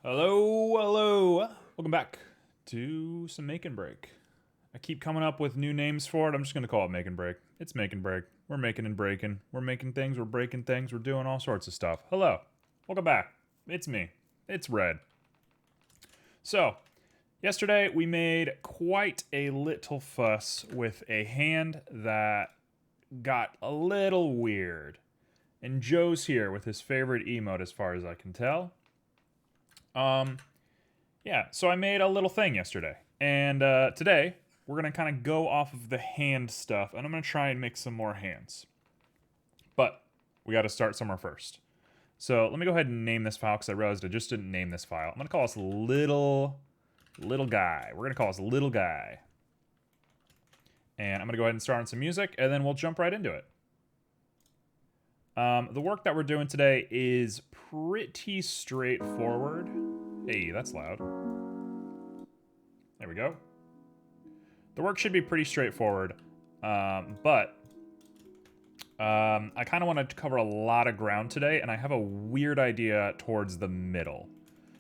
Hello, hello. Welcome back to some Make and Break. I keep coming up with new names for it. I'm just going to call it Make and Break. It's Make and Break. We're making and breaking. We're making things. We're breaking things. We're doing all sorts of stuff. Hello. Welcome back. It's me. It's Red. So, yesterday we made quite a little fuss with a hand that got a little weird. And Joe's here with his favorite emote as far as I can tell. Um, Yeah, so I made a little thing yesterday. And today, we're going to kind of go off of the hand stuff, and I'm going to try and make some more hands. But we got to start somewhere first. So let me go ahead and name this file because I realized I just didn't name this file. I'm going to call this little guy. We're going to call this little guy. And I'm going to go ahead and start on some music, and then we'll jump right into it. The work that we're doing today is pretty straightforward. Hey, that's loud. There we go. The work should be pretty straightforward, but I kind of want to cover a lot of ground today, and I have a weird idea towards the middle.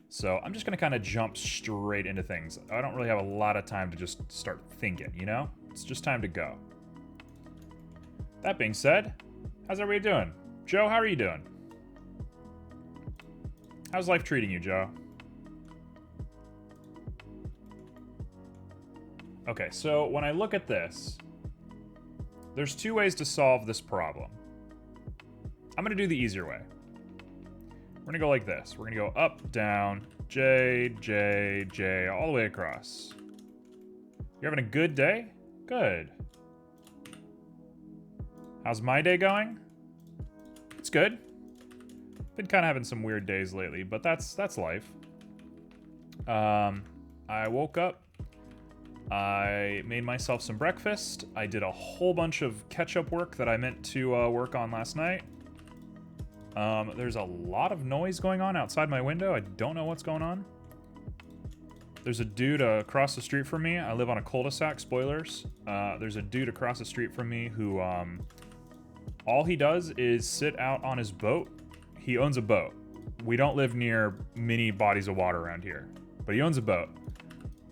So I'm just going to kind of jump straight into things. I don't really have a lot of time to just start thinking, you know? It's just time to go. That being said, how's everybody doing? Joe, how are you doing? How's life treating you, Joe? Okay, so when I look at this, there's two ways to solve this problem. I'm going to do the easier way. We're going to go like this. We're going to go up, down, J, J, J, all the way across. You're having a good day? Good. How's my day going? It's good. Been kind of having some weird days lately, but that's life. I woke up. I made myself some breakfast. I did a whole bunch of catch-up work that I meant to work on last night. There's a lot of noise going on outside my window. I don't know what's going on. There's a dude across the street from me. I live on a cul-de-sac, spoilers. There's a dude across the street from me who, all he does is sit out on his boat. He owns a boat. We don't live near many bodies of water around here, but he owns a boat.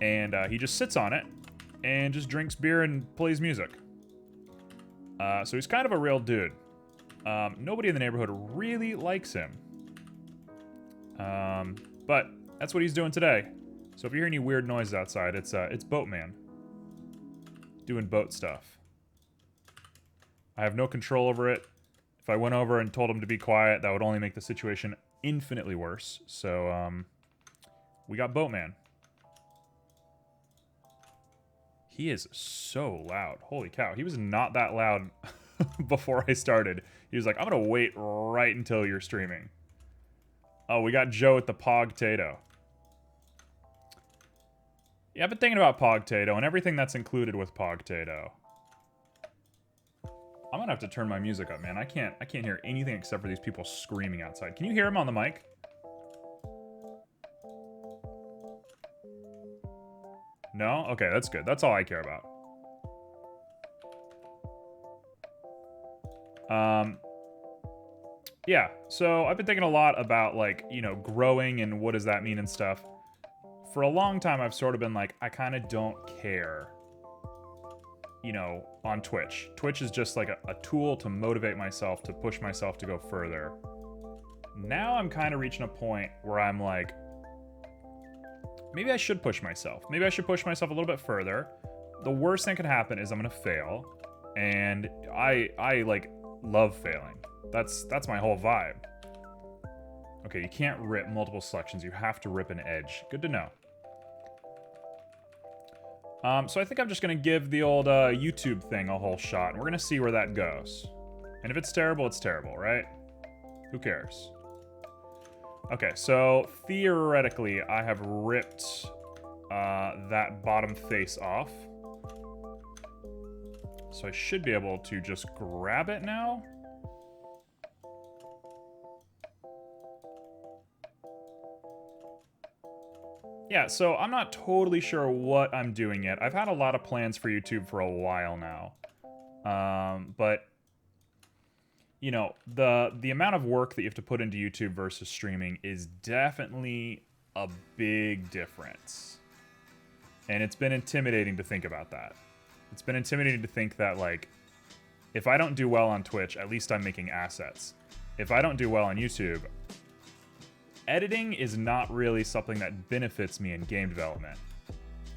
And he just sits on it and just drinks beer and plays music. So he's kind of a real dude. Nobody in the neighborhood really likes him. But that's what he's doing today. So if you hear any weird noise outside, it's Boatman doing boat stuff. I have no control over it. If I went over and told him to be quiet, that would only make the situation infinitely worse. So we got Boatman. He is so loud. Holy cow. He was not that loud before I started. He was like, I'm going to wait right until you're streaming. Oh, we got Joe at the Pogtato. Yeah, I've been thinking about Pogtato and everything that's included with Pogtato. I'm going to have to turn my music up, man. I can't hear anything except for these people screaming outside. Can you hear him on the mic? No? Okay, that's good. That's all I care about. Yeah, so I've been thinking a lot about, like, you know, growing and what does that mean and stuff. For a long time, I've sort of been like, I kind of don't care, you know, on Twitch. Twitch is just like a tool to motivate myself, to push myself to go further. Now I'm kind of reaching a point where I'm like, maybe I should push myself. Maybe I should push myself a little bit further. The worst thing could happen is I'm gonna fail, and I like love failing. That's my whole vibe. Okay, you can't rip multiple selections. You have to rip an edge. Good to know. So I think I'm just gonna give the old YouTube thing a whole shot, and we're gonna see where that goes. And if it's terrible, right? Who cares? Okay, so theoretically, I have ripped that bottom face off. So I should be able to just grab it now. Yeah, so I'm not totally sure what I'm doing yet. I've had a lot of plans for YouTube for a while now. But you know, the amount of work that you have to put into YouTube versus streaming is definitely a big difference. And it's been intimidating to think about that. It's been intimidating to think that, like, if I don't do well on Twitch, at least I'm making assets. If I don't do well on YouTube, editing is not really something that benefits me in game development.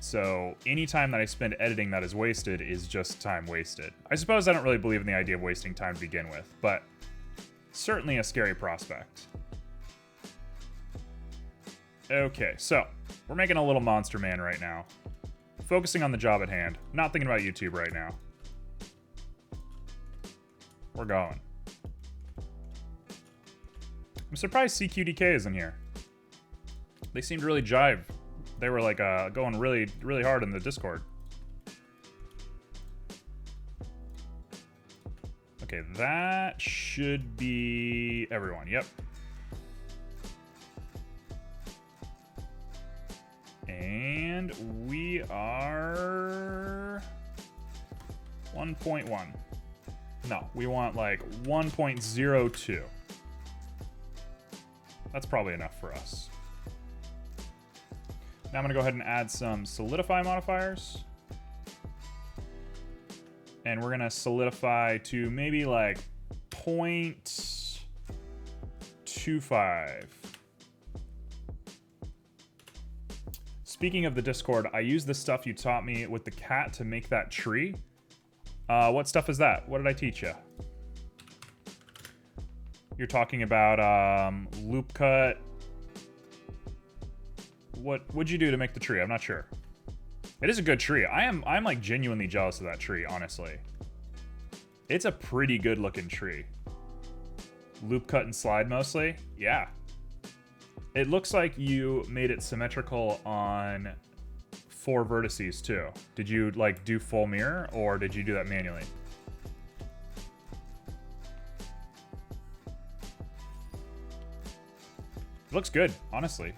So any time that I spend editing that is wasted is just time wasted. I suppose I don't really believe in the idea of wasting time to begin with, but certainly a scary prospect. Okay, so we're making a little monster man right now. Focusing on the job at hand. Not thinking about YouTube right now. We're going. I'm surprised CQDK isn't here. They seemed really jive. They were like going really, really hard in the Discord. Okay, that should be everyone. Yep. And we are 1.1. No, we want like 1.02. That's probably enough for us. Now I'm going to go ahead and add some solidify modifiers. And we're going to solidify to maybe like 0.25. Speaking of the Discord, I used the stuff you taught me with the cat to make that tree. What stuff is that? What did I teach you? You're talking about loop cut. What'd you do to make the tree? I'm not sure. It is a good tree. I'm like genuinely jealous of that tree, honestly. It's a pretty good looking tree. Loop cut and slide mostly. Yeah. It looks like you made it symmetrical on 4 vertices too. Did you like do full mirror or did you do that manually? It looks good, honestly.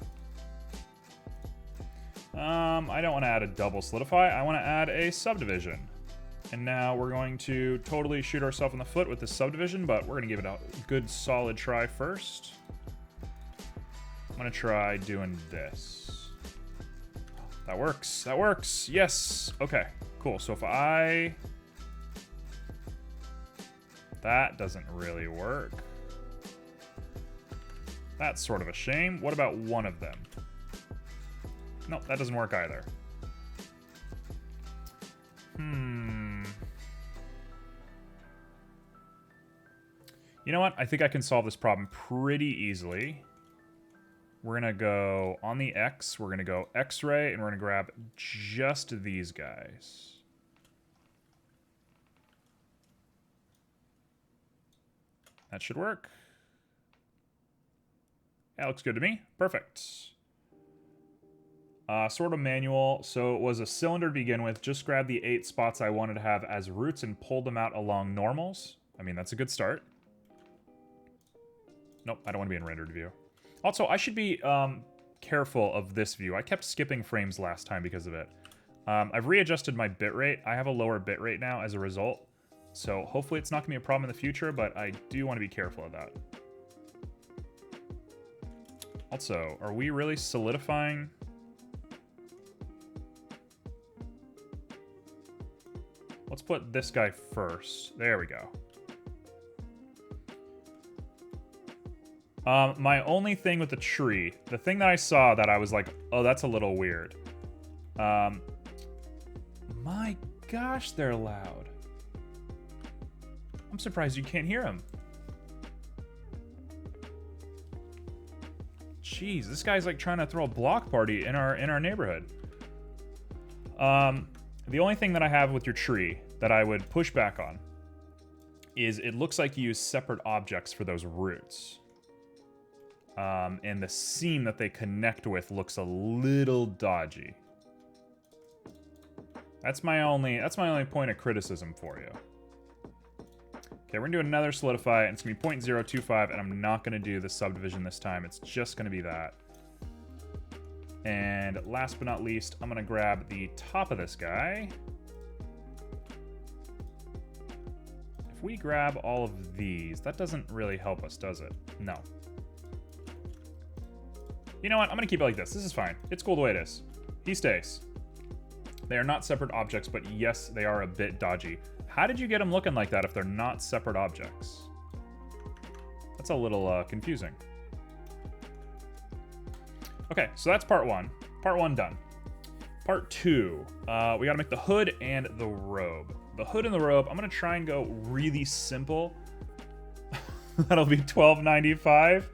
I don't want to add a double solidify. I want to add a subdivision. And now we're going to totally shoot ourselves in the foot with this subdivision, but we're going to give it a good solid try first. I'm going to try doing this. That works. That works. Yes. Okay, cool. So if that doesn't really work. That's sort of a shame. What about one of them? Nope, that doesn't work either. You know what? I think I can solve this problem pretty easily. We're going to go on the X. We're going to go X-ray, and we're going to grab just these guys. That should work. That looks good to me. Perfect. Sort of manual. So it was a cylinder to begin with. Just grab the 8 spots I wanted to have as roots and pulled them out along normals. I mean, that's a good start. Nope, I don't want to be in rendered view. Also, I should be careful of this view. I kept skipping frames last time because of it. I've readjusted my bitrate. I have a lower bitrate now as a result. So hopefully it's not going to be a problem in the future, but I do want to be careful of that. Also, are we really solidifying? Let's put this guy first. There we go. My only thing with the tree, the thing that I saw that I was like, oh, that's a little weird. My gosh, they're loud. I'm surprised you can't hear them. Jeez, this guy's like trying to throw a block party in our neighborhood. The only thing that I have with your tree that I would push back on is it looks like you use separate objects for those roots. And the seam that they connect with looks a little dodgy. That's my only point of criticism for you. Okay, we're gonna do another solidify, and it's gonna be 0.025, and I'm not gonna do the subdivision this time. It's just gonna be that. And last but not least, I'm gonna grab the top of this guy. If we grab all of these, that doesn't really help us, does it? No. You know what? I'm going to keep it like this. This is fine. It's cool the way it is. He stays. They are not separate objects, but yes, they are a bit dodgy. How did you get them looking like that if they're not separate objects? That's a little confusing. Okay, so that's part one. Part one done. Part two, we gotta make the hood and the robe. The hood and the robe, I'm gonna try and go really simple. That'll be $12.95.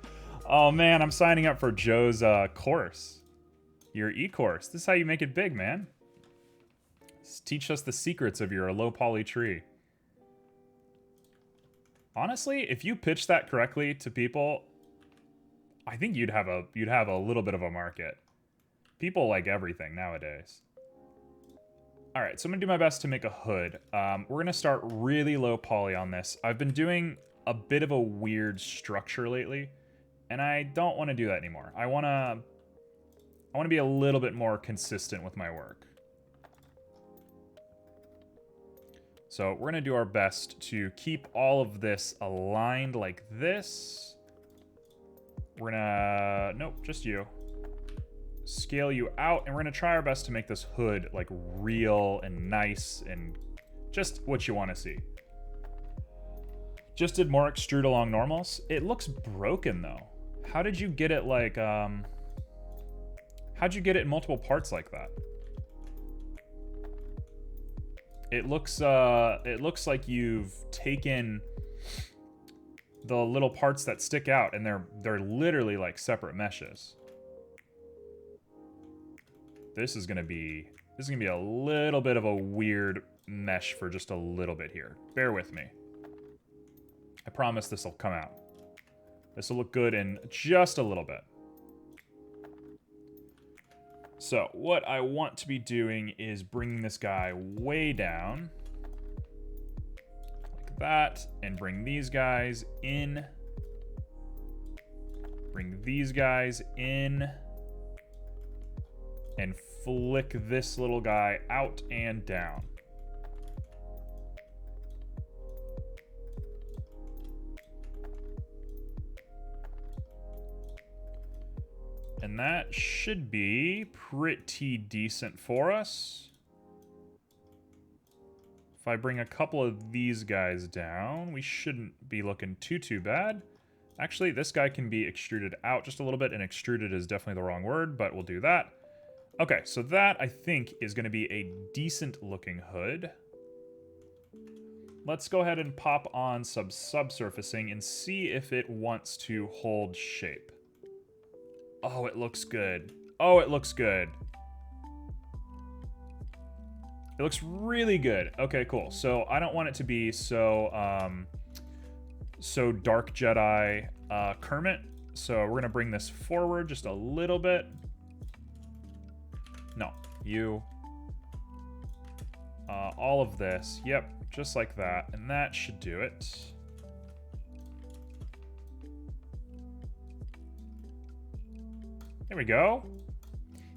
Oh man, I'm signing up for Joe's course. Your e-course. This is how you make it big, man. Teach us the secrets of your low poly tree. Honestly, if you pitch that correctly to people, I think you'd have a little bit of a market. People like everything nowadays. All right, so I'm gonna do my best to make a hood. We're gonna start really low poly on this. I've been doing a bit of a weird structure lately, and I don't want to do that anymore. I want to be a little bit more consistent with my work. So we're gonna do our best to keep all of this aligned like this. We're gonna, nope, just you. Scale you out, and we're gonna try our best to make this hood like real and nice and just what you want to see. Just did more extrude along normals. It looks broken though. How did you get it like, how'd you get it in multiple parts like that? It looks like you've taken the little parts that stick out, and they're literally like separate meshes. This is gonna be a little bit of a weird mesh for just a little bit here. Bear with me. I promise this will come out. This will look good in just a little bit. So what I want to be doing is bringing this guy way down. Like that. And bring these guys in. Bring these guys in. And flick this little guy out and down. And that should be pretty decent for us. If I bring a couple of these guys down, we shouldn't be looking too bad. Actually, this guy can be extruded out just a little bit, and extruded is definitely the wrong word, but we'll do that. Okay, so that, I think, is going to be a decent-looking hood. Let's go ahead and pop on some subsurfacing and see if it wants to hold shape. Oh, it looks good. Oh, it looks good. It looks really good. Okay, cool. So I don't want it to be so Dark Jedi Kermit. So we're gonna bring this forward just a little bit. No, you. All of this. Yep, just like that. And that should do it. There we go.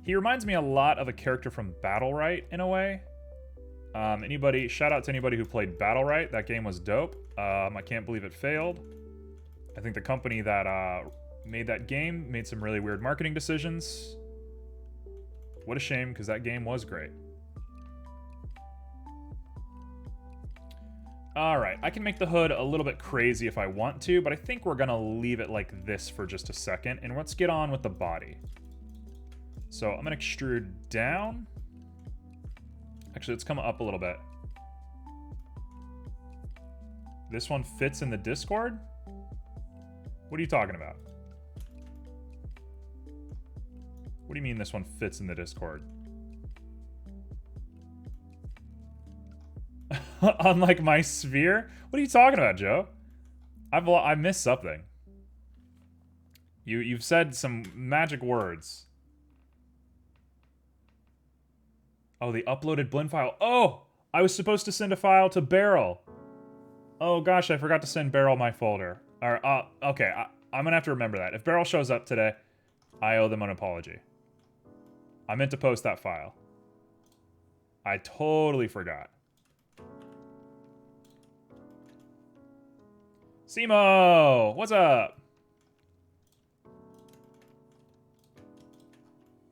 He reminds me a lot of a character from Battlerite in a way. Shout out to anybody who played Battlerite. That game was dope. I can't believe it failed. I think the company that made that game made some really weird marketing decisions. What a shame, because that game was great. All right, I can make the hood a little bit crazy if I want to, but I think we're gonna leave it like this for just a second, and let's get on with the body. So I'm gonna extrude down. Actually, let's come up a little bit. This one fits in the Discord? What are you talking about? What do you mean this one fits in the Discord? Unlike my sphere? What are you talking about, Joe? I missed something. You've said some magic words. Oh, the uploaded blend file. Oh, I was supposed to send a file to Beryl. Oh gosh, I forgot to send Beryl my folder. Okay, I'm gonna have to remember that. If Beryl shows up today, I owe them an apology. I meant to post that file. I totally forgot. Simo, what's up?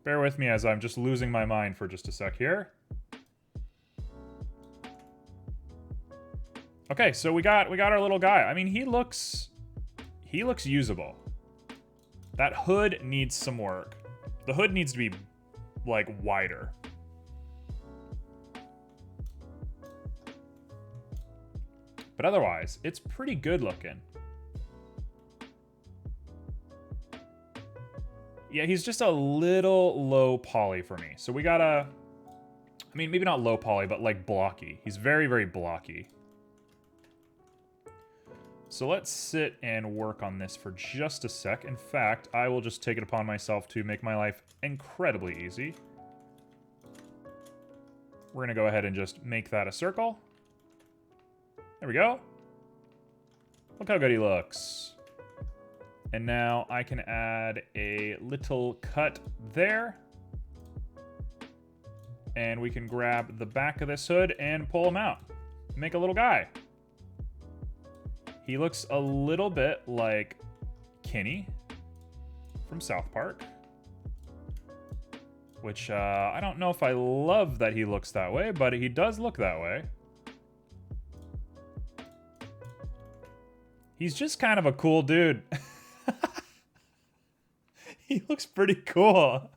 Bear with me as I'm just losing my mind for just a sec here. Okay, so we got our little guy. I mean, he looks usable. That hood needs some work. The hood needs to be like wider. But otherwise, it's pretty good looking. Yeah, he's just a little low poly for me. So we gotta, I mean, maybe not low poly, but like blocky. He's very, very blocky. So let's sit and work on this for just a sec. In fact, I will just take it upon myself to make my life incredibly easy. We're gonna go ahead and just make that a circle. There we go. Look how good he looks. And now I can add a little cut there. And we can grab the back of this hood and pull him out. Make a little guy. He looks a little bit like Kenny from South Park. Which, I don't know if I love that he looks that way, but he does look that way. He's just kind of a cool dude. He looks pretty cool.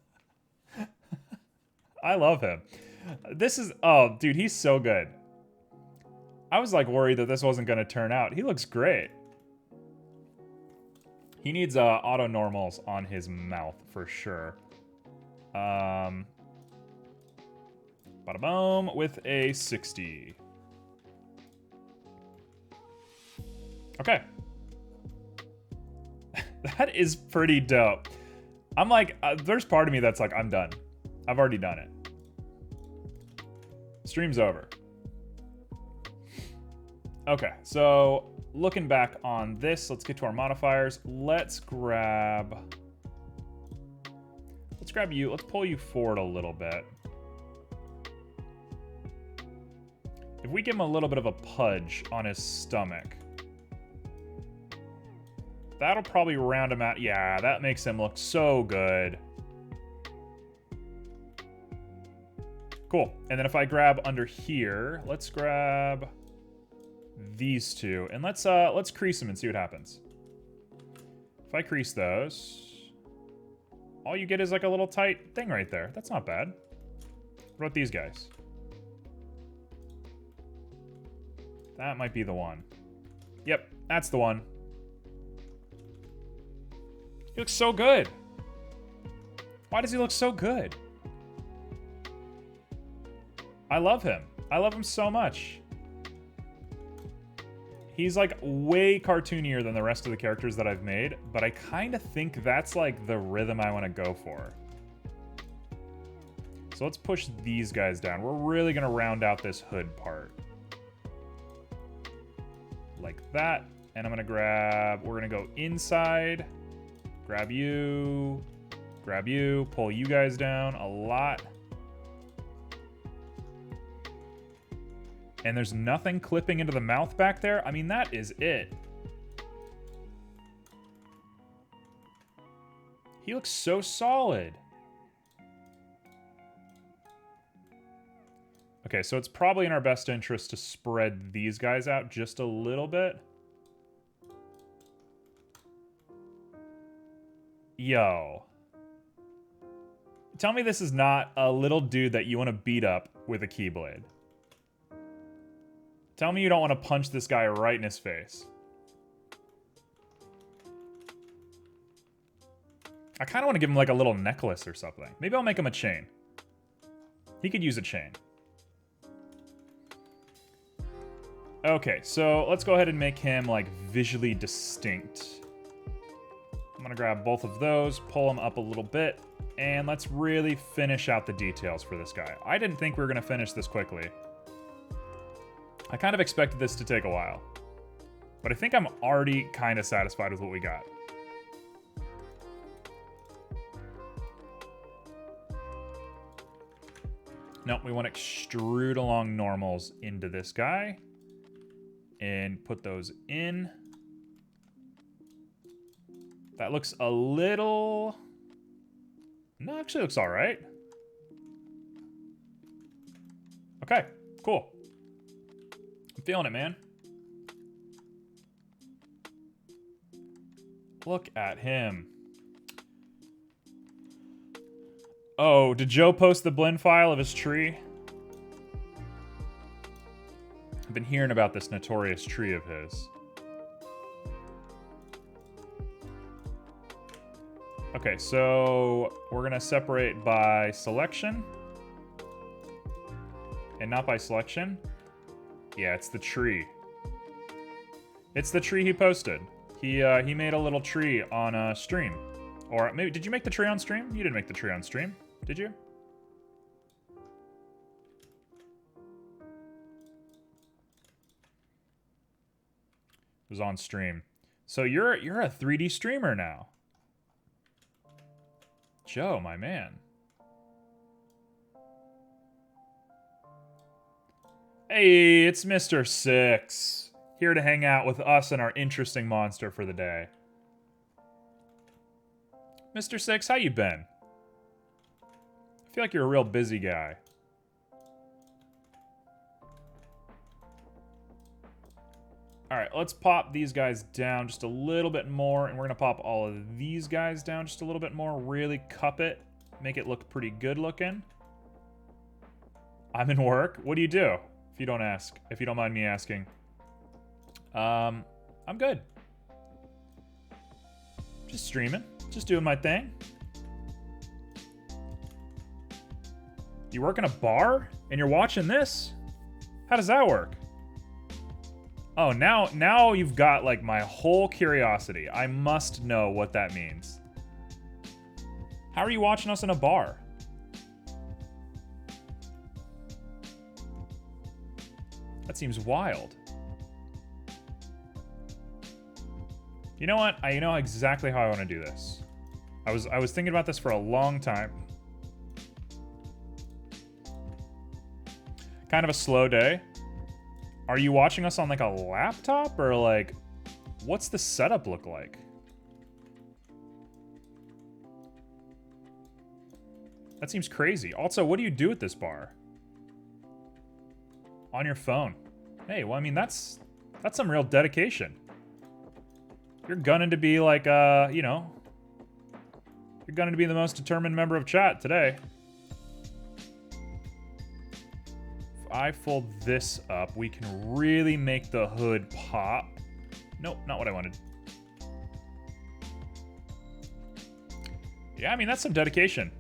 I love him. This is... Oh, dude, he's so good. I was, like, worried that this wasn't going to turn out. He looks great. He needs auto normals on his mouth, for sure. Bada boom with a 60. Okay. That is pretty dope. I'm like, there's part of me that's like, I'm done. I've already done it. Stream's over. Okay, so looking back on this, let's get to our modifiers. Let's grab you. Let's pull you forward a little bit. If we give him a little bit of a pudge on his stomach, that'll probably round him out. Yeah, that makes him look so good. Cool. And then if I grab under here, let's grab these two. And let's crease them and see what happens. If I crease those, all you get is like a little tight thing right there. That's not bad. What about these guys? That might be the one. Yep, that's the one. He looks so good. Why does he look so good? I love him. I love him so much. He's like way cartoonier than the rest of the characters that I've made, but I kind of think that's like the rhythm I want to go for. So let's push these guys down. We're really going to round out this hood part. Like that. And I'm going to we're going to go inside. Grab you, pull you guys down a lot. And there's nothing clipping into the mouth back there. I mean, that is it. He looks so solid. Okay, so it's probably in our best interest to spread these guys out just a little bit. Yo. Tell me this is not a little dude that you want to beat up with a Keyblade. Tell me you don't want to punch this guy right in his face. I kind of want to give him like a little necklace or something. Maybe I'll make him a chain. He could use a chain. Okay, so let's go ahead and make him like visually distinct. I'm gonna grab both of those, pull them up a little bit, and let's really finish out the details for this guy. I didn't think we were gonna finish this quickly. I kind of expected this to take a while, but I think I'm already kind of satisfied with what we got. No, we want to extrude along normals into this guy and put those in. That looks a little No, actually looks all right. Okay, cool. I'm feeling it, man. Look at him. Oh, did Joe post the blend file of his tree? I've been hearing about this notorious tree of his. Okay, so we're gonna separate by selection. And not by selection. Yeah, it's the tree. It's the tree he posted. He made a little tree on stream. Or maybe, did you make the tree on stream? You didn't make the tree on stream, did you? It was on stream. So you're a 3D streamer now. Joe, my man. Hey, it's Mr. Six. Here to hang out with us and our interesting monster for the day. Mr. Six, how you been? I feel like you're a real busy guy. Alright, let's pop these guys down just a little bit more, and we're going to pop all of these guys down just a little bit more. Really cup it. Make it look pretty good looking. I'm in work. What do you do? If you don't ask. If you don't mind me asking. I'm good. Just streaming. Just doing my thing. You work in a bar? And you're watching this? How does that work? Oh, now you've got, like, my whole curiosity. I must know what that means. How are you watching us in a bar? That seems wild. You know what? You know exactly how I want to do this. I was thinking about this for a long time. Kind of a slow day. Are you watching us on like a laptop or like, what's the setup look like? That seems crazy. Also, what do you do at this bar? On your phone. Hey, well, I mean, that's some real dedication. You're gunning to be like, you know, you're gunning to be the most determined member of chat today. I fold this up, we can really make the hood pop. Nope, not what I wanted. Yeah, I mean, that's some dedication.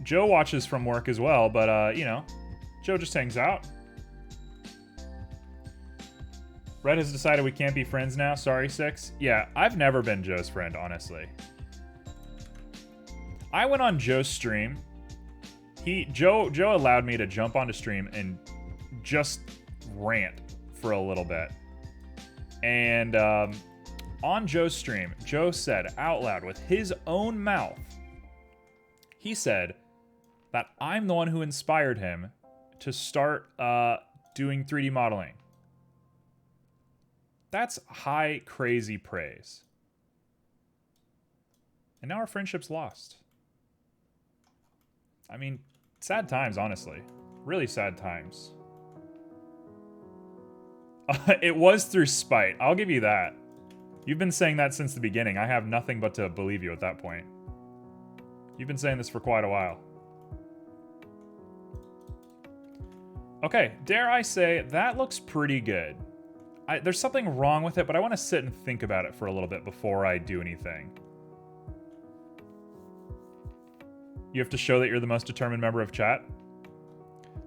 Joe watches from work as well, but, you know, Joe just hangs out. Red has decided we can't be friends now. Sorry, Six. Yeah, I've never been Joe's friend, honestly. I went on Joe's stream. Joe allowed me to jump onto stream and just rant for a little bit. And on Joe's stream, Joe said out loud with his own mouth, he said that I'm the one who inspired him to start doing 3D modeling. That's high, crazy praise. And now our friendship's lost. I mean, sad times, honestly. Really sad times. It was through spite. I'll give you that. You've been saying that since the beginning. I have nothing but to believe you at that point. You've been saying this for quite a while. Okay, dare I say, that looks pretty good. There's something wrong with it, but I want to sit and think about it for a little bit before I do anything. You have to show that you're the most determined member of chat.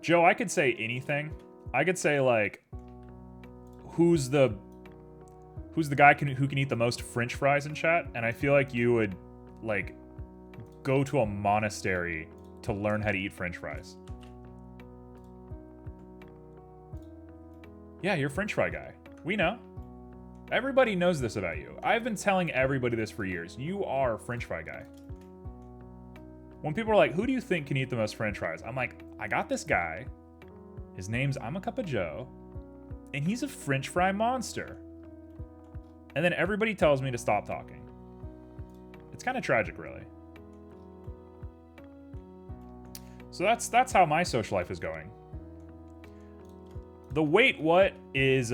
Joe, I could say anything. I could say, like, who's the guy who can eat the most French fries in chat, and I feel like you would, like, go to a monastery to learn how to eat French fries. Yeah, you're a French fry guy. We know. Everybody knows this about you. I've been telling everybody this for years. You are a French fry guy. When people are like, who do you think can eat the most French fries? I'm like, I got this guy. His name's I'm a Cup of Joe. And he's a French fry monster. And then everybody tells me to stop talking. It's kind of tragic, really. So that's how my social life is going. The wait what is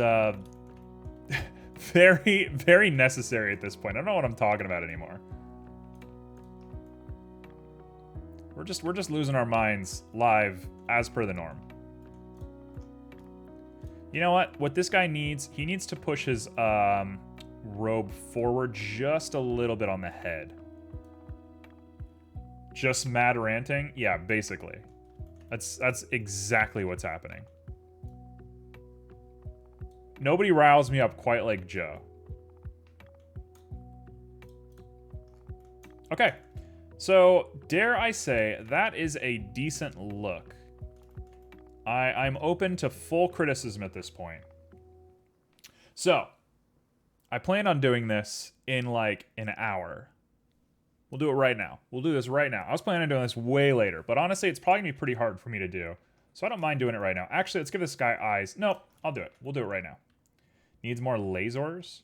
very, very necessary at this point. I don't know what I'm talking about anymore. We're just losing our minds live as per the norm. You know what? What this guy needs, he needs to push his robe forward just a little bit on the head. Just mad ranting? Yeah, basically. That's exactly what's happening. Nobody riles me up quite like Joe. Okay. So, dare I say, that is a decent look. I'm open to full criticism at this point. So, I plan on doing this in like an hour. We'll do it right now. We'll do this right now. I was planning on doing this way later, but honestly, it's probably going to be pretty hard for me to do. So I don't mind doing it right now. Actually, let's give this guy eyes. Nope, I'll do it. We'll do it right now. Needs more lasers.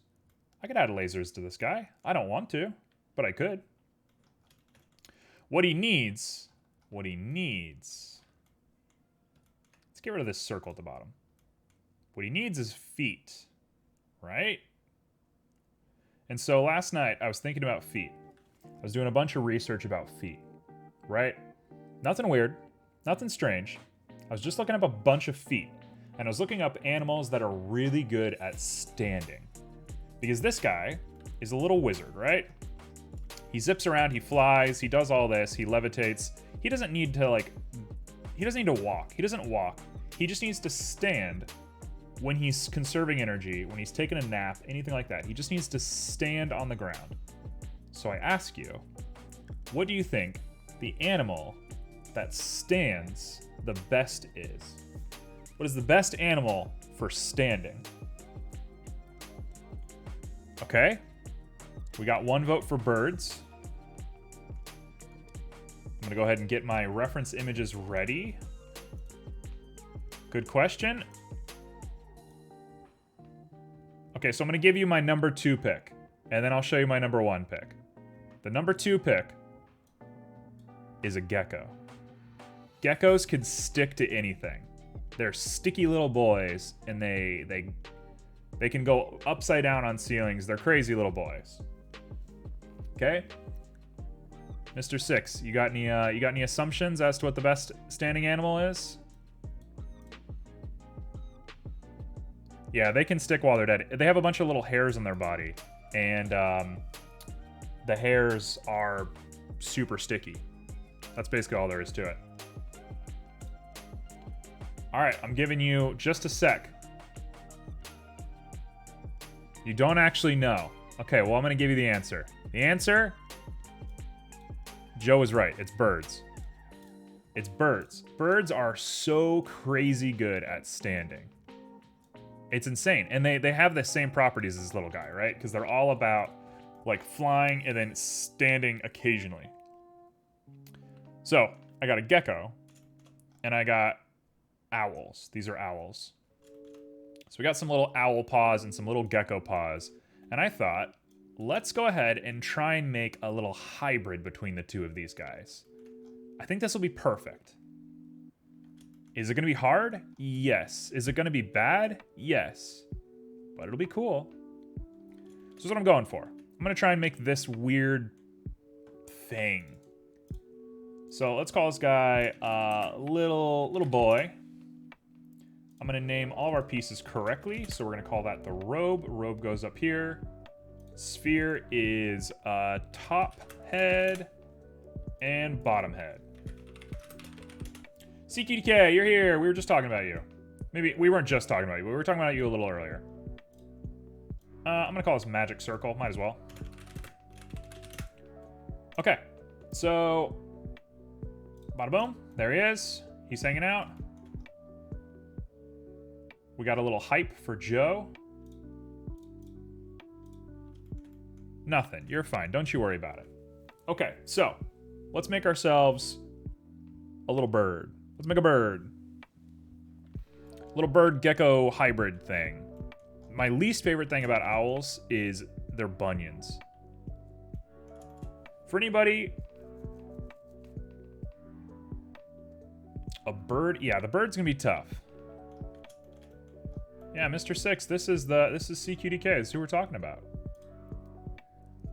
I could add lasers to this guy. I don't want to, but I could. What he needs. Let's get rid of this circle at the bottom. What he needs is feet, right? And so last night, I was thinking about feet. I was doing a bunch of research about feet, right? Nothing weird, nothing strange. I was just looking up a bunch of feet, and I was looking up animals that are really good at standing. Because this guy is a little wizard, right? He zips around, he flies, he does all this, he levitates. He doesn't need to he doesn't need to walk. He doesn't walk. He just needs to stand when he's conserving energy, when he's taking a nap, anything like that. He just needs to stand on the ground. So I ask you, what do you think the animal that stands the best is? What is the best animal for standing? Okay. We got one vote for birds. I'm going to go ahead and get my reference images ready. Good question. Okay, so I'm going to give you my number 2 pick, and then I'll show you my number 1 pick. The number 2 pick is a gecko. Geckos can stick to anything. They're sticky little boys, and they can go upside down on ceilings. They're crazy little boys. Okay? Mr. Six, you got any assumptions as to what the best standing animal is? Yeah, they can stick while they're dead. They have a bunch of little hairs on their body, and the hairs are super sticky. That's basically all there is to it. All right, I'm giving you just a sec. You don't actually know. Okay, well, I'm going to give you the answer. The answer? Joe is right. It's birds. It's birds. Birds are so crazy good at standing. It's insane. And they have the same properties as this little guy, right? Because they're all about like flying and then standing occasionally. So I got a gecko and I got owls. These are owls. So we got some little owl paws and some little gecko paws. And I thought, let's go ahead and try and make a little hybrid between the two of these guys. I think this will be perfect. Is it going to be hard? Yes. Is it going to be bad? Yes. But it'll be cool. So this is what I'm going for. I'm going to try and make this weird thing. So let's call this guy little boy. I'm going to name all of our pieces correctly. So we're going to call that the robe. Robe goes up here. Sphere is top head and bottom head. CQDK, you're here. We were just talking about you. Maybe we weren't just talking about you, but we were talking about you a little earlier. I'm going to call this Magic Circle. Might as well. Okay. So, bada boom. There he is. He's hanging out. We got a little hype for Joe. Nothing. You're fine. Don't you worry about it. Okay, so let's make ourselves a little bird. Let's make a bird. Little bird gecko hybrid thing. My least favorite thing about owls is their bunions. For anybody A bird? Yeah, the bird's gonna be tough. Yeah, Mr. Six, this is CQDK. This is who we're talking about.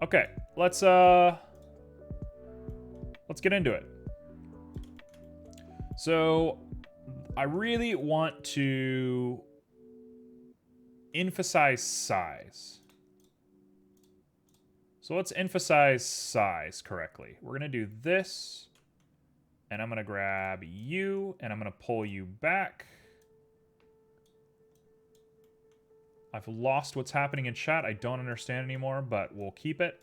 Okay, let's get into it. So, I really want to emphasize size. So let's emphasize size correctly. We're gonna do this, and I'm gonna grab you, and I'm gonna pull you back. I've lost what's happening in chat. I don't understand anymore, but we'll keep it.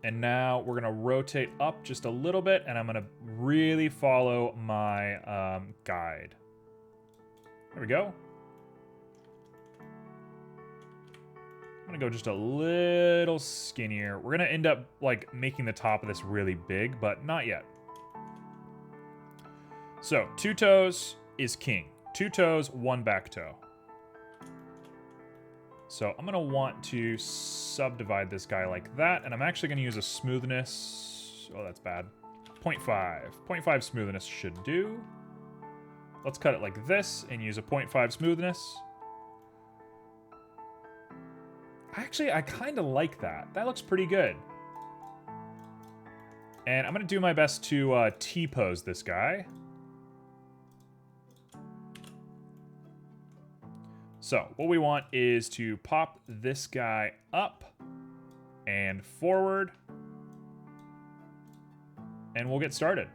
And now we're gonna rotate up just a little bit, and I'm gonna really follow my guide. There we go. I'm gonna go just a little skinnier. We're gonna end up like making the top of this really big, but not yet. So 2 toes is king. 2 toes, 1 back toe. So I'm gonna want to subdivide this guy like that, and I'm actually gonna use a smoothness. Oh, that's bad. 0.5. 0.5 smoothness should do. Let's cut it like this and use a 0.5 smoothness. Actually, I kind of like that. That looks pretty good. And I'm going to do my best to T-pose this guy. So, what we want is to pop this guy up and forward. And we'll get started.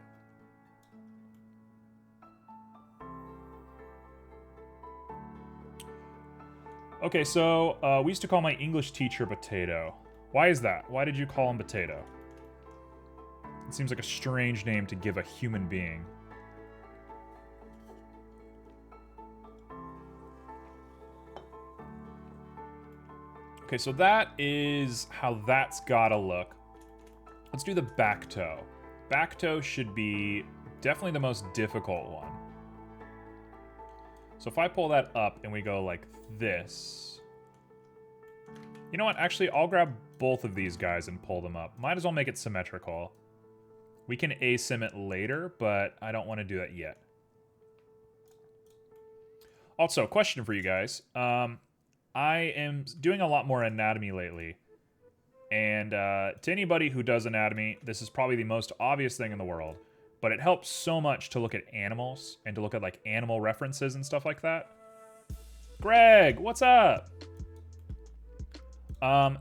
Okay, so we used to call my English teacher Potato. Why is that? Why did you call him Potato? It seems like a strange name to give a human being. Okay, so that is how that's gotta look. Let's do the back toe. Back toe should be definitely the most difficult one. So if I pull that up and we go like this. You know what? Actually, I'll grab both of these guys and pull them up. Might as well make it symmetrical. We can asim it later, but I don't want to do that yet. Also, question for you guys. I am doing a lot more anatomy lately. And to anybody who does anatomy, this is probably the most obvious thing in the world. But it helps so much to look at animals and to look at like animal references and stuff like that. Greg, what's up?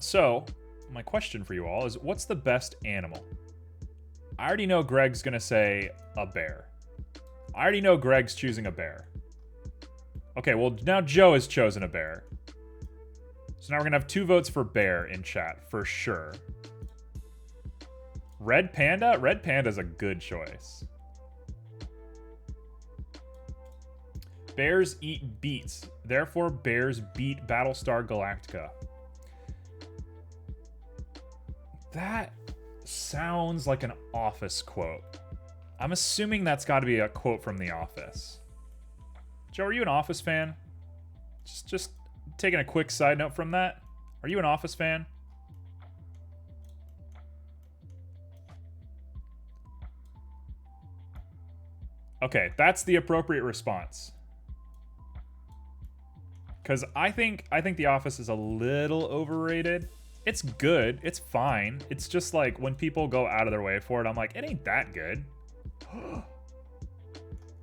So my question for you all is, what's the best animal? I already know Greg's gonna say a bear. I already know Greg's choosing a bear. Okay, well now Joe has chosen a bear. So now we're gonna have 2 votes for bear in chat, for sure. Red panda? Red panda's a good choice. Bears eat beets. Therefore, bears beat Battlestar Galactica. That sounds like an Office quote. I'm assuming that's got to be a quote from The Office. Joe, are you an Office fan? Just taking a quick side note from that. Are you an Office fan? Okay, that's the appropriate response. Because I think The Office is a little overrated. It's good. It's fine. It's just like when people go out of their way for it, I'm like, it ain't that good.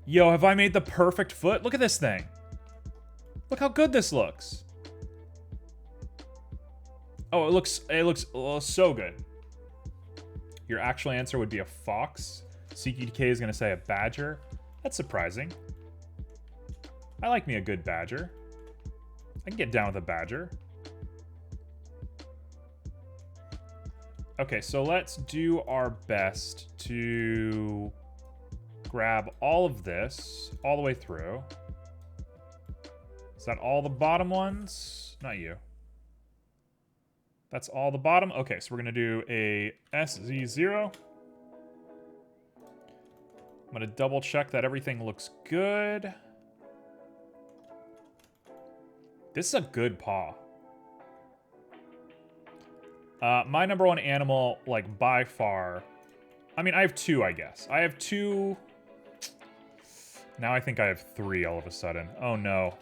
Yo, have I made the perfect foot? Look at this thing. Look how good this looks. Oh, it looks so good. Your actual answer would be a fox. CQDK is going to say a badger. That's surprising. I like me a good badger. I can get down with a badger. Okay, so let's do our best to grab all of this all the way through. Is that all the bottom ones? Not you. That's all the bottom? Okay, so we're going to do a SZ0. I'm going to double check that everything looks good. This is a good paw. My number one animal, like, by far... I mean, I have 2, I guess. I have 2 Now I think I have 3 all of a sudden. Oh no.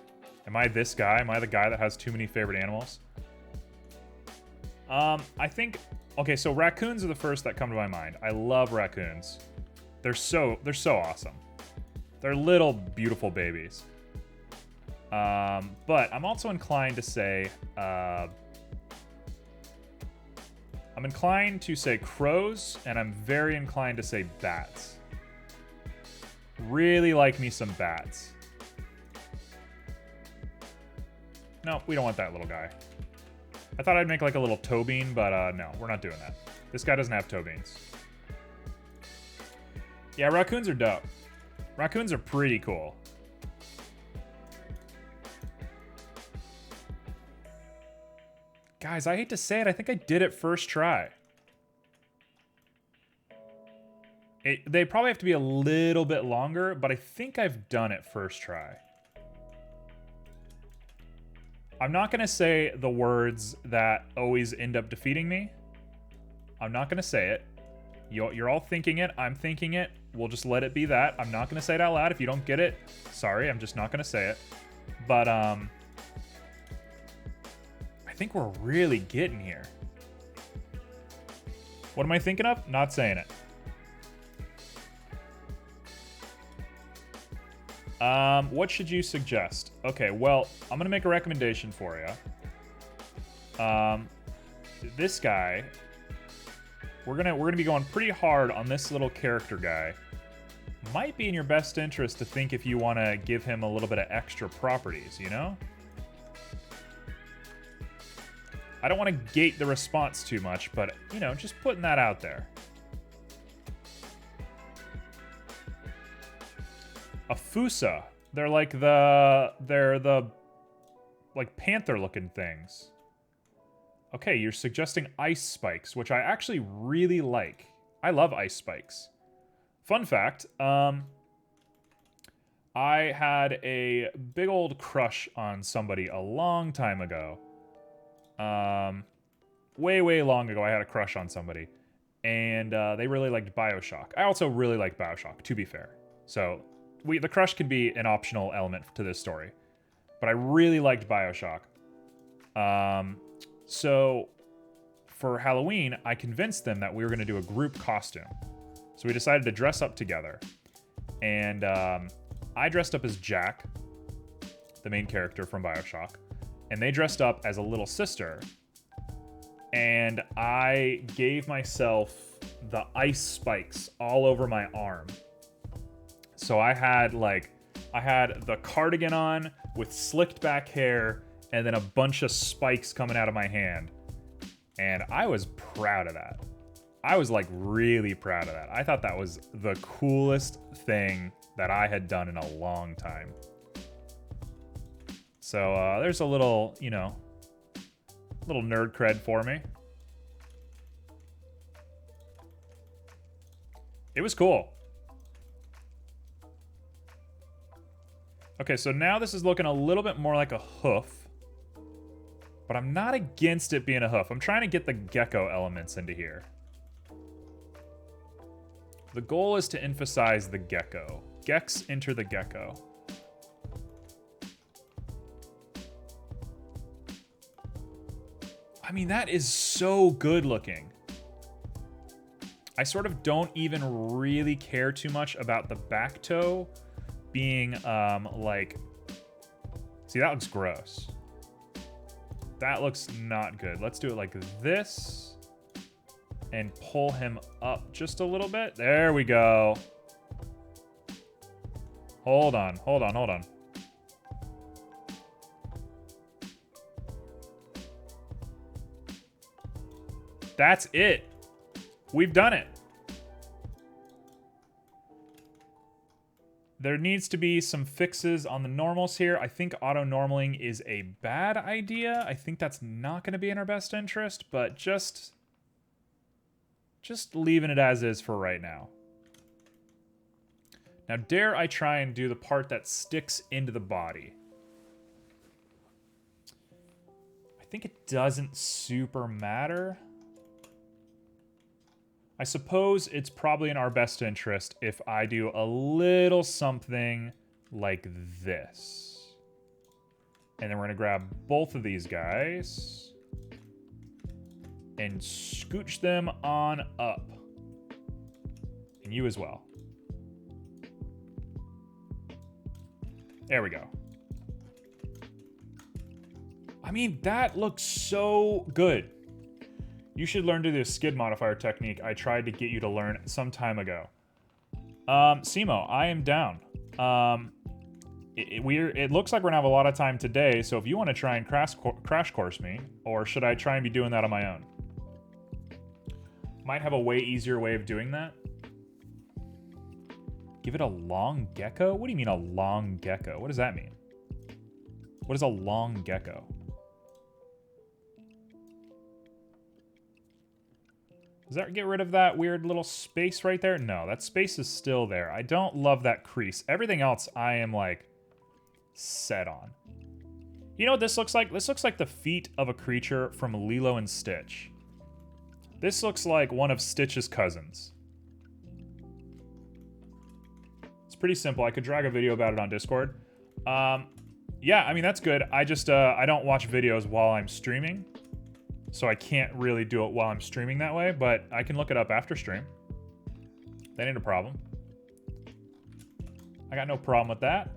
Am I this guy? Am I the guy that has too many favorite animals? I think... Okay, so raccoons are the first that come to my mind. I love raccoons. They're so awesome. They're little, beautiful babies. But I'm also inclined to say... I'm inclined to say crows, and I'm very inclined to say bats. Really like me some bats. No, we don't want that little guy. I thought I'd make like a little toe bean, but no, we're not doing that. This guy doesn't have toe beans. Yeah, raccoons are dope. Raccoons are pretty cool. Guys, I hate to say it, I think I did it first try. They probably have to be a little bit longer, but I think I've done it first try. I'm not going to say the words that always end up defeating me. I'm not going to say it. You're all thinking it. I'm thinking it. We'll just let it be that. I'm not going to say it out loud. If you don't get it, sorry. I'm just not going to say it. But I think we're really getting here. What am I thinking of? Not saying it. What should you suggest? Okay, well, I'm gonna make a recommendation for you. This guy, we're gonna be going pretty hard on this little character guy. Might be in your best interest to think if you want to give him a little bit of extra properties, you know? I don't want to gate the response too much, but, you know, just putting that out there. A Fusa. They're the like panther looking things. Okay, you're suggesting ice spikes, which I actually really like. I love ice spikes. Fun fact, I had a big old crush on somebody a long time ago. Way long ago I had a crush on somebody. And they really liked BioShock. I also really like BioShock, to be fair. So the crush can be an optional element to this story. But I really liked BioShock. So for Halloween, I convinced them that we were going to do a group costume. So we decided to dress up together. And I dressed up as Jack, the main character from BioShock. And they dressed up as a little sister. And I gave myself the ice spikes all over my arm. So I had the cardigan on with slicked back hair and then a bunch of spikes coming out of my hand. And I was proud of that. I was like really proud of that. I thought that was the coolest thing that I had done in a long time. So there's a little, you know, little nerd cred for me. It was cool. Okay, so now this is looking a little bit more like a hoof. But I'm not against it being a hoof. I'm trying to get the gecko elements into here. The goal is to emphasize the gecko. Gex enter the gecko. I mean, that is so good looking. I sort of don't even really care too much about the back toe being, like... See, that looks gross. That looks not good. Let's do it like this. And pull him up just a little bit. There we go. Hold on. That's it. We've done it. There needs to be some fixes on the normals here. I think auto-normaling is a bad idea. I think that's not going to be in our best interest, but just leaving it as is for right now. Now, dare I try and do the part that sticks into the body? I think it doesn't super matter. I suppose it's probably in our best interest if I do a little something like this. And then we're going to grab both of these guys and scooch them on up. And you as well. There we go. I mean, that looks so good. You should learn to do the skid modifier technique I tried to get you to learn some time ago. Simo, I am down. It looks like we're gonna have a lot of time today, so if you want to try and crash course me, or should I try and be doing that on my own? Might have a way easier way of doing that. Give it a long gecko? What do you mean a long gecko? What does that mean? What is a long gecko? Does that get rid of that weird little space right there? No, that space is still there. I don't love that crease. Everything else I am, like, set on. You know what this looks like? This looks like the feet of a creature from Lilo and Stitch. This looks like one of Stitch's cousins. It's pretty simple. I could drag a video about it on Discord. Yeah, I mean, that's good. I just, I don't watch videos while I'm streaming. So I can't really do it while I'm streaming that way, but I can look it up after stream. That ain't a problem. I got no problem with that.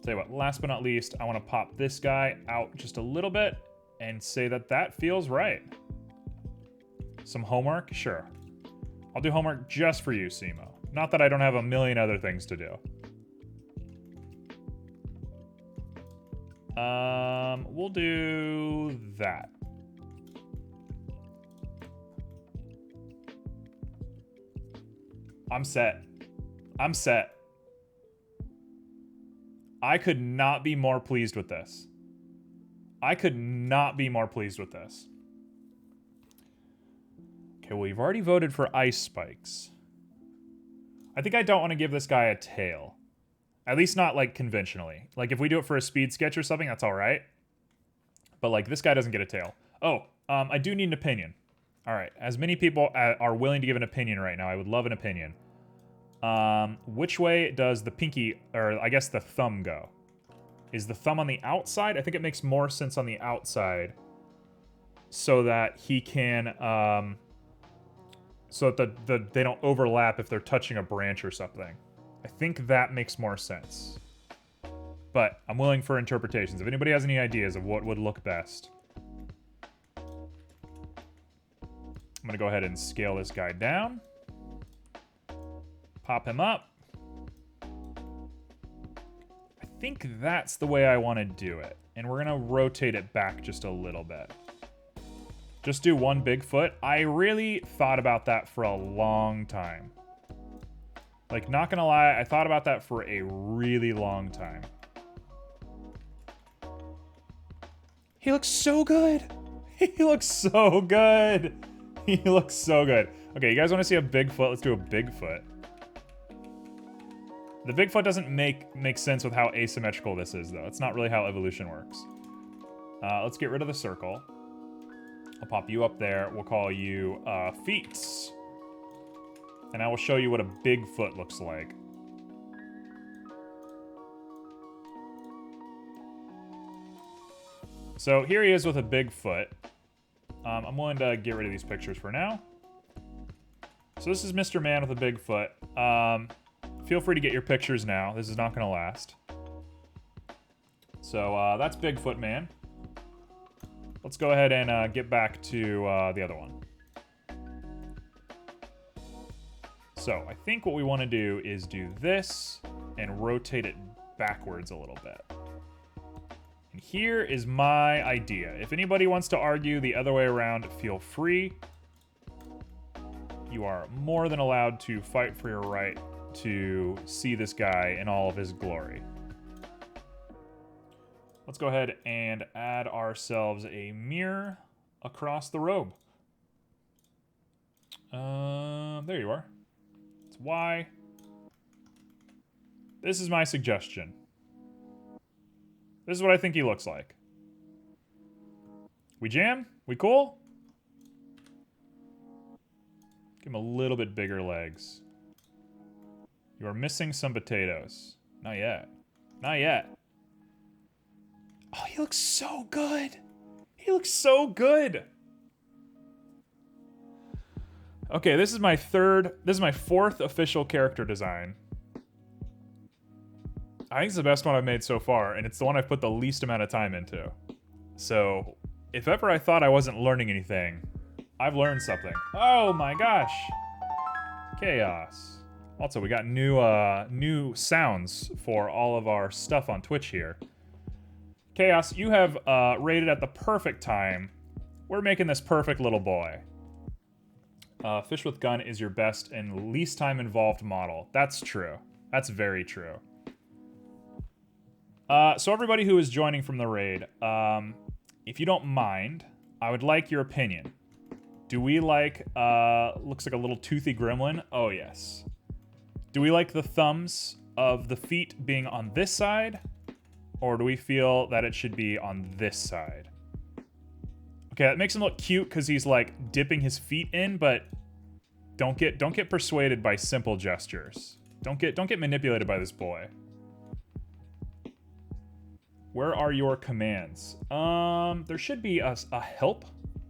Tell you what, last but not least, I want to pop this guy out just a little bit and say that that feels right. Some homework? Sure. I'll do homework just for you, Simo. Not that I don't have a million other things to do. We'll do that. I'm set. I'm set. I could not be more pleased with this. I could not be more pleased with this. Okay, well, you've already voted for ice spikes. I think I don't want to give this guy a tail. At least not, like, conventionally. Like, if we do it for a speed sketch or something, that's all right. But, like, this guy doesn't get a tail. Oh, I do need an opinion. All right, as many people are willing to give an opinion right now, I would love an opinion. Which way does the pinky, or I guess the thumb go? Is the thumb on the outside? I think it makes more sense on the outside so that he can, so that they don't overlap if they're touching a branch or something. I think that makes more sense. But I'm willing for interpretations. If anybody has any ideas of what would look best. I'm going to go ahead and scale this guy down. Pop him up. I think that's the way I want to do it. And we're going to rotate it back just a little bit. Just do one Bigfoot. I really thought about that for a long time. Like, not gonna lie, I thought about that for a really long time. He looks so good. He looks so good. He looks so good. Okay, you guys want to see a Bigfoot? Let's do a Bigfoot. The Bigfoot doesn't make sense with how asymmetrical this is, though. It's not really how evolution works. Let's get rid of the circle. I'll pop you up there. We'll call you feet. And I will show you what a Bigfoot looks like. So here he is with a Bigfoot. I'm willing to get rid of these pictures for now. So this is Mr. Man with a Bigfoot. Feel free to get your pictures now. This is not going to last. So that's Bigfoot Man. Let's go ahead and get back to the other one. So I think what we want to do is do this and rotate it backwards a little bit. And here is my idea. If anybody wants to argue the other way around, feel free. You are more than allowed to fight for your right to see this guy in all of his glory. Let's go ahead and add ourselves a mirror across the robe. There you are. It's Y. This is my suggestion. This is what I think he looks like. We jam? We cool? Give him a little bit bigger legs. You are missing some potatoes. Not yet. Not yet. Oh, he looks so good. He looks so good. Okay, this is my fourth official character design. I think it's the best one I've made so far, and it's the one I've put the least amount of time into. So, if ever I thought I wasn't learning anything, I've learned something. Oh my gosh. Chaos. Also, we got new sounds for all of our stuff on Twitch here. Chaos, you have raided at the perfect time. We're making this perfect little boy. Fish with gun is your best and least time involved model. That's true. That's very true. So everybody who is joining from the raid, if you don't mind, I would like your opinion. Do we like, looks like a little toothy gremlin? Oh, yes. Do we like the thumbs of the feet being on this side? Or do we feel that it should be on this side? Okay, that makes him look cute because he's like dipping his feet in, but don't get persuaded by simple gestures. Don't get manipulated by this boy. Where are your commands? There should be a help.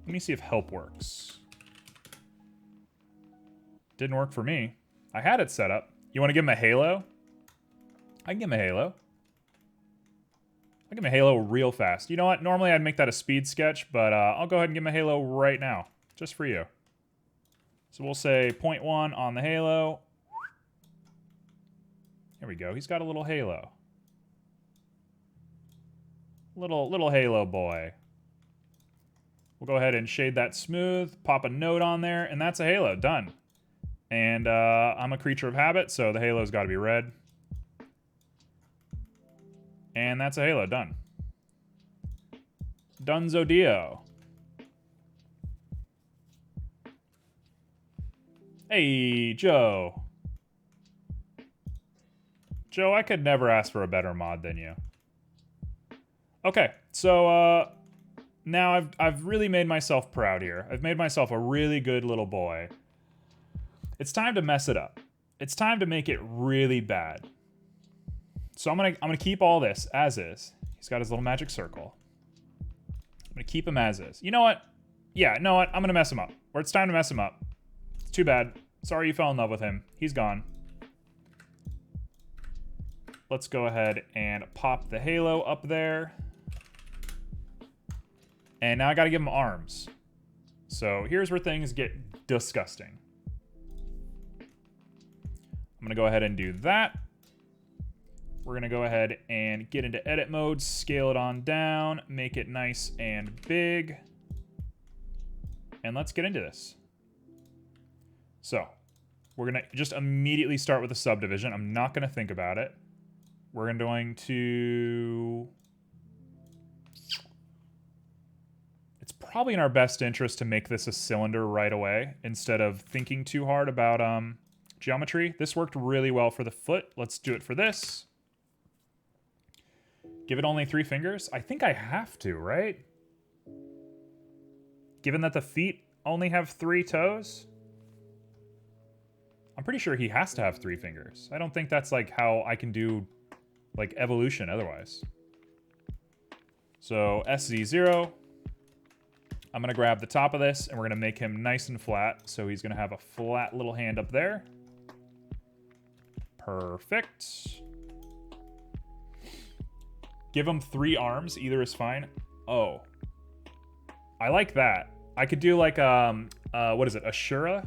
Let me see if help works. Didn't work for me. I had it set up. You want to give him a halo? I can give him a halo. I'll give him a halo real fast. You know what? Normally I'd make that a speed sketch, but I'll go ahead and give him a halo right now. Just for you. So we'll say 0.1 on the halo. There we go. He's got a little halo. Little halo boy. We'll go ahead and shade that smooth, pop a note on there, and that's a halo. Done. And I'm a creature of habit, so the halo's got to be red. And that's a halo. Done. Dunzo Dio. Hey, Joe. Joe, I could never ask for a better mod than you. Okay, so now I've really made myself proud here. I've made myself a really good little boy. It's time to mess it up. It's time to make it really bad. So I'm gonna keep all this as is. He's got his little magic circle. I'm gonna keep him as is. You know what? Yeah, you know what? I'm gonna mess him up. Or it's time to mess him up. It's too bad. Sorry you fell in love with him. He's gone. Let's go ahead and pop the halo up there. And now I gotta give him arms. So here's where things get disgusting. I'm gonna go ahead and do that. We're gonna go ahead and get into edit mode, scale it on down, make it nice and big. And let's get into this. So we're gonna just immediately start with a subdivision. I'm not gonna think about it. We're going to... It's probably in our best interest to make this a cylinder right away instead of thinking too hard about geometry. This worked really well for the foot. Let's do it for this. Give it only 3 fingers? I think I have to, right? Given that the feet only have 3 toes? I'm pretty sure he has to have 3 fingers. I don't think that's like how I can do like evolution otherwise. So SZ0. I'm gonna grab the top of this and we're gonna make him nice and flat. So he's gonna have a flat little hand up there. Perfect. Give him 3 arms, either is fine. Oh. I like that. I could do like, what is it, Ashura?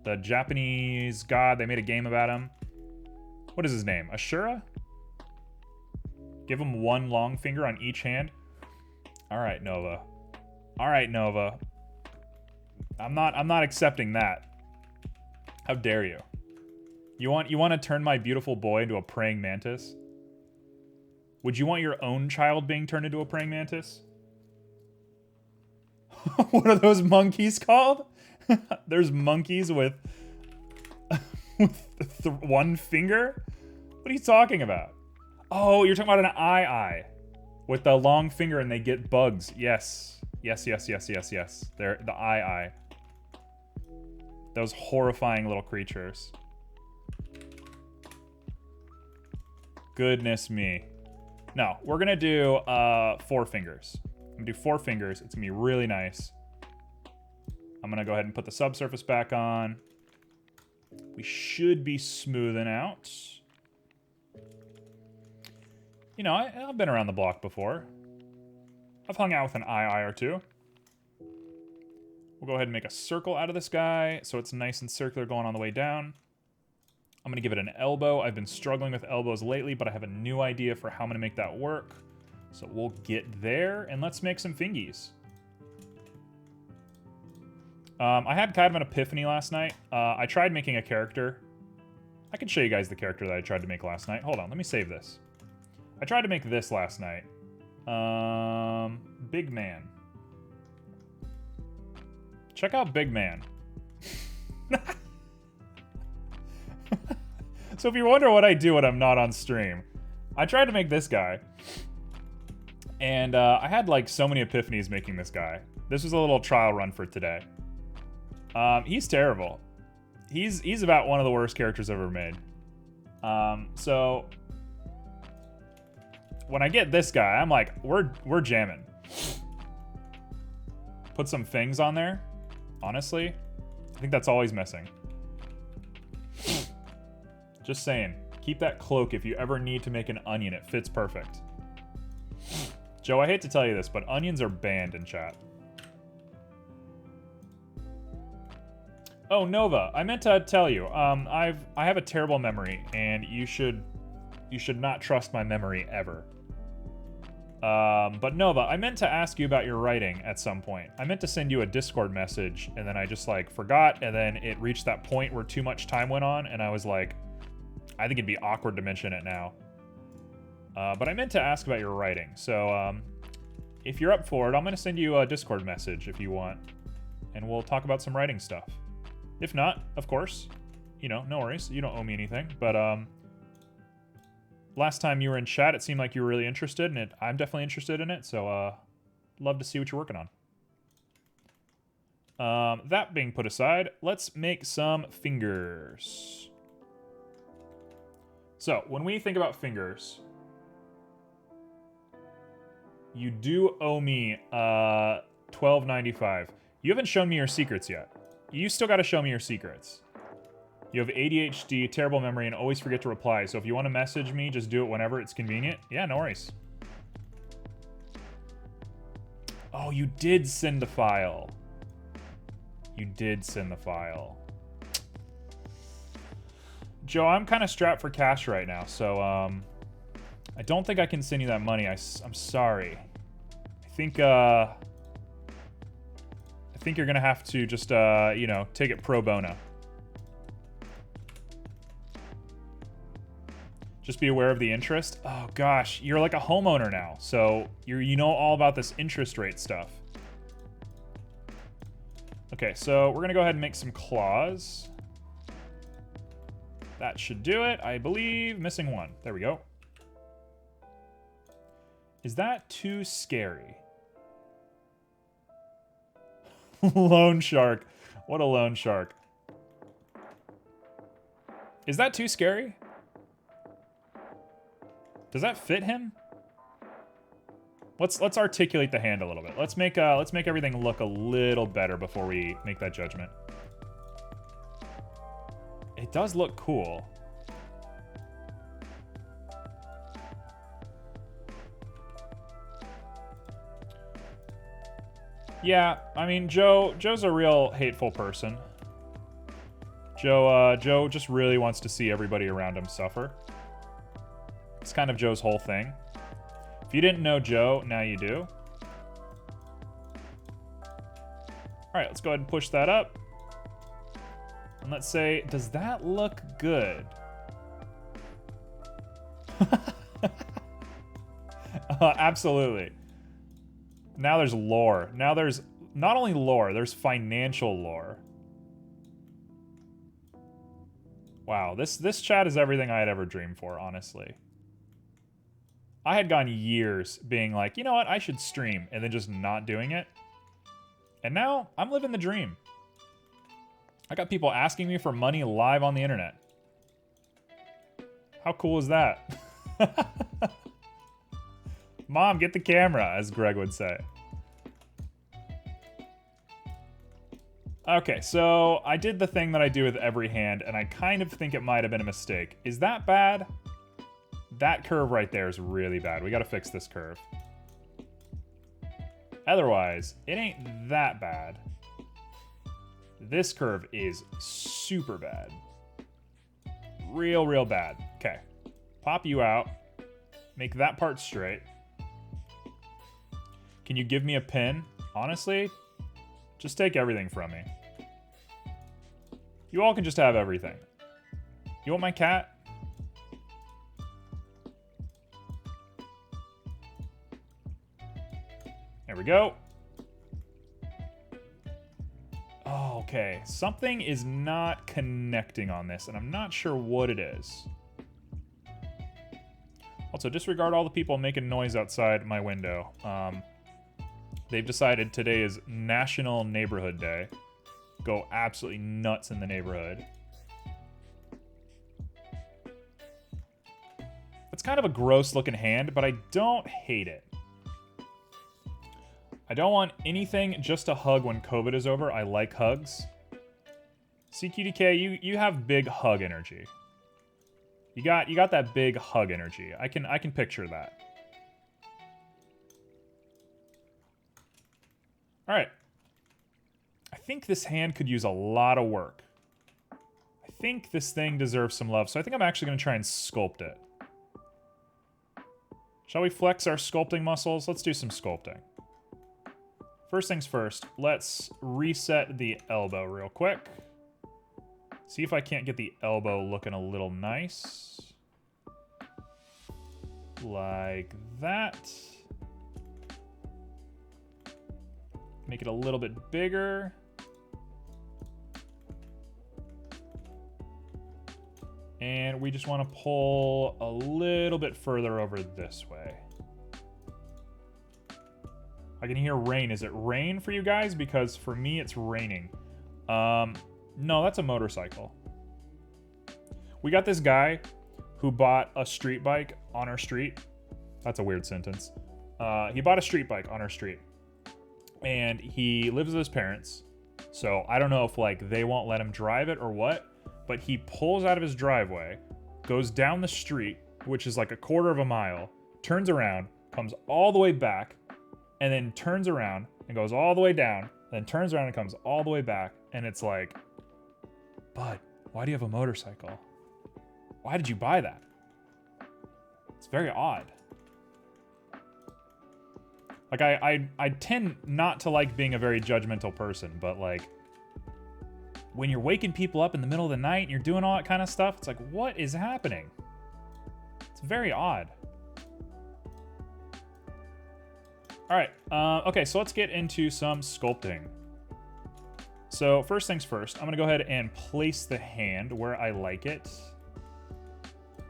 The Japanese god, they made a game about him. What is his name, Ashura? Give him 1 long finger on each hand. All right, Nova. All right, Nova. I'm not accepting that. How dare you? You want to turn my beautiful boy into a praying mantis? Would you want your own child being turned into a praying mantis? What are those monkeys called? There's monkeys with 1 finger? What are you talking about? Oh, you're talking about an eye with the long finger and they get bugs. Yes. Yes. They're the eye. Those horrifying little creatures. Goodness me. No, we're gonna do 4 fingers. I'm gonna do 4 fingers. It's gonna be really nice. I'm gonna go ahead and put the subsurface back on. We should be smoothing out. You know, I've been around the block before. I've hung out with an eye or two. We'll go ahead and make a circle out of this guy so it's nice and circular going on the way down. I'm going to give it an elbow. I've been struggling with elbows lately, but I have a new idea for how I'm going to make that work. So we'll get there, and let's make some fingies. I had kind of an epiphany last night. I tried making a character. I can show you guys the character that I tried to make last night. Hold on, let me save this. I tried to make this last night. Big Man. Check out Big Man. So if you wonder what I do when I'm not on stream, I tried to make this guy. And I had like so many epiphanies making this guy. This was a little trial run for today. He's terrible. He's about one of the worst characters I've ever made. So when I get this guy, I'm like, we're jamming. Put some things on there. Honestly, I think that's all he's missing. Just saying, keep that cloak if you ever need to make an onion. It fits perfect. Joe, I hate to tell you this, but onions are banned in chat. Oh, Nova, I meant to tell you, I have a terrible memory, and you should not trust my memory ever. But Nova, I meant to ask you about your writing at some point. I meant to send you a Discord message, and then I just like forgot, and then it reached that point where too much time went on, and I was like, I think it'd be awkward to mention it now. But I meant to ask about your writing, so if you're up for it, I'm gonna send you a Discord message if you want, and we'll talk about some writing stuff. If not, of course, you know, no worries. You don't owe me anything, but last time you were in chat, it seemed like you were really interested in it. I'm definitely interested in it, so love to see what you're working on. That being put aside, let's make some fingers. So, when we think about fingers, you do owe me $12.95. You haven't shown me your secrets yet. You still got to show me your secrets. You have ADHD, terrible memory, and always forget to reply. So if you want to message me, just do it whenever it's convenient. Yeah, no worries. Oh, you did send the file. You did send the file. Joe, I'm kind of strapped for cash right now, so I don't think I can send you that money. I'm sorry. I think you're gonna have to just you know, take it pro bono. Just be aware of the interest. Oh gosh, you're like a homeowner now, so you know all about this interest rate stuff. Okay, so we're gonna go ahead and make some claws. That should do it, I believe. Missing one. There we go. Is that too scary? Loan shark. What a loan shark. Is that too scary? Does that fit him? Let's articulate the hand a little bit. Let's make everything look a little better before we make that judgment. It does look cool. Yeah, I mean, Joe's a real hateful person. Joe just really wants to see everybody around him suffer. It's kind of Joe's whole thing. If you didn't know Joe, now you do. All right, let's go ahead and push that up. And let's say, does that look good? Absolutely. Now there's lore. Now there's not only lore, there's financial lore. Wow, this chat is everything I had ever dreamed for, honestly. I had gone years being like, you know what, I should stream, and then just not doing it. And now, I'm living the dream. I got people asking me for money live on the internet. How cool is that? Mom, get the camera, as Greg would say. Okay, so I did the thing that I do with every hand, and I kind of think it might have been a mistake. Is that bad? That curve right there is really bad. We gotta fix this curve. Otherwise, it ain't that bad. This curve is super bad. Real bad. Okay. Pop you out. Make that part straight. Can you give me a pin? Honestly, just take everything from me. You all can just have everything. You want my cat? There we go. Oh, okay. Something is not connecting on this, and I'm not sure what it is. Also, disregard all the people making noise outside my window. They've decided today is National Neighborhood Day. Go absolutely nuts in the neighborhood. It's kind of a gross looking hand, but I don't hate it. I don't want anything just a hug when COVID is over. I like hugs. CQDK, you have big hug energy. You got that big hug energy. I can picture that. All right. I think this hand could use a lot of work. I think this thing deserves some love, so I think I'm actually going to try and sculpt it. Shall we flex our sculpting muscles? Let's do some sculpting. First things first, let's reset the elbow real quick. See if I can't get the elbow looking a little nice. Like that. Make it a little bit bigger. And we just want to pull a little bit further over this way. I can hear rain. Is it rain for you guys? Because for me, it's raining. No, that's a motorcycle. We got this guy who bought a street bike on our street. That's a weird sentence. He bought a street bike on our street. And he lives with his parents. So I don't know if like they won't let him drive it or what. But he pulls out of his driveway, goes down the street, which is like a quarter of a mile, turns around, comes all the way back, and then turns around and goes all the way down, then turns around and comes all the way back. And it's like, bud, why do you have a motorcycle? Why did you buy that? It's very odd. Like, I tend not to like being a very judgmental person, but like, when you're waking people up in the middle of the night and you're doing all that kind of stuff, it's like, what is happening? It's very odd. All right, okay, so let's get into some sculpting. So first things first, I'm gonna go ahead and place the hand where I like it.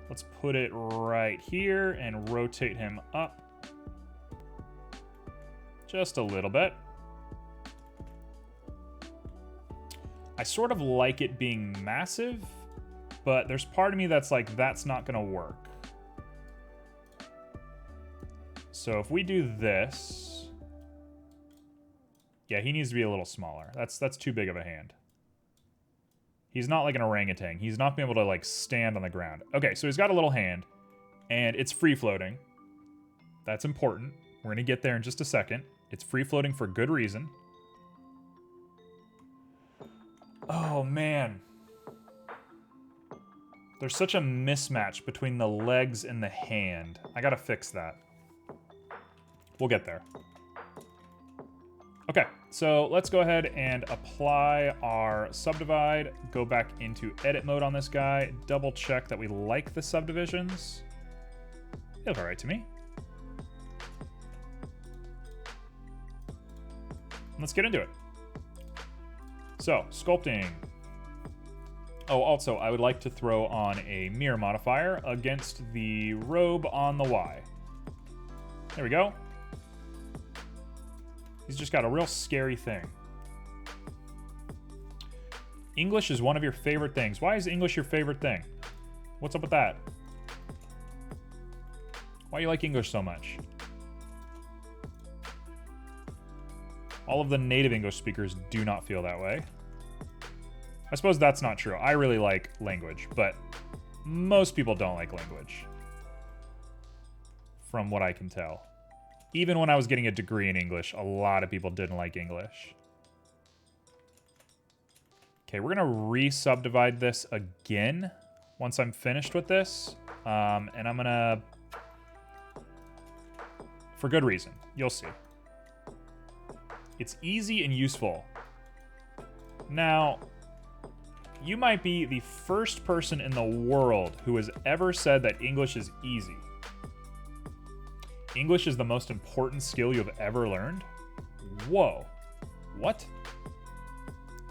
Let's put it right here and rotate him up just a little bit. I sort of like it being massive, but there's part of me that's like, that's not gonna work. So if we do this, yeah, he needs to be a little smaller. That's too big of a hand. He's not like an orangutan. He's not being able to like stand on the ground. Okay, so he's got a little hand, and it's free floating. That's important. We're gonna get there in just a second. It's free floating for good reason. Oh, man. There's such a mismatch between the legs and the hand. I gotta fix that. We'll get there. Okay, so let's go ahead and apply our subdivide. Go back into edit mode on this guy. Double check that we like the subdivisions. They look all right to me. Let's get into it. So, sculpting. Oh, also, I would like to throw on a mirror modifier against the robe on the Y. There we go. He's just got a real scary thing. English is one of your favorite things. Why is English your favorite thing? What's up with that? Why you like English so much? All of the native English speakers do not feel that way. I suppose that's not true. I really like language, but most people don't like language. From what I can tell. Even when I was getting a degree in English, a lot of people didn't like English. Okay, we're gonna re-subdivide this again once I'm finished with this. And I'm gonna... For good reason. You'll see. It's easy and useful. Now, you might be the first person in the world who has ever said that English is easy. English is the most important skill you've ever learned? Whoa. What?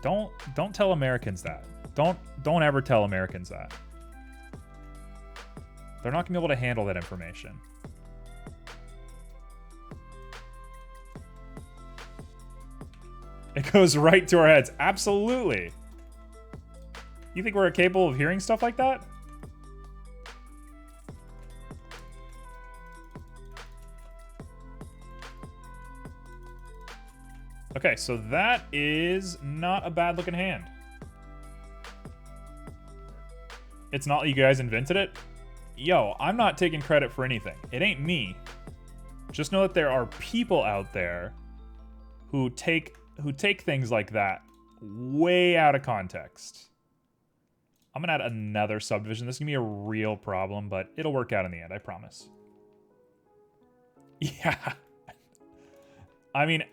Don't tell Americans that. Don't ever tell Americans that. They're not gonna be able to handle that information. It goes right to our heads. Absolutely. You think we're capable of hearing stuff like that? Okay, so that is not a bad looking hand. It's not like you guys invented it? Yo, I'm not taking credit for anything. It ain't me. Just know that there are people out there who take things like that way out of context. I'm gonna add another subdivision. This is gonna be a real problem, but it'll work out in the end, I promise. Yeah. I mean,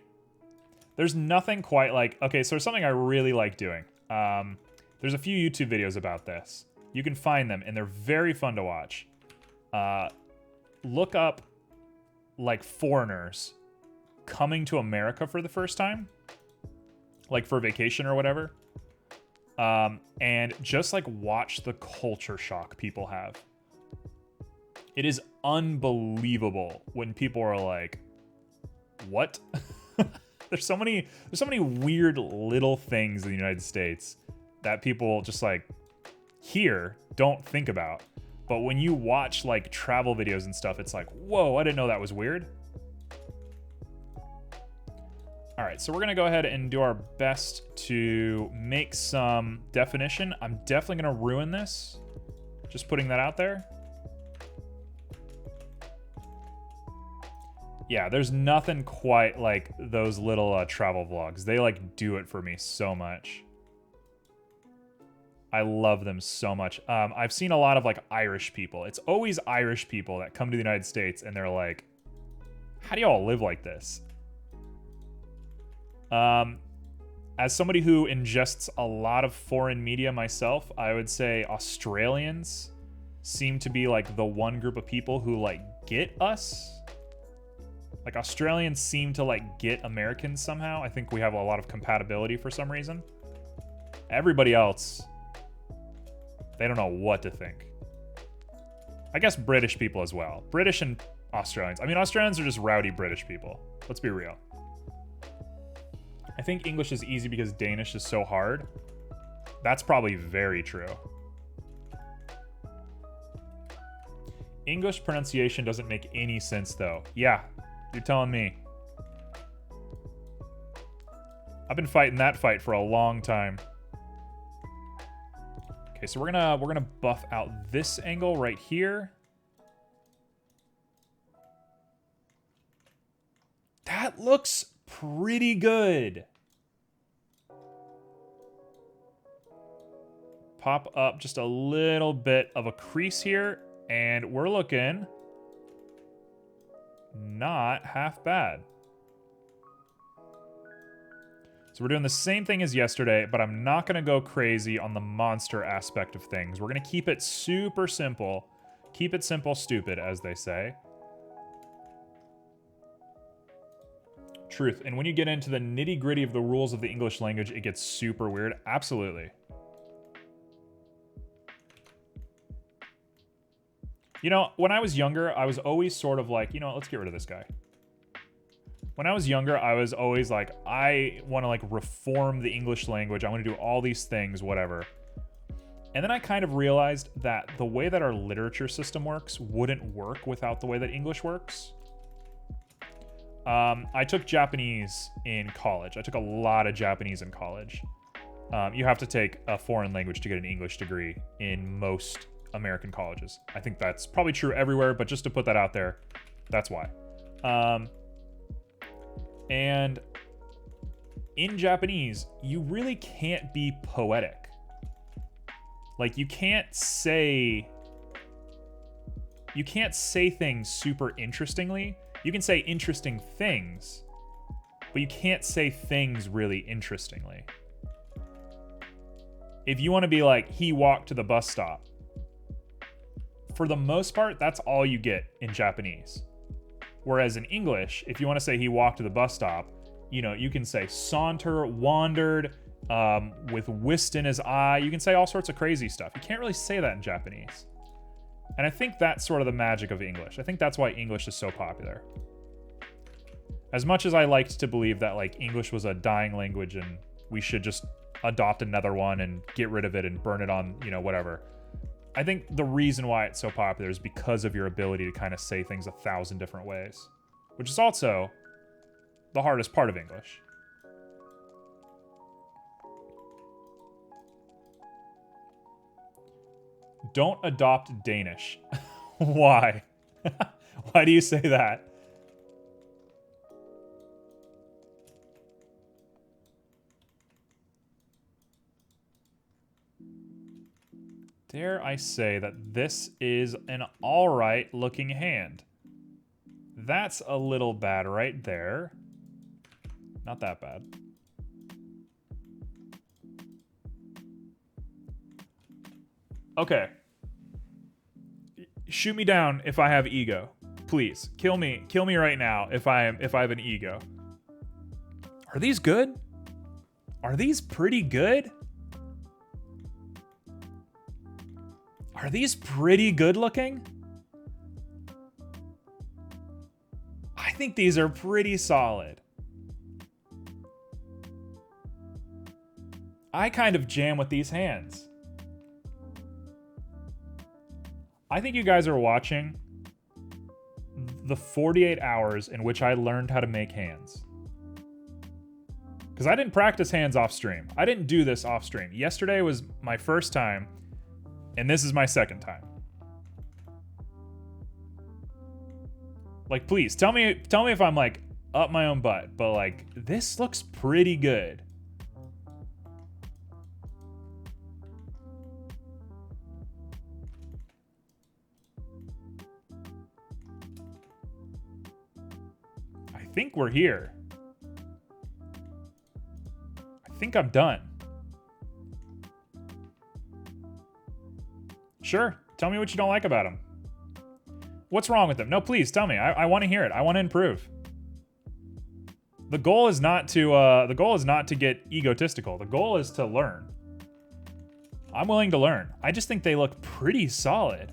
there's nothing quite like... Okay, so there's something I really like doing. There's a few YouTube videos about this. You can find them, and they're very fun to watch. Look up, like, foreigners coming to America for the first time. Like, for vacation or whatever. And just, like, watch the culture shock people have. It is unbelievable when people are like, what? There's so many weird little things in the United States that people just like here don't think about. But when you watch like travel videos and stuff, it's like, whoa, I didn't know that was weird. All right, so we're gonna go ahead and do our best to make some definition. I'm definitely gonna ruin this. Just putting that out there. Yeah, there's nothing quite like those little travel vlogs. They like do it for me so much. I love them so much. I've seen a lot of like Irish people. It's always Irish people that come to the United States and they're like, how do y'all live like this? As somebody who ingests a lot of foreign media myself, I would say Australians seem to be like the one group of people who like get us. Like, Australians seem to, like, get Americans somehow. I think we have a lot of compatibility for some reason. Everybody else, they don't know what to think. I guess British people as well. British and Australians. I mean, Australians are just rowdy British people. Let's be real. I think English is easy because Danish is so hard. That's probably very true. English pronunciation doesn't make any sense, though. Yeah. You're telling me. I've been fighting that fight for a long time. Okay, so we're gonna buff out this angle right here. That looks pretty good. Pop up just a little bit of a crease here, and we're looking not half bad. So we're doing the same thing as yesterday, but I'm not going to go crazy on the monster aspect of things. We're going to keep it super simple. Keep it simple, stupid, as they say. Truth. And when you get into the nitty-gritty of the rules of the English language, it gets super weird. Absolutely. You know, when I was younger, I was always sort of like, you know, let's get rid of this guy. When I was younger, I was always like, I want to like reform the English language. I want to do all these things, whatever. And then I kind of realized that the way that our literature system works wouldn't work without the way that English works. I took Japanese in college. I took a lot of Japanese in college. You have to take a foreign language to get an English degree in most American colleges. I think that's probably true everywhere, but just to put that out there, that's why. And in Japanese, you really can't be poetic. Like, you can't say things super interestingly. You can say interesting things, but you can't say things really interestingly. If you want to be like, he walked to the bus stop, for the most part, that's all you get in Japanese. Whereas in English, if you want to say he walked to the bus stop, you know, you can say saunter, wandered, with whist in his eye. You can say all sorts of crazy stuff. You can't really say that in Japanese. And I think that's sort of the magic of English. I think that's why English is so popular. As much as I liked to believe that like English was a dying language and we should just adopt another one and get rid of it and burn it on, you know, whatever. I think the reason why it's so popular is because of your ability to kind of say things 1,000 different ways, which is also the hardest part of English. Don't adopt Danish. Why? Why do you say that? Dare I say that this is an alright looking hand. That's a little bad right there. Not that bad. Okay. Shoot me down if I have ego. Please. Kill me right now if I have an ego. Are these good? Are these pretty good? Are these pretty good looking? I think these are pretty solid. I kind of jam with these hands. I think you guys are watching the 48 hours in which I learned how to make hands. Because I didn't practice hands off stream. I didn't do this off stream. Yesterday was my first time, and this is my second time. Like, please, tell me if I'm like up my own butt, but like, this looks pretty good. I think we're here. I think I'm done. Sure, tell me what you don't like about him. What's wrong with them? No, please tell me. I want to hear it. I want to improve. The goal is not to get egotistical. The goal is to learn. I'm willing to learn. I just think they look pretty solid.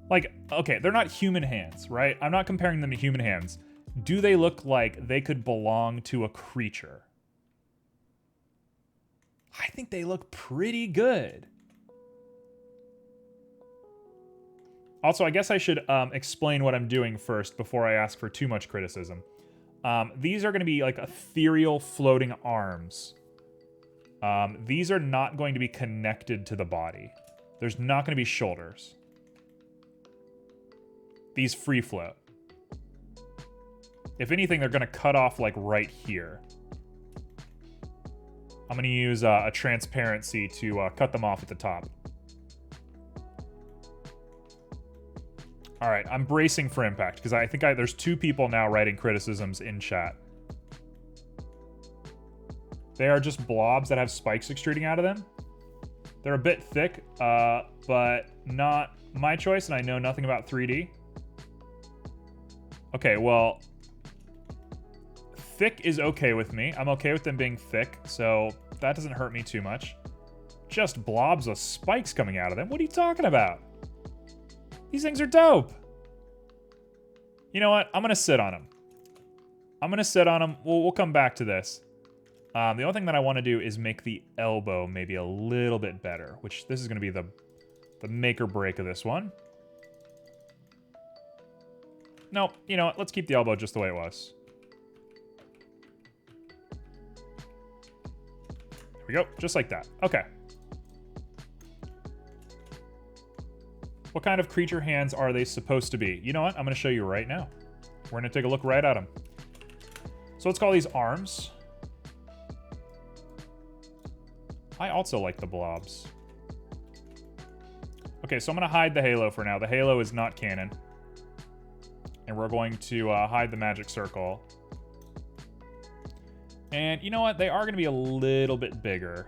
Like, okay, they're not human hands, right? I'm not comparing them to human hands. Do they look like they could belong to a creature? I think they look pretty good. Also, I guess I should explain what I'm doing first before I ask for too much criticism. These are going to be like ethereal floating arms. These are not going to be connected to the body. There's not going to be shoulders. These free float. If anything, they're going to cut off like right here. I'm going to use a transparency to cut them off at the top. All right, I'm bracing for impact because I think there's 2 people now writing criticisms in chat. They are just blobs that have spikes extruding out of them. They're a bit thick, but not my choice, and I know nothing about 3D. Okay, well, thick is okay with me. I'm okay with them being thick, so that doesn't hurt me too much. Just blobs with spikes coming out of them. What are you talking about? These things are dope. You know what? I'm going to sit on them. I'm going to sit on them. We'll come back to this. The only thing that I want to do is make the elbow maybe a little bit better, which this is going to be the make or break of this one. Nope, you know what? Let's keep the elbow just the way it was. There we go, just like that. Okay. What kind of creature hands are they supposed to be? You know what? I'm going to show you right now. We're going to take a look right at them. So let's call these arms. I also like the blobs. Okay, so I'm going to hide the halo for now. The halo is not canon. And we're going to hide the magic circle. And you know what? They are going to be a little bit bigger.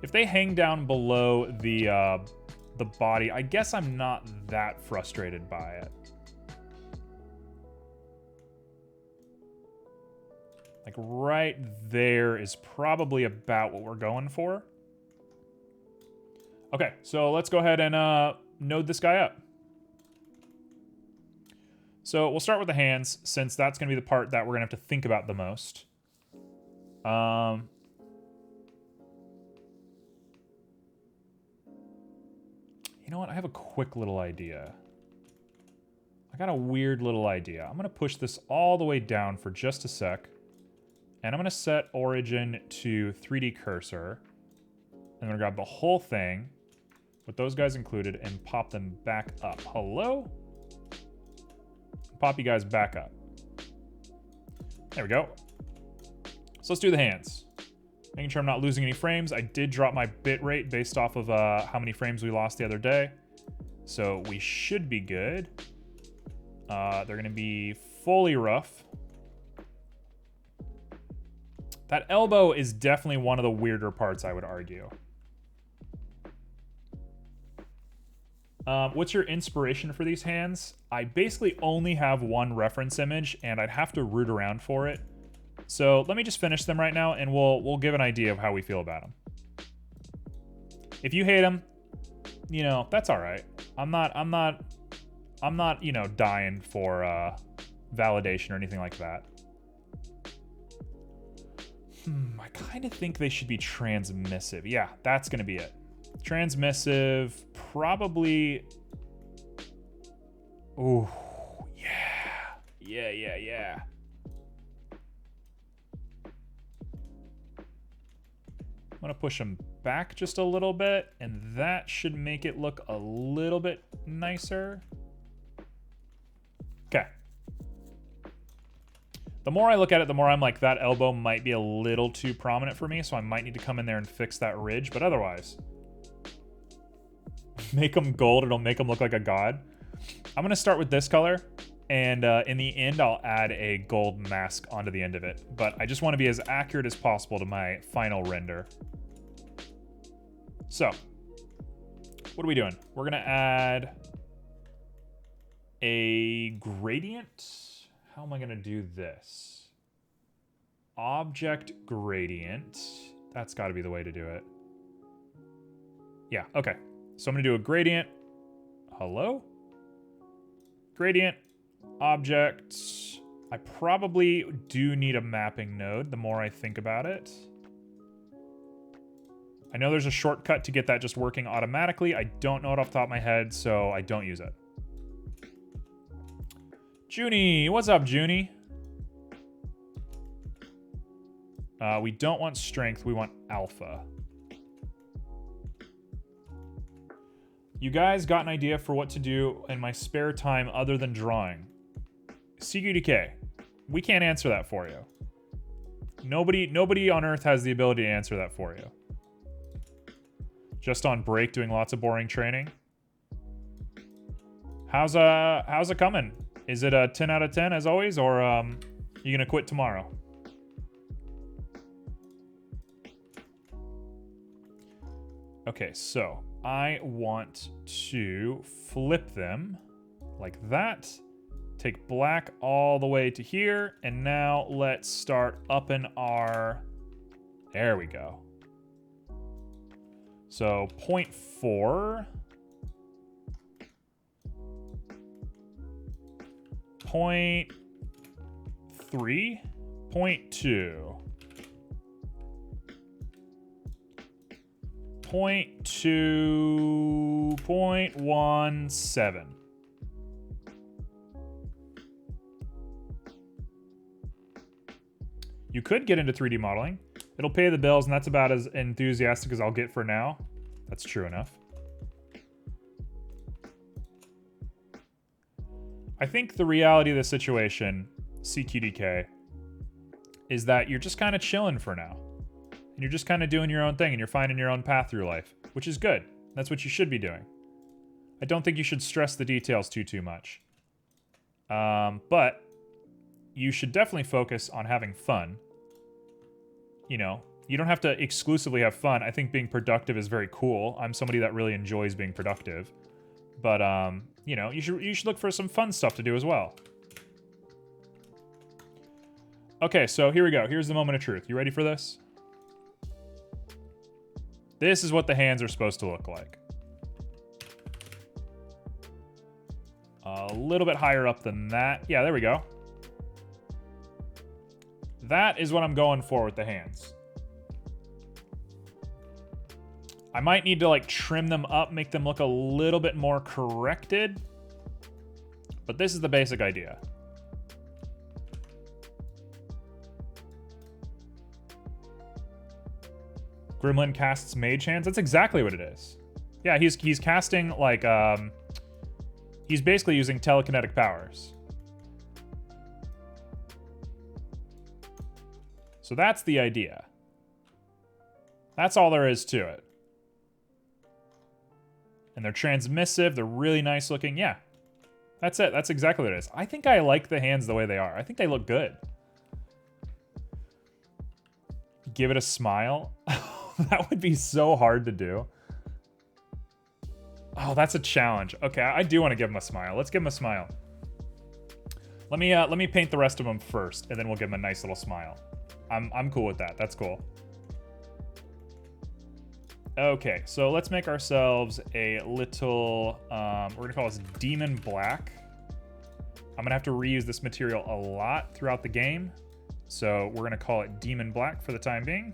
If they hang down below the body, I guess I'm not that frustrated by it. Like right there is probably about what we're going for. Okay, so let's go ahead and node this guy up. So we'll start with the hands, since that's going to be the part that we're going to have to think about the most. You know what? I have a quick little idea. I got a weird little idea. I'm going to push this all the way down for just a sec. And I'm going to set origin to 3D cursor. I'm going to grab the whole thing, with those guys included, and pop them back up. Hello? Pop you guys back up. There we go. So let's do the hands. Making sure I'm not losing any frames. I did drop my bitrate based off of how many frames we lost the other day. So we should be good. They're going to be fully rough. That elbow is definitely one of the weirder parts, I would argue. What's your inspiration for these hands? I basically only have one reference image, and I'd have to root around for it. So let me just finish them right now, and we'll give an idea of how we feel about them. If you hate them, you know, that's all right. I'm not, you know, dying for validation or anything like that. I kind of think they should be transmissive. Yeah, that's gonna be it. Transmissive, probably. Ooh, yeah. I'm gonna push them back just a little bit, and that should make it look a little bit nicer. Okay. The more I look at it, the more I'm like, that elbow might be a little too prominent for me, so I might need to come in there and fix that ridge, but otherwise, make them gold, it'll make them look like a god. I'm gonna start with this color, and in the end, I'll add a gold mask onto the end of it, but I just wanna be as accurate as possible to my final render. So, what are we doing? We're gonna add a gradient. How am I gonna do this? Object gradient. That's gotta be the way to do it. Yeah, okay. So I'm gonna do a gradient. Hello? Gradient, object. I probably do need a mapping node the more I think about it. I know there's a shortcut to get that just working automatically. I don't know it off the top of my head, so I don't use it. Junie, what's up, Junie? We don't want strength, we want alpha. You guys got an idea for what to do in my spare time other than drawing? CQDK, we can't answer that for you. Nobody on Earth has the ability to answer that for you. Just on break doing lots of boring training. How's it coming? Is it a 10 out of 10 as always, or you gonna quit tomorrow? Okay, so I want to flip them like that. Take black all the way to here, and now let's start upping our... There we go. So 0.4. 0.3, 0.2. 0.2, 0.17. You could get into 3D modeling. It'll pay the bills, and that's about as enthusiastic as I'll get for now. That's true enough. I think the reality of the situation, CQDK, is that you're just kind of chilling for now. And you're just kind of doing your own thing, and you're finding your own path through life, which is good. That's what you should be doing. I don't think you should stress the details too much. But you should definitely focus on having fun. You know, you don't have to exclusively have fun. I think being productive is very cool. I'm somebody that really enjoys being productive. But, you know, you should look for some fun stuff to do as well. Okay, so here we go. Here's the moment of truth. You ready for this? This is what the hands are supposed to look like. A little bit higher up than that. Yeah, there we go. That is what I'm going for with the hands. I might need to like trim them up, make them look a little bit more corrected. But this is the basic idea. Gremlin casts mage hands. That's exactly what it is. Yeah, he's casting like he's basically using telekinetic powers. So that's the idea. That's all there is to it. And they're transmissive, they're really nice looking. Yeah. That's it. That's exactly what it is. I think I like the hands the way they are. I think they look good. Give it a smile. That would be so hard to do. Oh, that's a challenge. Okay, I do want to give him a smile. Let's give him a smile. Let me paint the rest of them first, and then we'll give him a nice little smile. I'm cool with that. That's cool. Okay, so let's make ourselves a little, we're gonna call this Demon Black. I'm gonna have to reuse this material a lot throughout the game, so we're gonna call it Demon Black for the time being.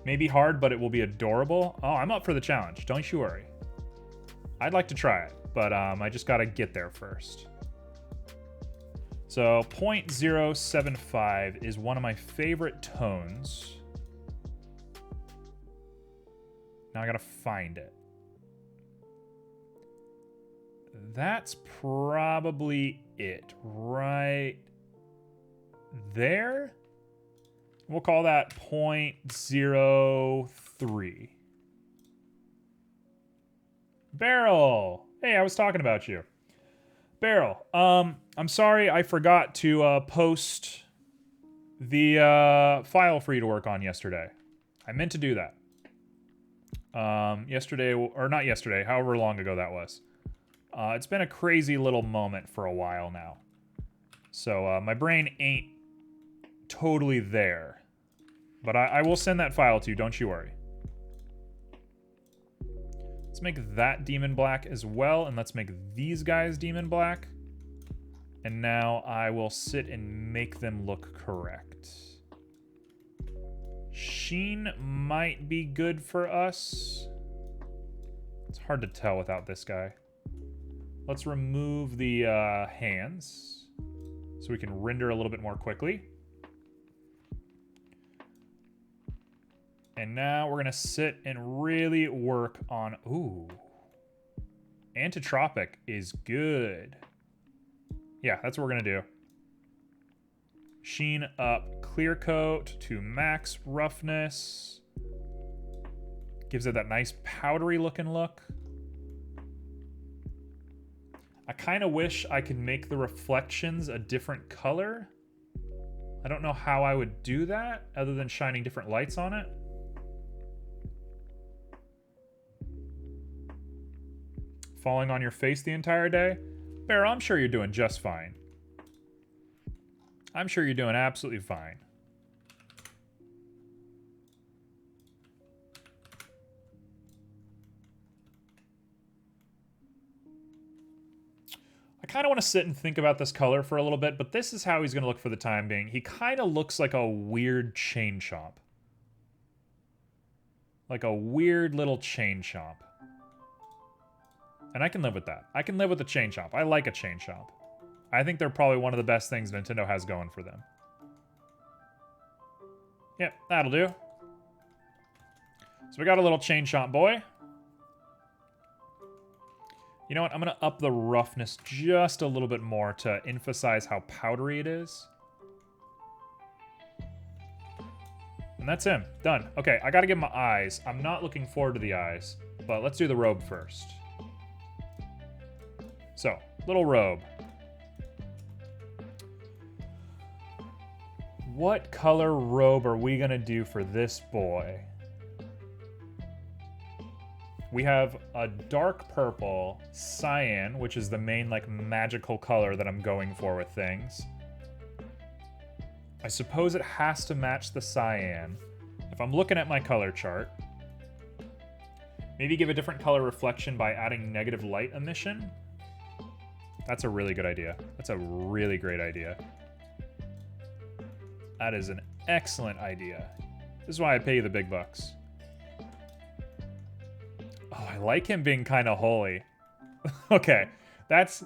Maybe hard, but it will be adorable. Oh, I'm up for the challenge, don't you worry. I'd like to try it, but I just gotta get there first. So 0.075 is one of my favorite tones. Now I gotta find it. That's probably it right there. We'll call that 0.03. Beryl! Hey, I was talking about you. Beryl, I'm sorry I forgot to post the file for you to work on yesterday. I meant to do that. Yesterday, or not yesterday, however long ago that was. It's been a crazy little moment for a while now. So my brain ain't totally there. But I will send that file to you, don't you worry. Let's make that Demon Black as well, and let's make these guys Demon Black. And now I will sit and make them look correct. Sheen might be good for us. It's hard to tell without this guy. Let's remove the hands so we can render a little bit more quickly. And now we're going to sit and really work on... Ooh. Antitropic is good. Yeah, that's what we're going to do. Sheen up clear coat to max roughness. Gives it that nice powdery looking look. I kind of wish I could make the reflections a different color. I don't know how I would do that other than shining different lights on it. Falling on your face the entire day? Bear, I'm sure you're doing just fine. I'm sure you're doing absolutely fine. I kind of want to sit and think about this color for a little bit, but this is how he's going to look for the time being. He kind of looks like a weird chain chomp. Like a weird little chain chomp. And I can live with that. I can live with a chain chomp. I like a chain chomp. I think they're probably one of the best things Nintendo has going for them. Yep, that'll do. So we got a little chain chomp boy. You know what? I'm going to up the roughness just a little bit more to emphasize how powdery it is. And that's him. Done. Okay, I got to give him my eyes. I'm not looking forward to the eyes, but let's do the robe first. So, little robe. What color robe are we going to do for this boy? We have a dark purple, cyan, which is the main, like, magical color that I'm going for with things. I suppose it has to match the cyan. If I'm looking at my color chart, maybe give a different color reflection by adding negative light emission. That's a really good idea. That's a really great idea. That is an excellent idea. This is why I pay you the big bucks. Oh, I like him being kind of holy. Okay, that's...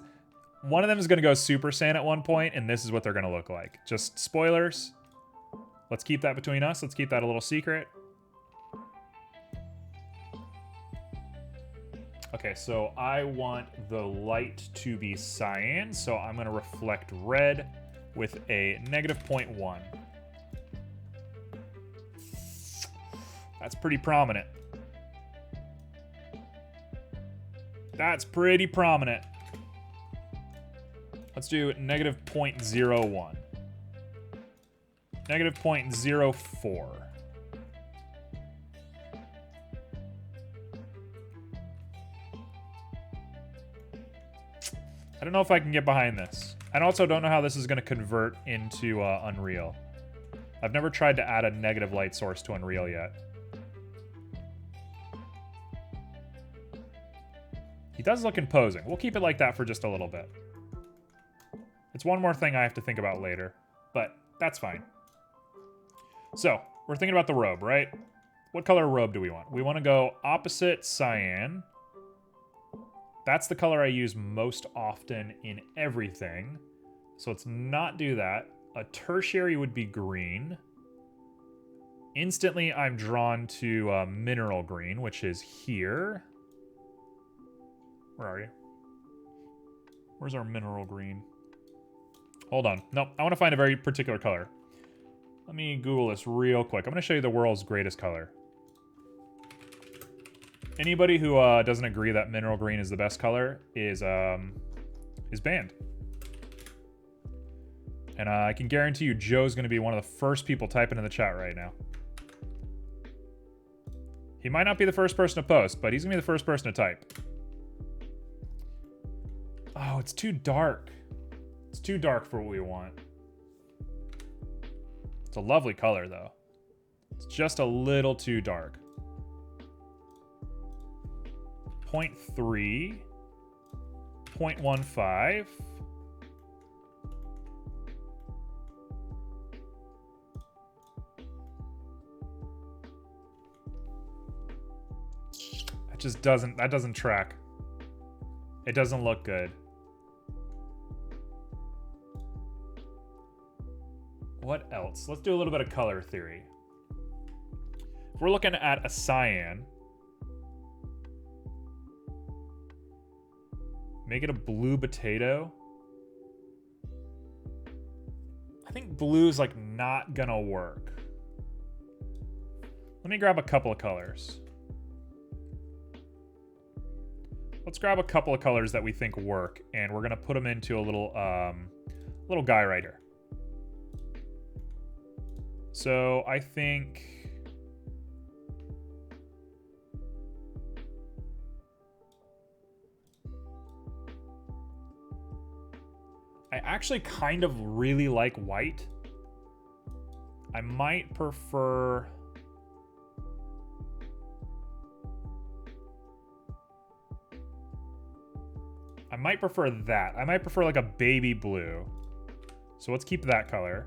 One of them is going to go Super Saiyan at one point, and this is what they're going to look like. Just spoilers. Let's keep that between us. Let's keep that a little secret. Okay, so I want the light to be cyan, so I'm going to reflect red with a -0.1. That's pretty prominent. That's pretty prominent. Let's do -0.01. -0.04. I don't know if I can get behind this. I also don't know how this is going to convert into Unreal. I've never tried to add a negative light source to Unreal yet. He does look imposing. We'll keep it like that for just a little bit. It's one more thing I have to think about later, but that's fine. So, we're thinking about the robe, right? What color robe do we want? We want to go opposite cyan. That's the color I use most often in everything. So let's not do that. A tertiary would be green. Instantly, I'm drawn to mineral green, which is here. Where are you? Where's our mineral green? Hold on. Nope, I want to find a very particular color. Let me Google this real quick. I'm going to show you the world's greatest color. Anybody who doesn't agree that mineral green is the best color is banned. And I can guarantee you Joe's going to be one of the first people typing in the chat right now. He might not be the first person to post, but he's going to be the first person to type. Oh, it's too dark. It's too dark for what we want. It's a lovely color, though. It's just a little too dark. 0.3. 0.15. That doesn't track. It doesn't look good. What else? Let's do a little bit of color theory. If we're looking at a cyan, make it a blue potato. I think blue's like not gonna work. Let me grab a couple of colors. Let's grab a couple of colors that we think work, and we're gonna put them into a little guy writer. So I think I actually kind of really like white. I might prefer might prefer that. I might prefer like a baby blue. So let's keep that color.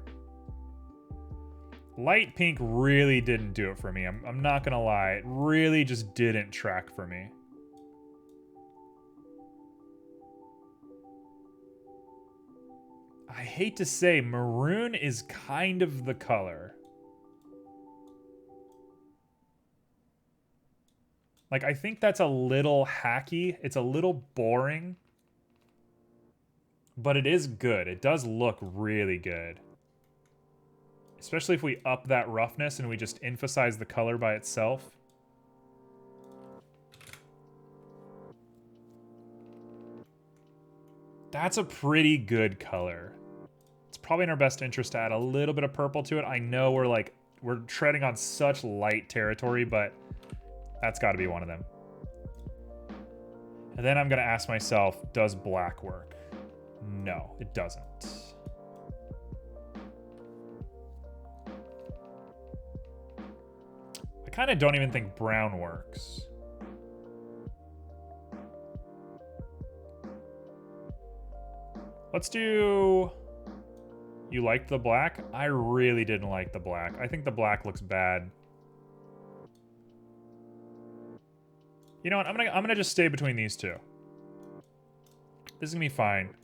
Light pink really didn't do it for me. I'm not gonna lie. It really just didn't track for me. I hate to say, maroon is kind of the color. Like, I think that's a little hacky. It's a little boring. But it is good. It does look really good. Especially if we up that roughness and we just emphasize the color by itself. That's a pretty good color. It's probably in our best interest to add a little bit of purple to it. I know we're treading on such light territory, but that's got to be one of them. And then I'm going to ask myself, does black work? No, it doesn't. I kind of don't even think brown works. Let's do... You liked the black? I really didn't like the black. I think the black looks bad. You know what? I'm gonna just stay between these two. This is gonna be fine.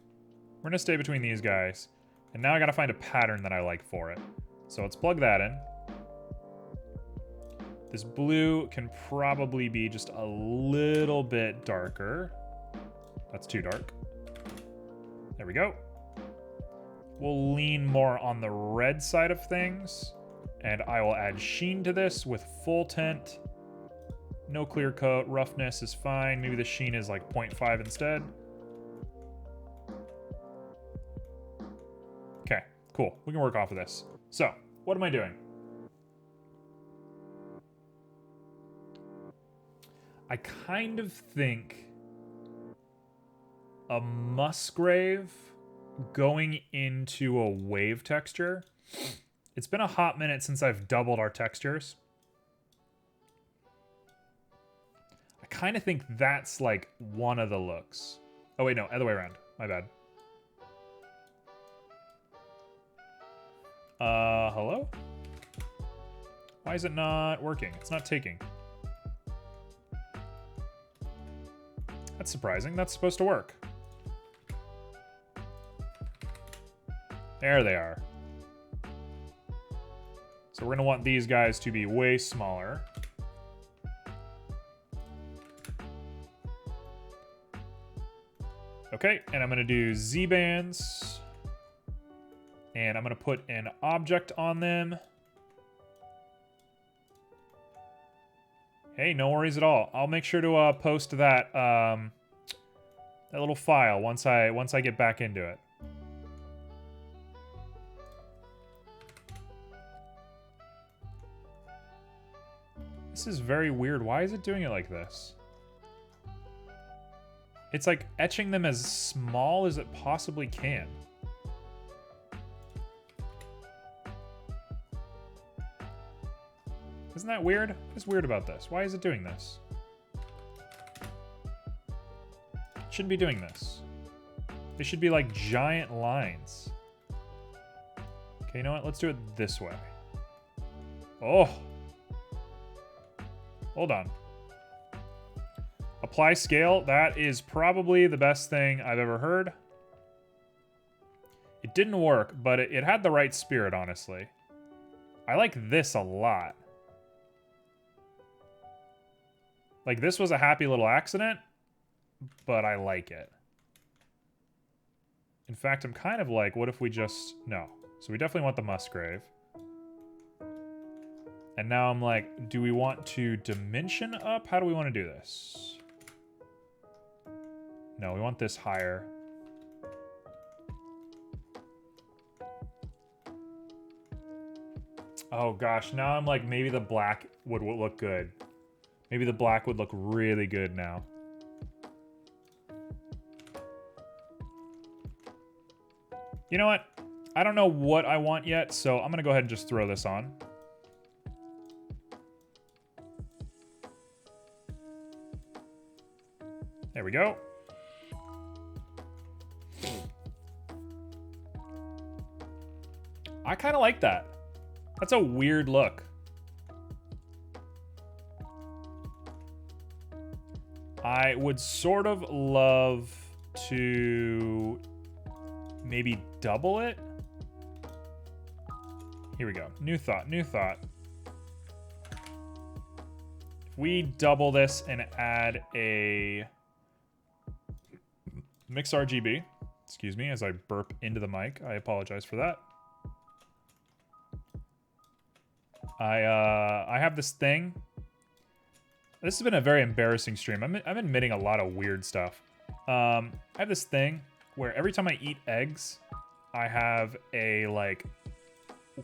We're gonna stay between these guys. And now I gotta find a pattern that I like for it. So let's plug that in. This blue can probably be just a little bit darker. That's too dark. There we go. We'll lean more on the red side of things. And I will add sheen to this with full tint. No clear coat. Roughness is fine. Maybe the sheen is like 0.5 instead. Okay, cool. We can work off of this. So, what am I doing? I kind of think a Musgrave going into a wave texture. It's been a hot minute since I've doubled our textures. I kind of think that's like one of the looks. Oh wait, no, other way around. My bad. Hello? Why is it not working? It's not taking. That's surprising. That's supposed to work. There they are. So we're going to want these guys to be way smaller. Okay, and I'm going to do Z-bands. And I'm going to put an object on them. Hey, no worries at all. I'll make sure to post that that little file once I get back into it. This is very weird. Why is it doing it like this? It's like etching them as small as it possibly can. Isn't that weird? What is weird about this? Why is it doing this? It shouldn't be doing this. They should be like giant lines. Okay, you know what? Let's do it this way. Oh! Hold on. Apply scale. That is probably the best thing I've ever heard. It didn't work, but it had the right spirit, honestly. I like this a lot. Like, this was a happy little accident, but I like it. In fact, I'm kind of like, what if we just... No. So we definitely want the Musgrave. And now I'm like, do we want to dimension up? How do we want to do this? No, we want this higher. Oh gosh, now I'm like, maybe the black would look good. Maybe the black would look really good now. You know what? I don't know what I want yet, so I'm gonna go ahead and just throw this on. There we go. I kind of like that. That's a weird look. I would sort of love to maybe double it. Here we go. New thought, new thought. If we double this and add a mix RGB, excuse me as I burp into the mic, I apologize for that. I have this thing. This has been a very embarrassing stream. I'm admitting a lot of weird stuff. I have this thing where every time I eat eggs, I have a, like,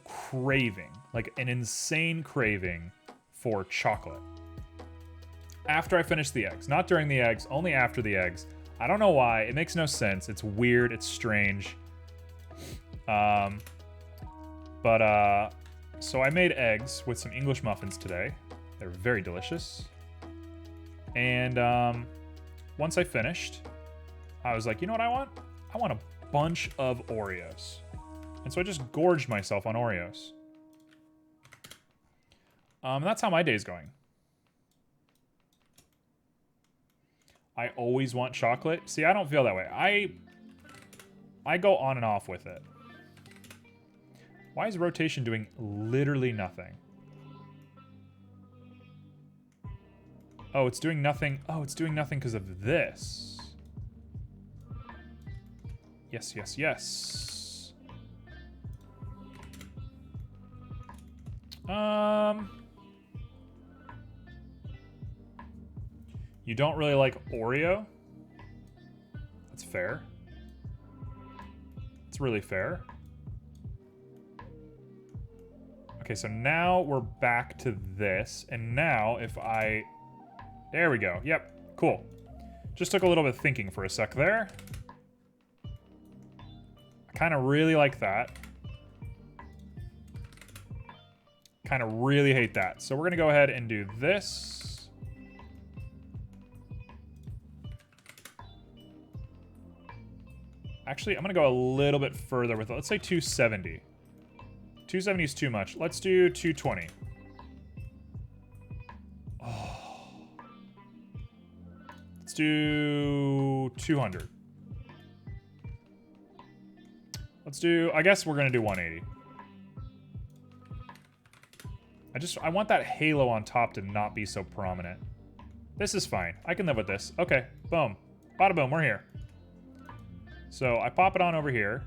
craving. Like, an insane craving for chocolate. After I finish the eggs. Not during the eggs, only after the eggs. I don't know why. It makes no sense. It's weird. It's strange. So I made eggs with some English muffins today. They're very delicious. And once I finished, I was like, you know what I want? I want a bunch of Oreos. And so I just gorged myself on Oreos. That's how my day's going. I always want chocolate. See, I don't feel that way. I go on and off with it. Why is rotation doing literally nothing? Oh, it's doing nothing. Oh, it's doing nothing because of this. Yes, yes, yes. You don't really like Oreo? That's fair. It's really fair. Okay, so now we're back to this. And now if I... There we go. Yep, cool. Just took a little bit of thinking for a sec there. I kind of really like that. Kind of really hate that. So we're going to go ahead and do this. Actually, I'm going to go a little bit further with it. Let's say 270. 270 is too much. Let's do 220. Oh. Let's do 200. Let's do, I guess we're going to do 180. I want that halo on top to not be so prominent. This is fine. I can live with this. Okay, boom. Bada boom, we're here. So I pop it on over here,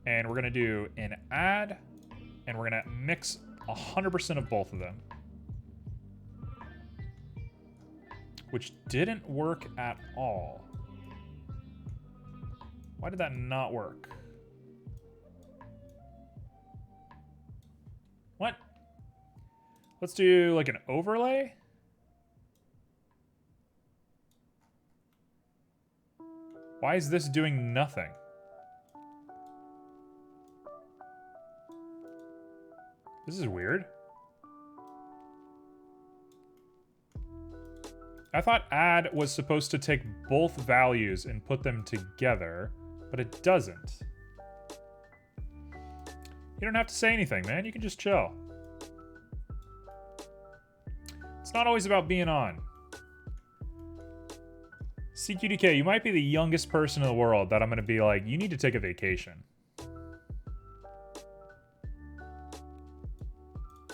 and we're gonna do an add, and we're gonna mix 100% of both of them. Which didn't work at all. Why did that not work? What? Let's do like an overlay. Why is this doing nothing? This is weird. I thought add was supposed to take both values and put them together, but it doesn't. You don't have to say anything, man. You can just chill. It's not always about being on. CQDK, you might be the youngest person in the world that I'm going to be like, you need to take a vacation.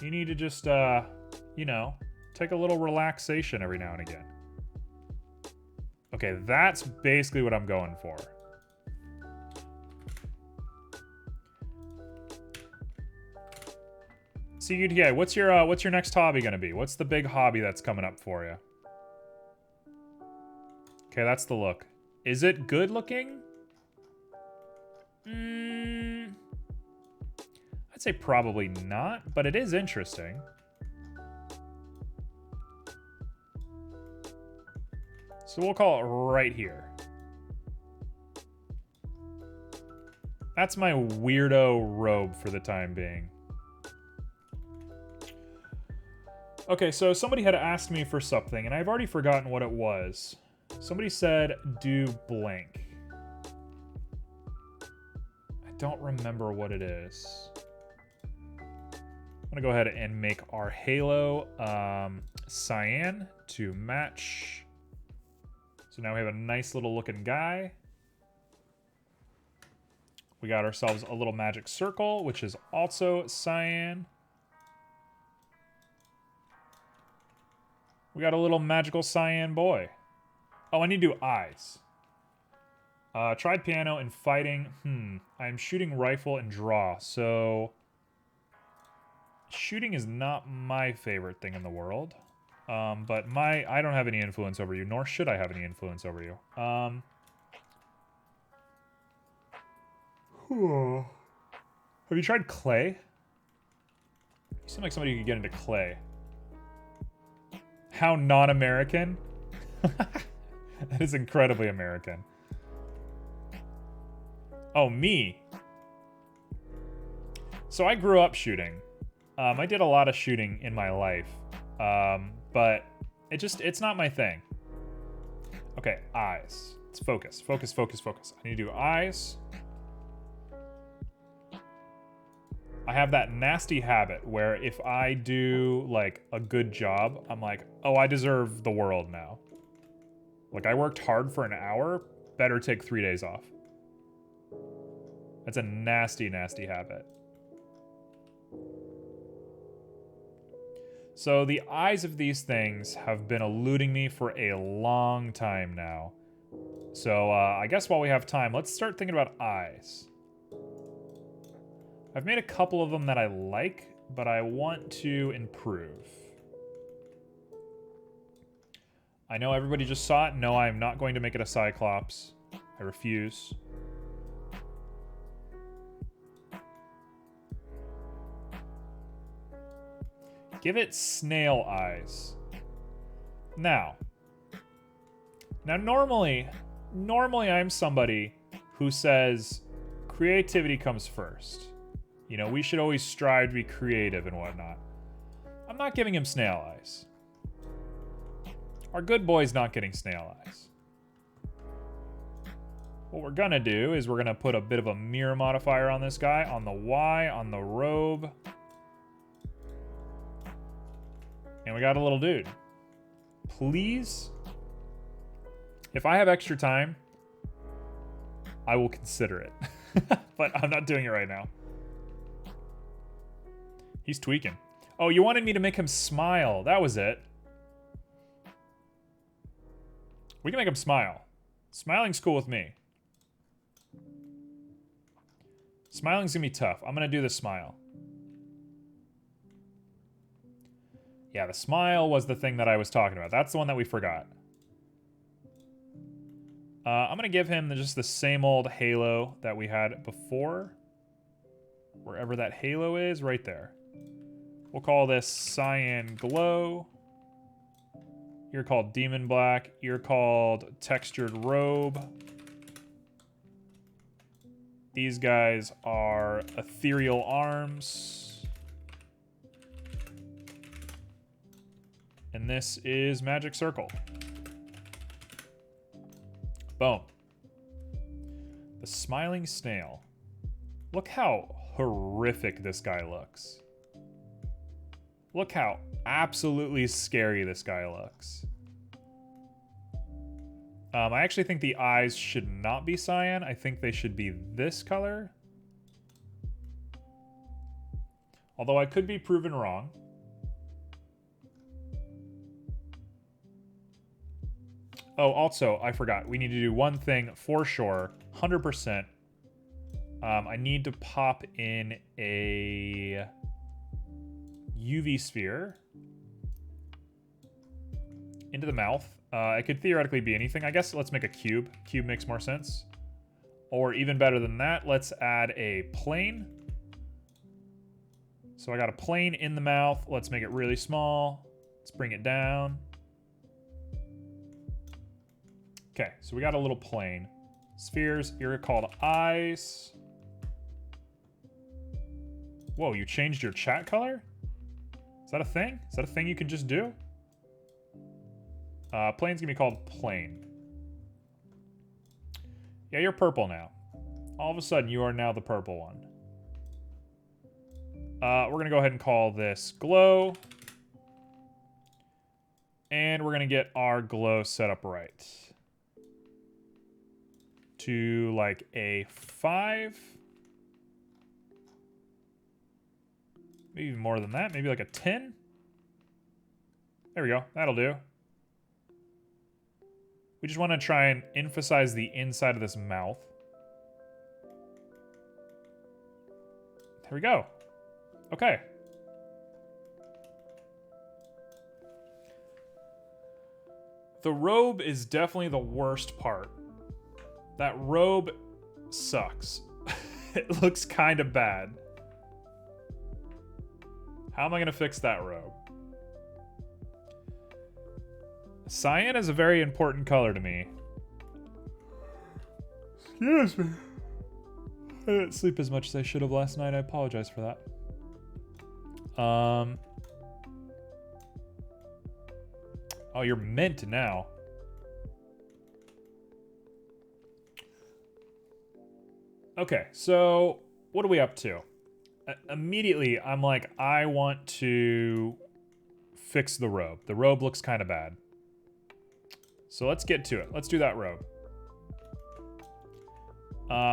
You need to just, you know, take a little relaxation every now and again. Okay, that's basically what I'm going for. CQDK, what's your next hobby going to be? What's the big hobby that's coming up for you? Okay, that's the look. Is it good looking? I'd say probably not, but it is interesting. So we'll call it right here. That's my weirdo robe for the time being. Okay, so somebody had asked me for something, and I've already forgotten what it was. Somebody said, do blank. I don't remember what it is. I'm gonna go ahead and make our halo cyan to match. So now we have a nice little looking guy. We got ourselves a little magic circle, which is also cyan. We got a little magical cyan boy. Oh, I need to do eyes. Tried piano and fighting. I'm shooting rifle and draw. So shooting is not my favorite thing in the world. But I don't have any influence over you, nor should I have any influence over you. Have you tried clay? You seem like somebody who could get into clay. How non-American? That is incredibly American. Oh, me. So I grew up shooting. I did a lot of shooting in my life. But it's not my thing. Okay, eyes. Let's focus, focus, focus, focus. I need to do eyes. I have that nasty habit where if I do, like, a good job, I'm like, oh, I deserve the world now. Like, I worked hard for an hour, better take 3 days off. That's a nasty, nasty habit. So the eyes of these things have been eluding me for a long time now. So I guess while we have time, let's start thinking about eyes. I've made a couple of them that I like, but I want to improve. I know everybody just saw it. No, I'm not going to make it a Cyclops. I refuse. Give it snail eyes. Now normally I'm somebody who says creativity comes first. You know, we should always strive to be creative and whatnot. I'm not giving him snail eyes. Our good boy's not getting snail eyes. What we're gonna do is we're gonna put a bit of a mirror modifier on this guy, on the Y, on the robe. And we got a little dude. Please, if I have extra time, I will consider it. But I'm not doing it right now. He's tweaking. Oh, you wanted me to make him smile. That was it. We can make him smile. Smiling's cool with me. Smiling's gonna be tough. I'm gonna do the smile. Yeah, the smile was the thing that I was talking about. That's the one that we forgot. I'm gonna give him just the same old halo that we had before. Wherever that halo is, right there. We'll call this Cyan Glow. You're called Demon Black. You're called Textured Robe. These guys are Ethereal Arms. And this is Magic Circle. Boom. The Smiling Snail. Look how horrific this guy looks. Look how absolutely scary this guy looks. I actually think the eyes should not be cyan. I think they should be this color. Although I could be proven wrong. Oh, also, I forgot. We need to do one thing for sure. 100%. I need to pop in a UV sphere into the mouth. It could theoretically be anything. I guess let's make a cube. Cube makes more sense. Or even better than that, let's add a plane. So I got a plane in the mouth. Let's make it really small. Let's bring it down. Okay, so we got a little plane. Spheres, you're called eyes. Whoa, you changed your chat color? Is that a thing? Is that a thing you can just do? Plane's gonna be called plane. Yeah, you're purple now. All of a sudden, you are now the purple one. We're going to go ahead and call this glow. And we're going to get our glow set up right. To like a 5. Maybe even more than that. Maybe like a 10. There we go. That'll do. We just want to try and emphasize the inside of this mouth. There we go. Okay. The robe is definitely the worst part. That robe sucks. It looks kind of bad. How am I going to fix that robe? Cyan is a very important color to me. Excuse me. I didn't sleep as much as I should have last night. I apologize for that. Oh, you're mint now. Okay, so what are we up to? Immediately, I'm like, I want to fix the robe. The robe looks kind of bad. So let's get to it. Let's do that robe.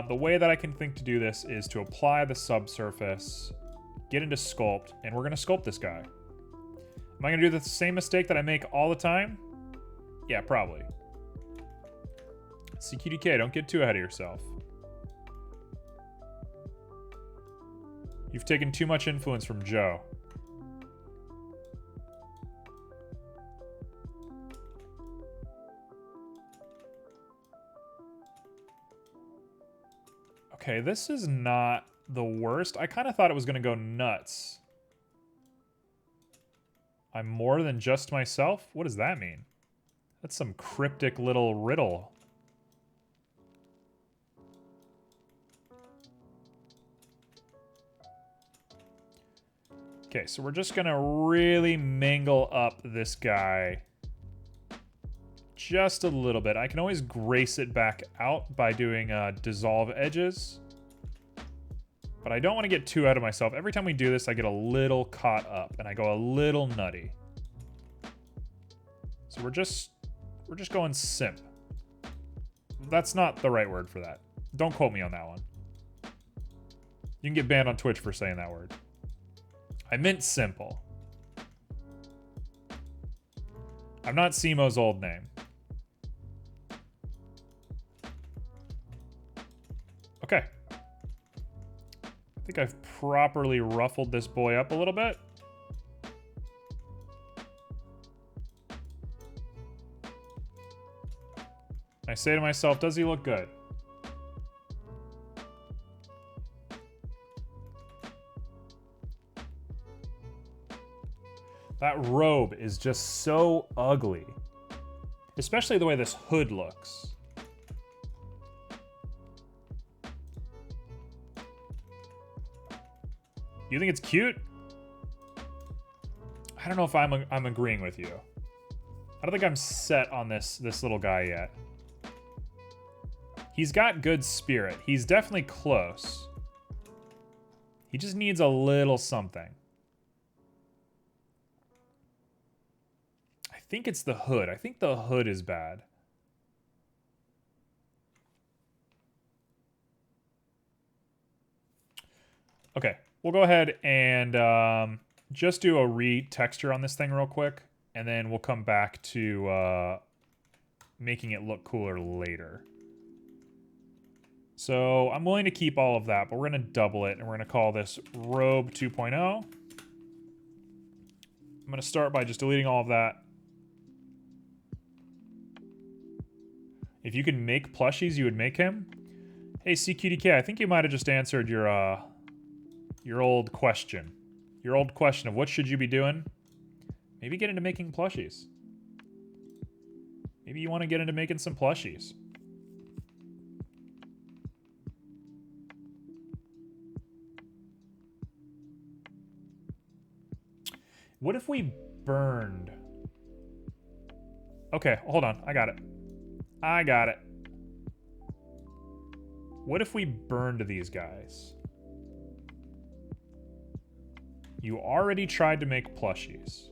The way that I can think to do this is to apply the subsurface, get into sculpt, and we're going to sculpt this guy. Am I going to do the same mistake that I make all the time? Yeah, probably. CQDK, don't get too ahead of yourself. You've taken too much influence from Joe. Okay, this is not the worst. I kind of thought it was going to go nuts. I'm more than just myself? What does that mean? That's some cryptic little riddle. Okay, so we're just going to really mingle up this guy just a little bit. I can always grace it back out by doing dissolve edges. But I don't want to get too out of myself. Every time we do this, I get a little caught up and I go a little nutty. So we're just going simp. That's not the right word for that. Don't quote me on that one. You can get banned on Twitch for saying that word. I meant simple. I'm not Simo's old name. Okay. I think I've properly ruffled this boy up a little bit. I say to myself, does he look good? That robe is just so ugly. Especially the way this hood looks. You think it's cute? I don't know if I'm agreeing with you. I don't think I'm set on this little guy yet. He's got good spirit. He's definitely close. He just needs a little something. I think it's the hood. I think the hood is bad. Okay. We'll go ahead and just do a re-texture on this thing real quick, and then we'll come back to making it look cooler later. So I'm willing to keep all of that, but we're going to double it, and we're going to call this Robe 2.0. I'm going to start by just deleting all of that. If you can make plushies, you would make him. Hey, CQDK, I think you might have just answered your old question. Your old question of what should you be doing? Maybe get into making plushies. Maybe you want to get into making some plushies. What if we burned? Okay, hold on. I got it. I got it. What if we burned these guys? You already tried to make plushies.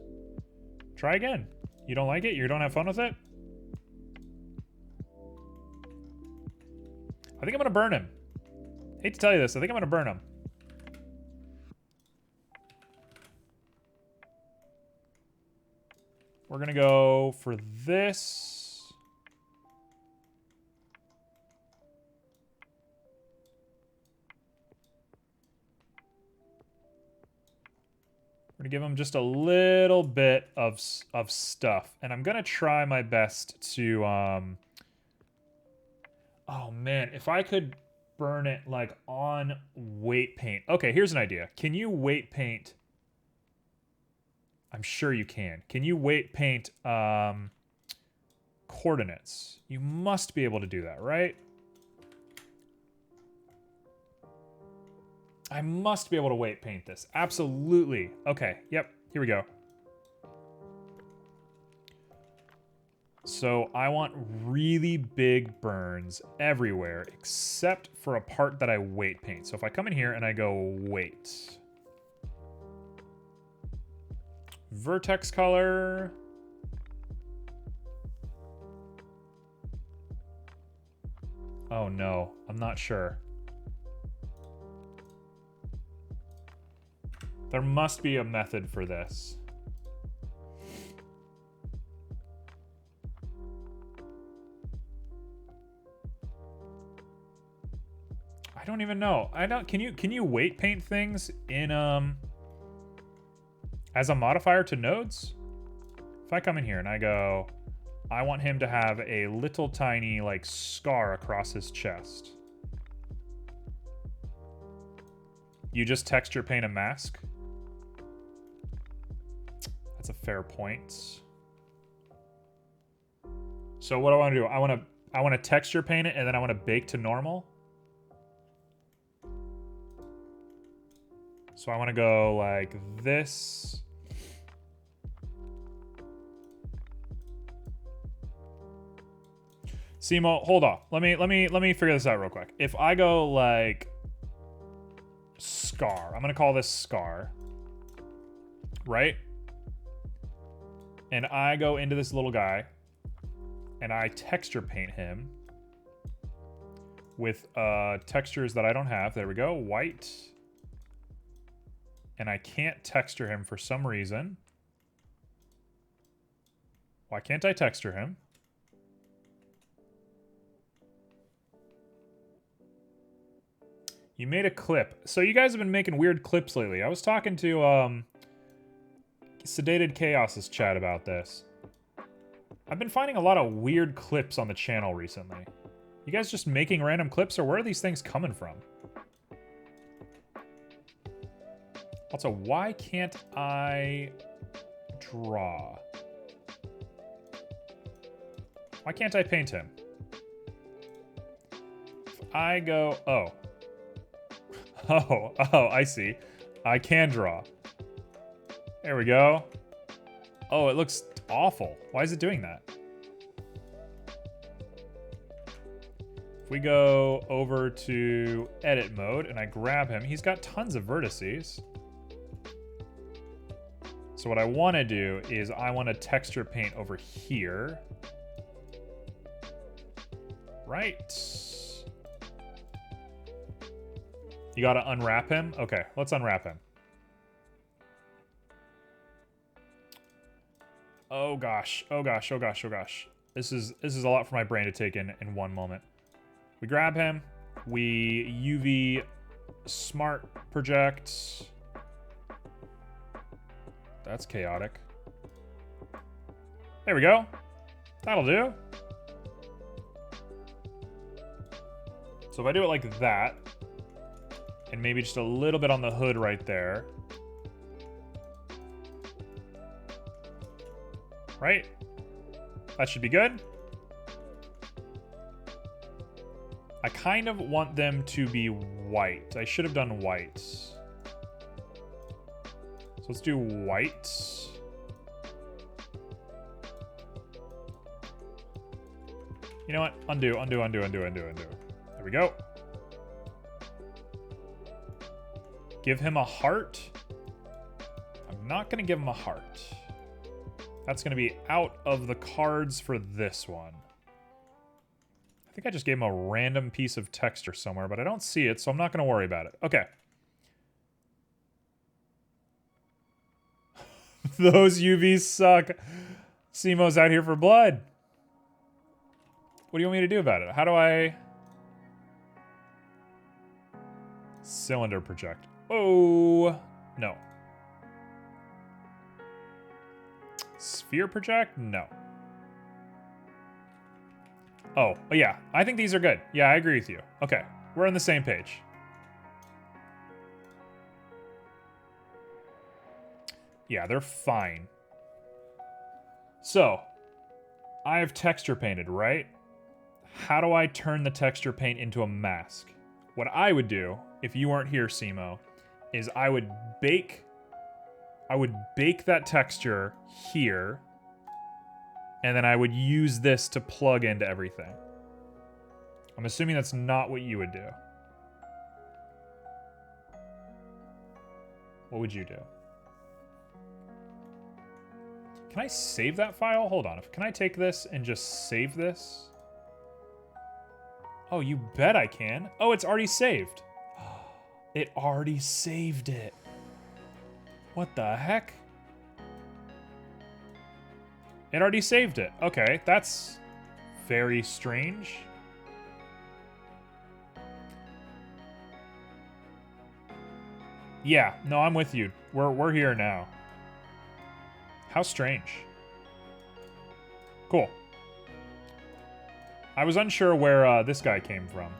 Try again. You don't like it? You don't have fun with it? I think I'm gonna burn him. Hate to tell you this, I think I'm gonna burn him. We're gonna go for this. We're gonna give him just a little bit of stuff. And I'm gonna try my best to, oh man, if I could burn it like on weight paint. Okay, here's an idea. Can you weight paint? I'm sure you can. Can you weight paint coordinates? You must be able to do that, right? I must be able to weight paint this. Absolutely. Okay, yep, here we go. So I want really big burns everywhere except for a part that I weight paint. So if I come in here and I go weight. Vertex color. Oh no, I'm not sure. There must be a method for this. I don't even know. Can you weight paint things in as a modifier to nodes? If I come in here and I go, I want him to have a little tiny like scar across his chest. You just texture paint a mask? That's a fair point. So what do I want to do? I want to texture paint it and then I want to bake to normal. So I want to go like this. Simo, hold off. Let me figure this out real quick. If I go like scar, I'm gonna call this scar, right? And I go into this little guy and I texture paint him with textures that I don't have. There we go, white. And I can't texture him for some reason. Why can't I texture him? You made a clip. So you guys have been making weird clips lately. I was talking to Sedated Chaos's chat about this. I've been finding a lot of weird clips on the channel recently. You guys just making random clips, or where are these things coming from? Also, why can't I draw? Why can't I paint him? If I go, oh, I see. I can draw. There we go. Oh, it looks awful. Why is it doing that? If we go over to edit mode and I grab him, he's got tons of vertices. So what I want to do is I want to texture paint over here. Right. You got to unwrap him? Okay, let's unwrap him. Oh gosh, oh gosh, oh gosh, oh gosh. This is a lot for my brain to take in one moment. We grab him. We UV smart project. That's chaotic. There we go. That'll do. So if I do it like that, and maybe just a little bit on the hood right there. Right? That should be good. I kind of want them to be white. I should have done white. So let's do white. You know what? Undo, undo, undo, undo, undo, undo. There we go. Give him a heart. not going to give him a heart. That's going to be out of the cards for this one. I think I just gave him a random piece of texture somewhere, but I don't see it, so I'm not going to worry about it. Okay. Those UVs suck. Simo's out here for blood. What do you want me to do about it? How do I... Cylinder project. Oh, no. Sphere project? No. Oh, yeah. I think these are good. Yeah, I agree with you. Okay. We're on the same page. Yeah, they're fine. So, I have texture painted, right? How do I turn the texture paint into a mask? What I would do, if you weren't here, Simo, is I would bake that texture here, and then I would use this to plug into everything. I'm assuming that's not what you would do. What would you do? Can I save that file? Hold on. Can I take this and just save this? Oh, you bet I can. Oh, it's already saved. It already saved it. What the heck? It already saved it. Okay, that's very strange. Yeah, no, I'm with you. We're here now. How strange. Cool. I was unsure where this guy came from.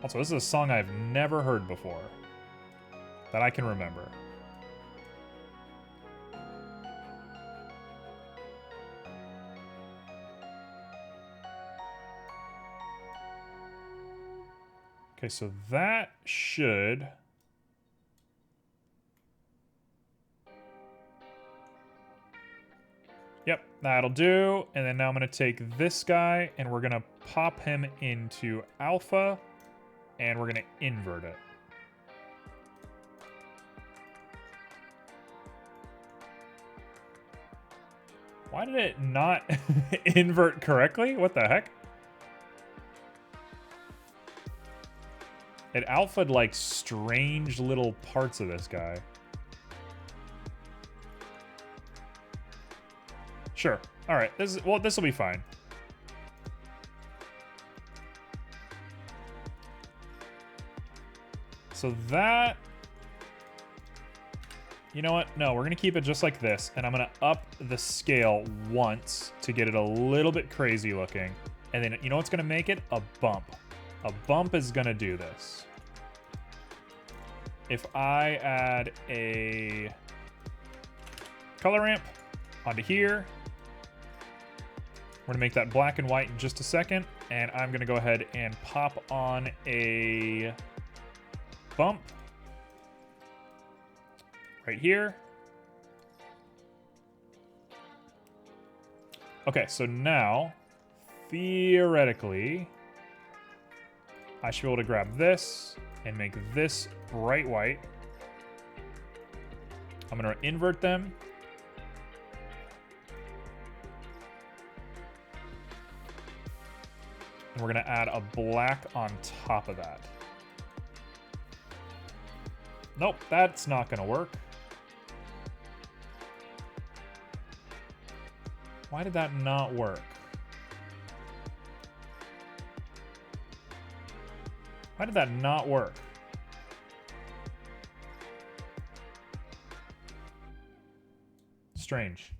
Also, this is a song I've never heard before. That I can remember. Okay, so that should... Yep, that'll do. And then now I'm going to take this guy and we're going to pop him into alpha and we're going to invert it. Why did it not invert correctly? What the heck? It alpha'd like strange little parts of this guy. Sure. All right. This will be fine. So that... You know what? No, we're going to keep it just like this. And I'm going to up the scale once to get it a little bit crazy looking. And then, you know what's going to make it? A bump. A bump is going to do this. If I add a color ramp onto here, we're going to make that black and white in just a second. And I'm going to go ahead and pop on a bump right here. Okay, so now, theoretically, I should be able to grab this and make this bright white. I'm going to invert them. And we're going to add a black on top of that. Nope, that's not going to work. Why did that not work? Why did that not work? Strange.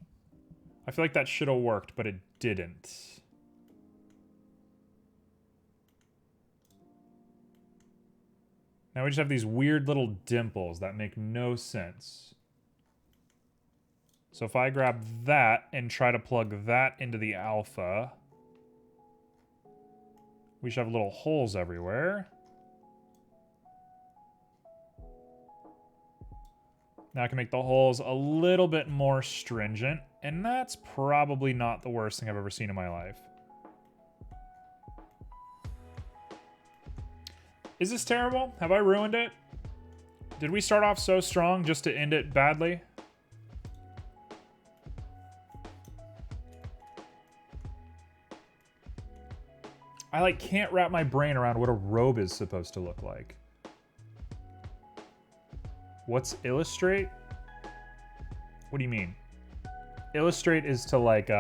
I feel like that should have worked, but it didn't. Now we just have these weird little dimples that make no sense. So if I grab that and try to plug that into the alpha, we should have little holes everywhere. Now I can make the holes a little bit more stringent, and that's probably not the worst thing I've ever seen in my life. Is this terrible? Have I ruined it? Did we start off so strong just to end it badly? I like can't wrap my brain around what a robe is supposed to look like. What's illustrate? What do you mean? Illustrate is to like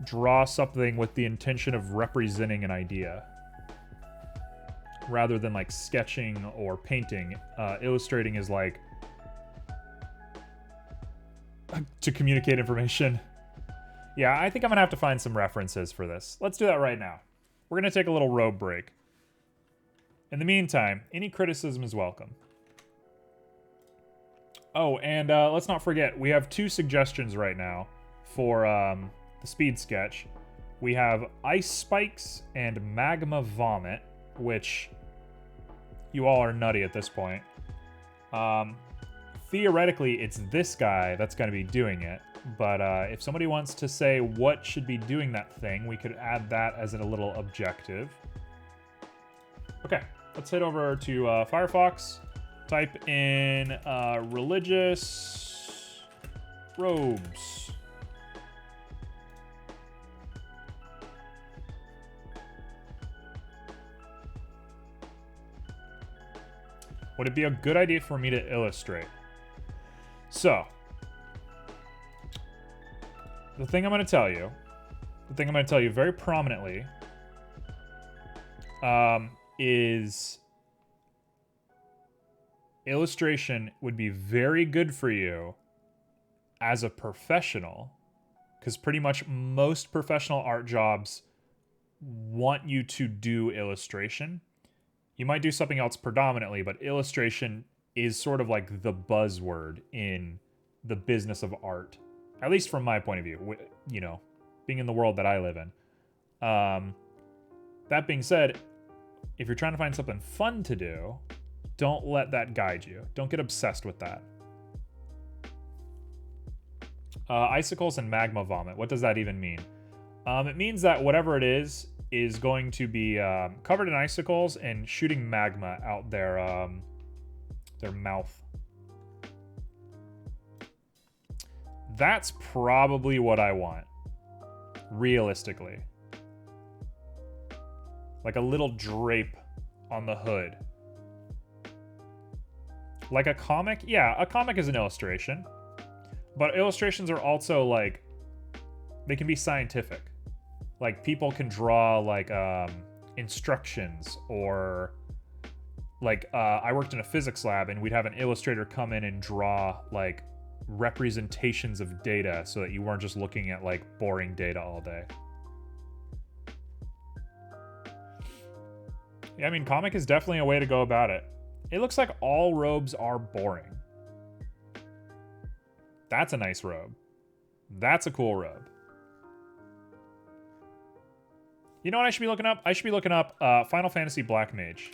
draw something with the intention of representing an idea. Rather than like sketching or painting, illustrating is like to communicate information. Yeah, I think I'm gonna have to find some references for this. Let's do that right now. We're gonna take a little robe break. In the meantime, any criticism is welcome. Oh, and let's not forget, we have 2 suggestions right now for the speed sketch. We have Ice Spikes and Magma Vomit, which you all are nutty at this point. Theoretically, it's this guy that's going to be doing it, but if somebody wants to say what should be doing that thing, we could add that as a little objective. Okay, let's head over to Firefox, type in religious robes. Would it be a good idea for me to illustrate? So, the thing I'm going to tell you very prominently, is illustration would be very good for you as a professional, because pretty much most professional art jobs want you to do illustration. You might do something else predominantly, but illustration is sort of like the buzzword in the business of art. At least from my point of view, you know, being in the world that I live in. That being said, if you're trying to find something fun to do, don't let that guide you. Don't get obsessed with that. Icicles and magma vomit. What does that even mean? It means that whatever it is going to be covered in icicles and shooting magma out their mouth. That's probably what I want, realistically. Like a little drape on the hood. Like a comic? Yeah, a comic is an illustration. But illustrations are also like, they can be scientific. Like people can draw like instructions, or like I worked in a physics lab and we'd have an illustrator come in and draw like representations of data so that you weren't just looking at like boring data all day. Yeah, I mean, comic is definitely a way to go about it. It looks like all robes are boring. That's a nice robe. That's a cool robe. You know what I should be looking up? I should be looking up Final Fantasy Black Mage.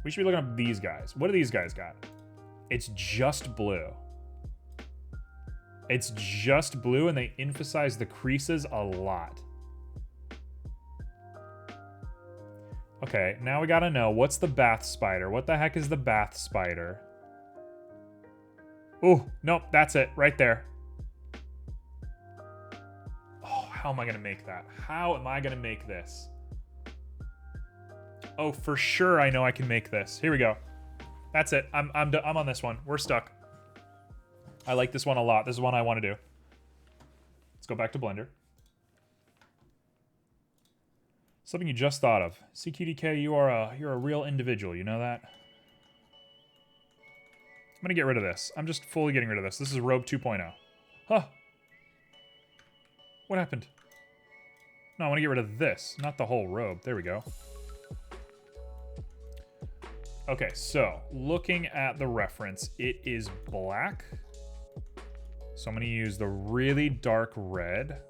We should be looking up these guys. What do these guys got? It's just blue. It's just blue, and they emphasize the creases a lot. Okay, now we gotta know, what's the bath spider? What the heck is the bath spider? Oh, nope, that's it, right there. Oh, how am I gonna make that? How am I gonna make this? Oh, for sure I know I can make this. Here we go. That's it, I'm on this one. We're stuck. I like this one a lot. This is one I wanna do. Let's go back to Blender. Something you just thought of. CQDK, you're a real individual, you know that? I'm gonna get rid of this. I'm just fully getting rid of this. This is Robe 2.0. Huh. What happened? No, I wanna get rid of this, not the whole robe. There we go. Okay, so looking at the reference, it is black. So I'm gonna use the really dark red.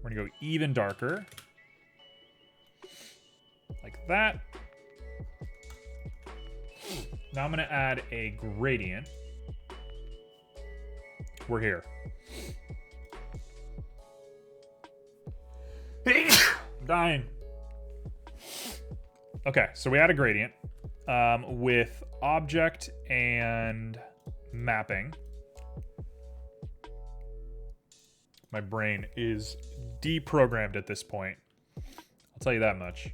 We're gonna go even darker. Like that. Now I'm gonna add a gradient. We're here. Dying. Okay, so we had a gradient with object and mapping. My brain is deprogrammed at this point. I'll tell you that much.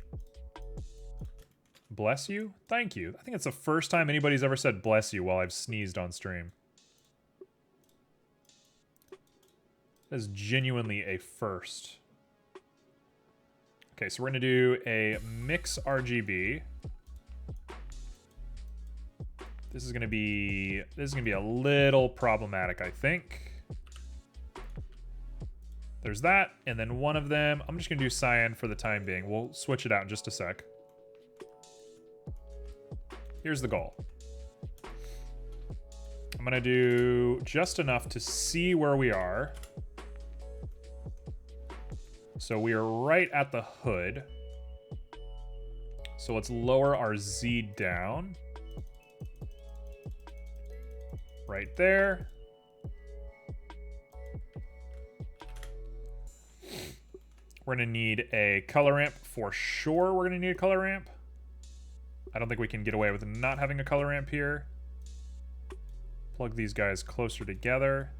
Bless you? Thank you. I think it's the first time anybody's ever said bless you while I've sneezed on stream. That is genuinely a first. Okay, so we're gonna do a mix RGB. This is gonna be a little problematic, I think. There's that, and then one of them, I'm just gonna do cyan for the time being. We'll switch it out in just a sec. Here's the goal. I'm gonna do just enough to see where we are. So we are right at the hood. So let's lower our Z down. Right there. We're gonna need a color ramp for sure. We're gonna need a color ramp. I don't think we can get away with not having a color ramp here. Plug these guys closer together.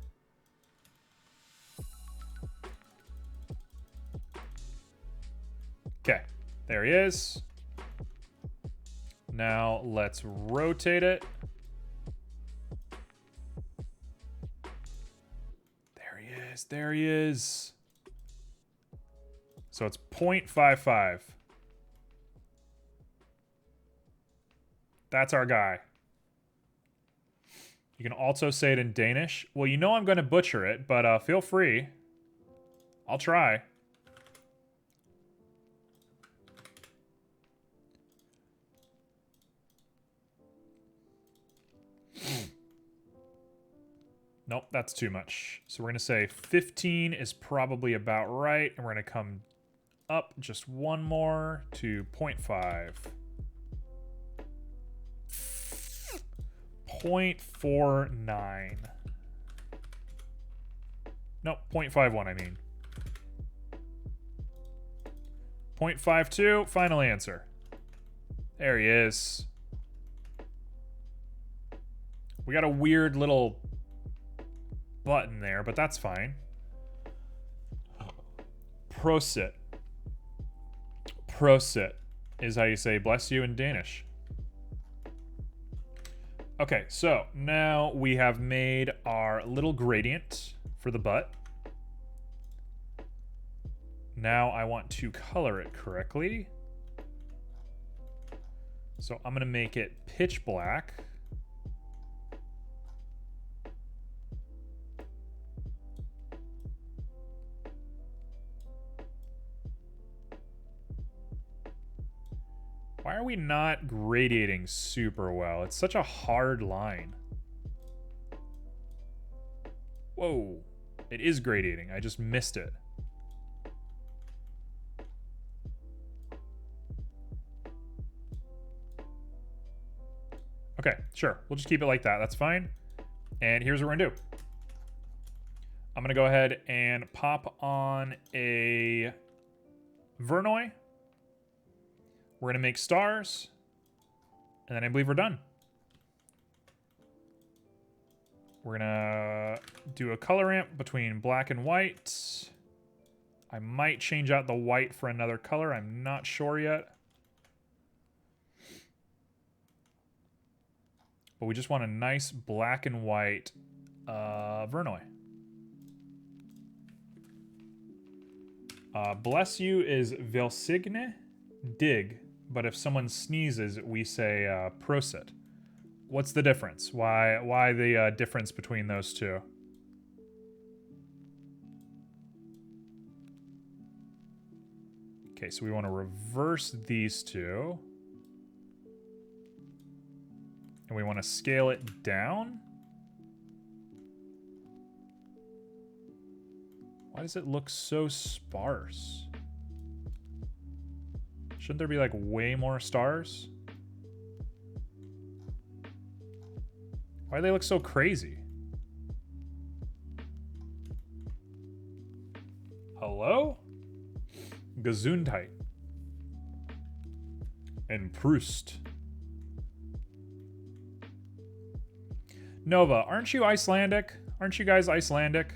Okay, there he is. Now let's rotate it. There he is, there he is. So it's 0.55. That's our guy. You can also say it in Danish. Well, you know I'm going to butcher it, but feel free. I'll try. Nope, that's too much. So we're going to say 15 is probably about right, and we're going to come up just one more to 0.5. 0.49. Nope, 0.51 I mean. 0.52, final answer. There he is. We got a weird little button there, but that's fine. Prosit. Prosit is how you say bless you in Danish. Okay, so now we have made our little gradient for the butt. Now I want to color it correctly. So I'm gonna make it pitch black. Why are we not gradiating super well? It's such a hard line. Whoa, it is gradiating. I just missed it. Okay, sure. We'll just keep it like that. That's fine. And here's what we're gonna do. I'm gonna go ahead and pop on a Verneuil. We're gonna make stars, and then I believe we're done. We're gonna do a color ramp between black and white. I might change out the white for another color. I'm not sure yet. But we just want a nice black and white Verneuil. Bless you is velsigne dig. But if someone sneezes, we say prosit. What's the difference? Why the difference between those two? Okay, so we want to reverse these two. And we want to scale it down. Why does it look so sparse? Shouldn't there be like way more stars? Why do they look so crazy? Hello? Gesundheit. And Proust. Nova, aren't you Icelandic? Aren't you guys Icelandic?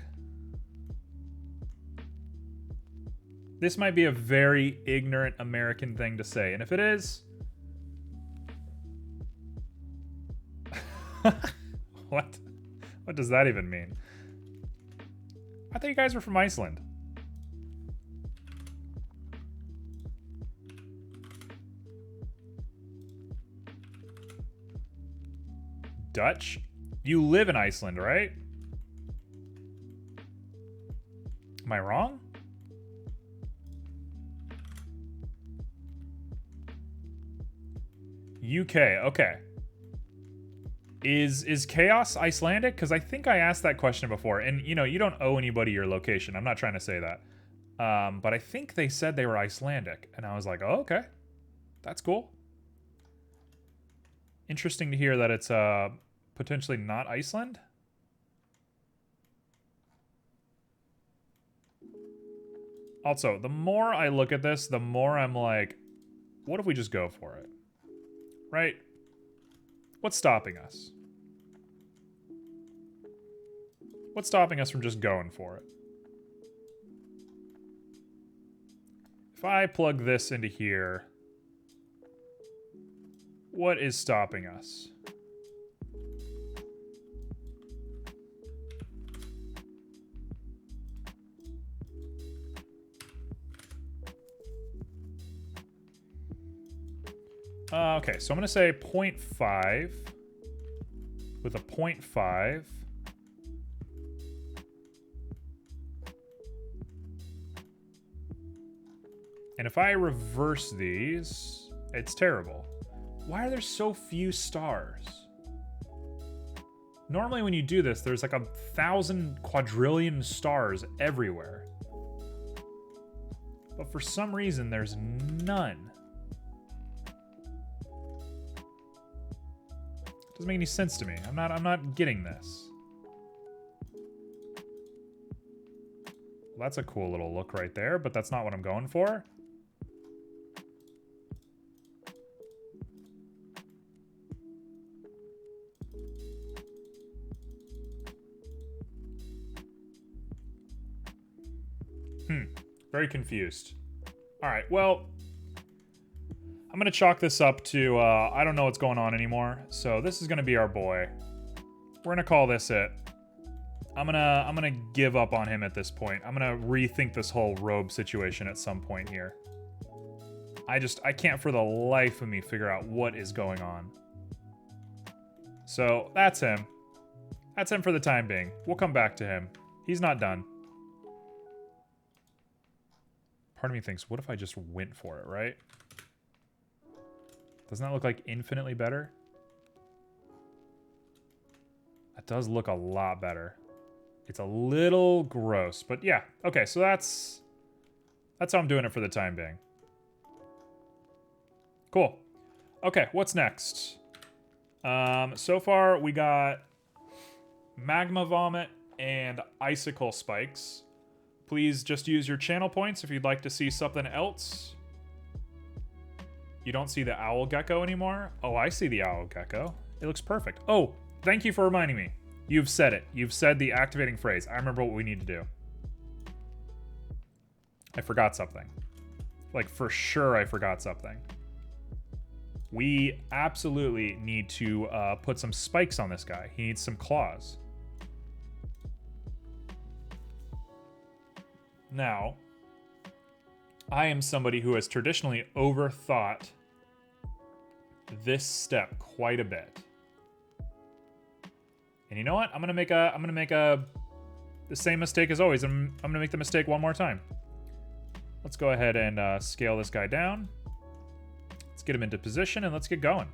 This might be a very ignorant American thing to say, and if it is... What? What does that even mean? I thought you guys were from Iceland. Dutch? You live in Iceland, right? Am I wrong? UK, okay. Is Chaos Icelandic? Because I think I asked that question before. And, you know, you don't owe anybody your location. I'm not trying to say that. But I think they said they were Icelandic. And I was like, oh, okay. That's cool. Interesting to hear that it's potentially not Iceland. Also, the more I look at this, the more I'm like, what if we just go for it? Right? What's stopping us? What's stopping us from just going for it? If I plug this into here, what is stopping us? Okay, so I'm going to say 0.5 with a 0.5. And if I reverse these, it's terrible. Why are there so few stars? Normally when you do this, there's like 1,000 quadrillion stars everywhere. But for some reason, there's none. Doesn't make any sense to me. I'm not getting this. Well, that's a cool little look right there, but that's not what I'm going for. Very confused. All right, well, I'm gonna chalk this up to I don't know what's going on anymore. So this is gonna be our boy. We're gonna call this it. I'm gonna give up on him at this point. I'm gonna rethink this whole robe situation at some point here. I can't for the life of me figure out what is going on. So that's him. That's him for the time being. We'll come back to him. He's not done. Part of me thinks, what if I just went for it, right? Doesn't that look like infinitely better? That does look a lot better. It's a little gross, but yeah. Okay, so that's how I'm doing it for the time being. Cool. Okay, what's next? So far we got magma vomit and icicle spikes. Please just use your channel points if you'd like to see something else. You don't see the owl gecko anymore? Oh, I see the owl gecko. It looks perfect. Oh, thank you for reminding me. You've said it. You've said the activating phrase. I remember what we need to do. I forgot something. Like, for sure I forgot something. We absolutely need to put some spikes on this guy. He needs some claws. Now, I am somebody who has traditionally overthought this step quite a bit. And you know what? I'm gonna make the same mistake as always. I'm gonna make the mistake one more time. Let's go ahead and scale this guy down. Let's get him into position and let's get going.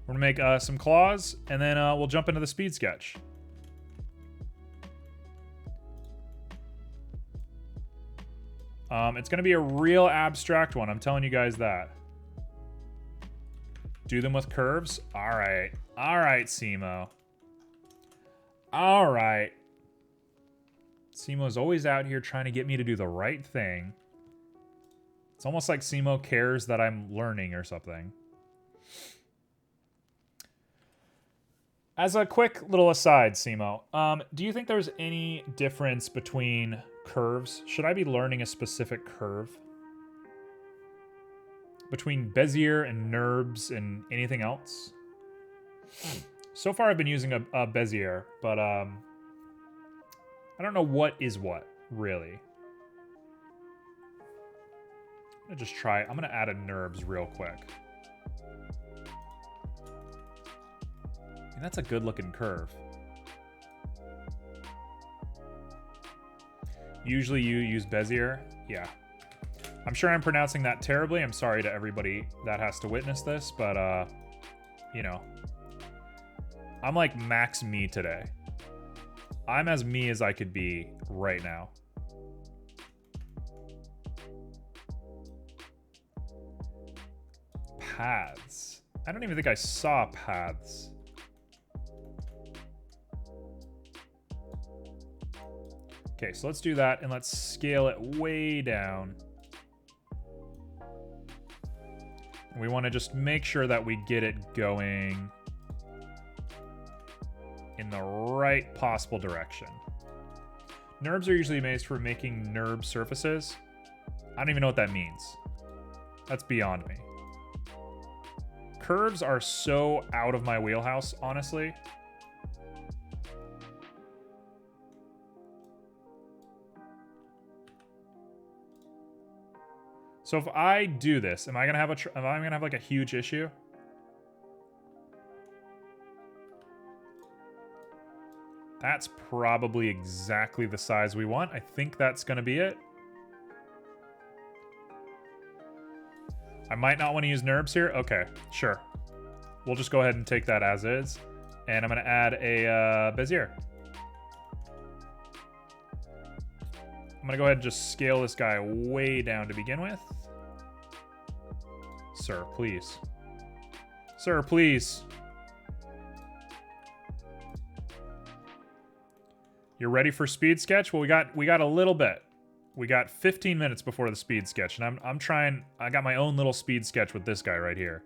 We're gonna make some claws and then we'll jump into the speed sketch. It's gonna be a real abstract one. I'm telling you guys that. Do them with curves? All right, Simo. All right. Simo's always out here trying to get me to do the right thing. It's almost like Simo cares that I'm learning or something. As a quick little aside, Simo, do you think there's any difference between curves? Should I be learning a specific curve? Between Bezier and NURBS and anything else? So far I've been using a Bezier, but I don't know what is what, really. I'm gonna add a NURBS real quick. And that's a good looking curve. Usually you use Bezier? Yeah. I'm sure I'm pronouncing that terribly. I'm sorry to everybody that has to witness this, but you know. I'm like max me today. I'm as me as I could be right now. Paths. I don't even think I saw paths. Okay, so let's do that and let's scale it way down. We want to just make sure that we get it going in the right possible direction. NURBS are usually made for making NURB surfaces. I don't even know what that means. That's beyond me. Curves are so out of my wheelhouse, honestly. So if I do this, am I gonna have like a huge issue? That's probably exactly the size we want. I think that's gonna be it. I might not want to use NURBS here. Okay, sure. We'll just go ahead and take that as is. And I'm gonna add a Bezier. I'm gonna go ahead and just scale this guy way down to begin with. Sir, please. Sir, please. You're ready for speed sketch? Well, we got a little bit. We got 15 minutes before the speed sketch, and I'm trying. I got my own little speed sketch with this guy right here.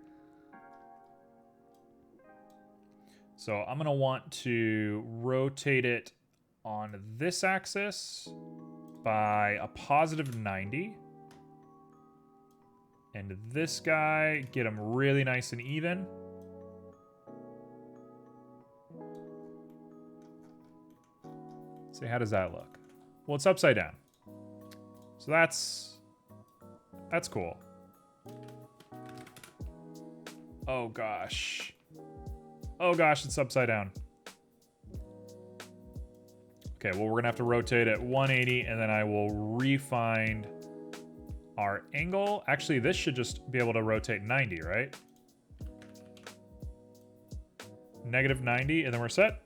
So I'm gonna want to rotate it on this axis by a positive 90. And this guy, get him really nice and even. See, how does that look? Well, it's upside down. So that's cool. Oh gosh. Oh gosh, it's upside down. Okay, well, we're gonna have to rotate it 180 and then I will refine our angle. Actually, this should just be able to rotate 90, right? Negative 90, and then we're set.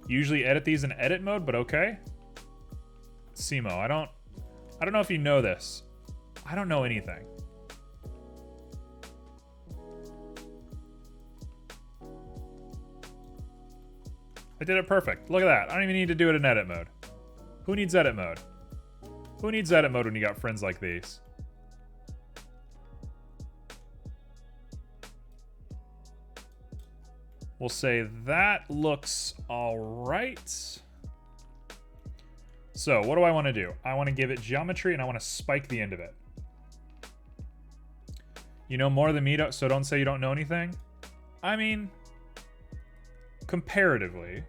Usually edit these in edit mode, but okay. Simo, I don't know if you know this. I don't know anything. I did it perfect. Look at that. I don't even need to do it in edit mode. Who needs edit mode? Who needs edit mode when you got friends like these? We'll say that looks all right. So what do I want to do? I want to give it geometry and I want to spike the end of it. You know more than me, so don't say you don't know anything. I mean, comparatively,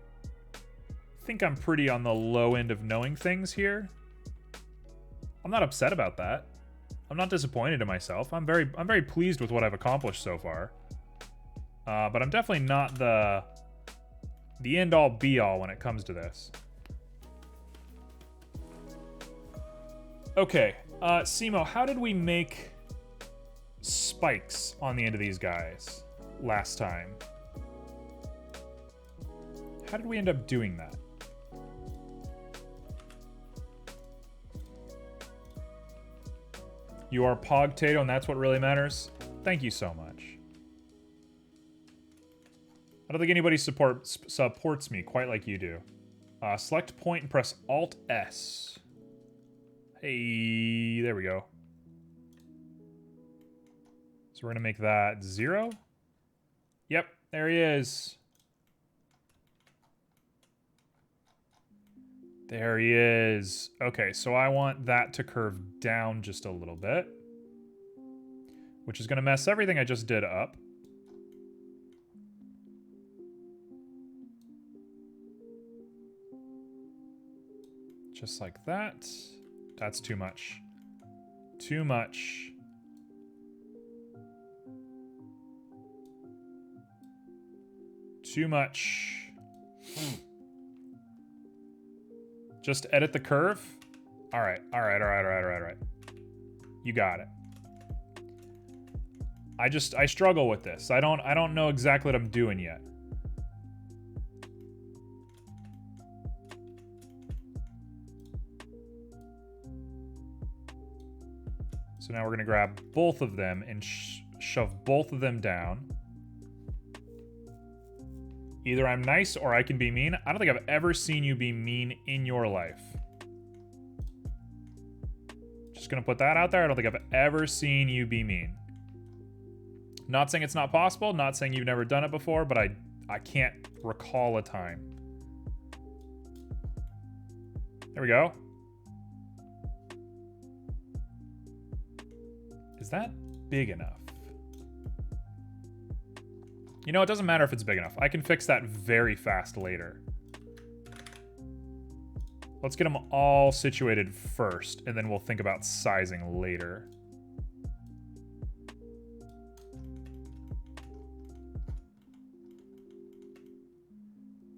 I think I'm pretty on the low end of knowing things here. I'm not upset about that. I'm not disappointed in myself. I'm very pleased with what I've accomplished so far. But I'm definitely not the end-all be-all when it comes to this. Okay, Simo, how did we make spikes on the end of these guys last time? How did we end up doing that? You are Pogtato, and that's what really matters? Thank you so much. I don't think anybody supports me quite like you do. Select point and press Alt-S. Hey, there we go. So we're going to make that 0. Yep, there he is. There he is. Okay, so I want that to curve down just a little bit, which is going to mess everything I just did up. Just like that. That's too much. Too much. Too much. Just edit the curve. All right. You got it. I struggle with this. I don't know exactly what I'm doing yet. So now we're going to grab both of them and shove both of them down. Either I'm nice or I can be mean. I don't think I've ever seen you be mean in your life. Just going to put that out there. I don't think I've ever seen you be mean. Not saying it's not possible. Not saying you've never done it before, but I can't recall a time. There we go. Is that big enough? You know, it doesn't matter if it's big enough. I can fix that very fast later. Let's get them all situated first, and then we'll think about sizing later.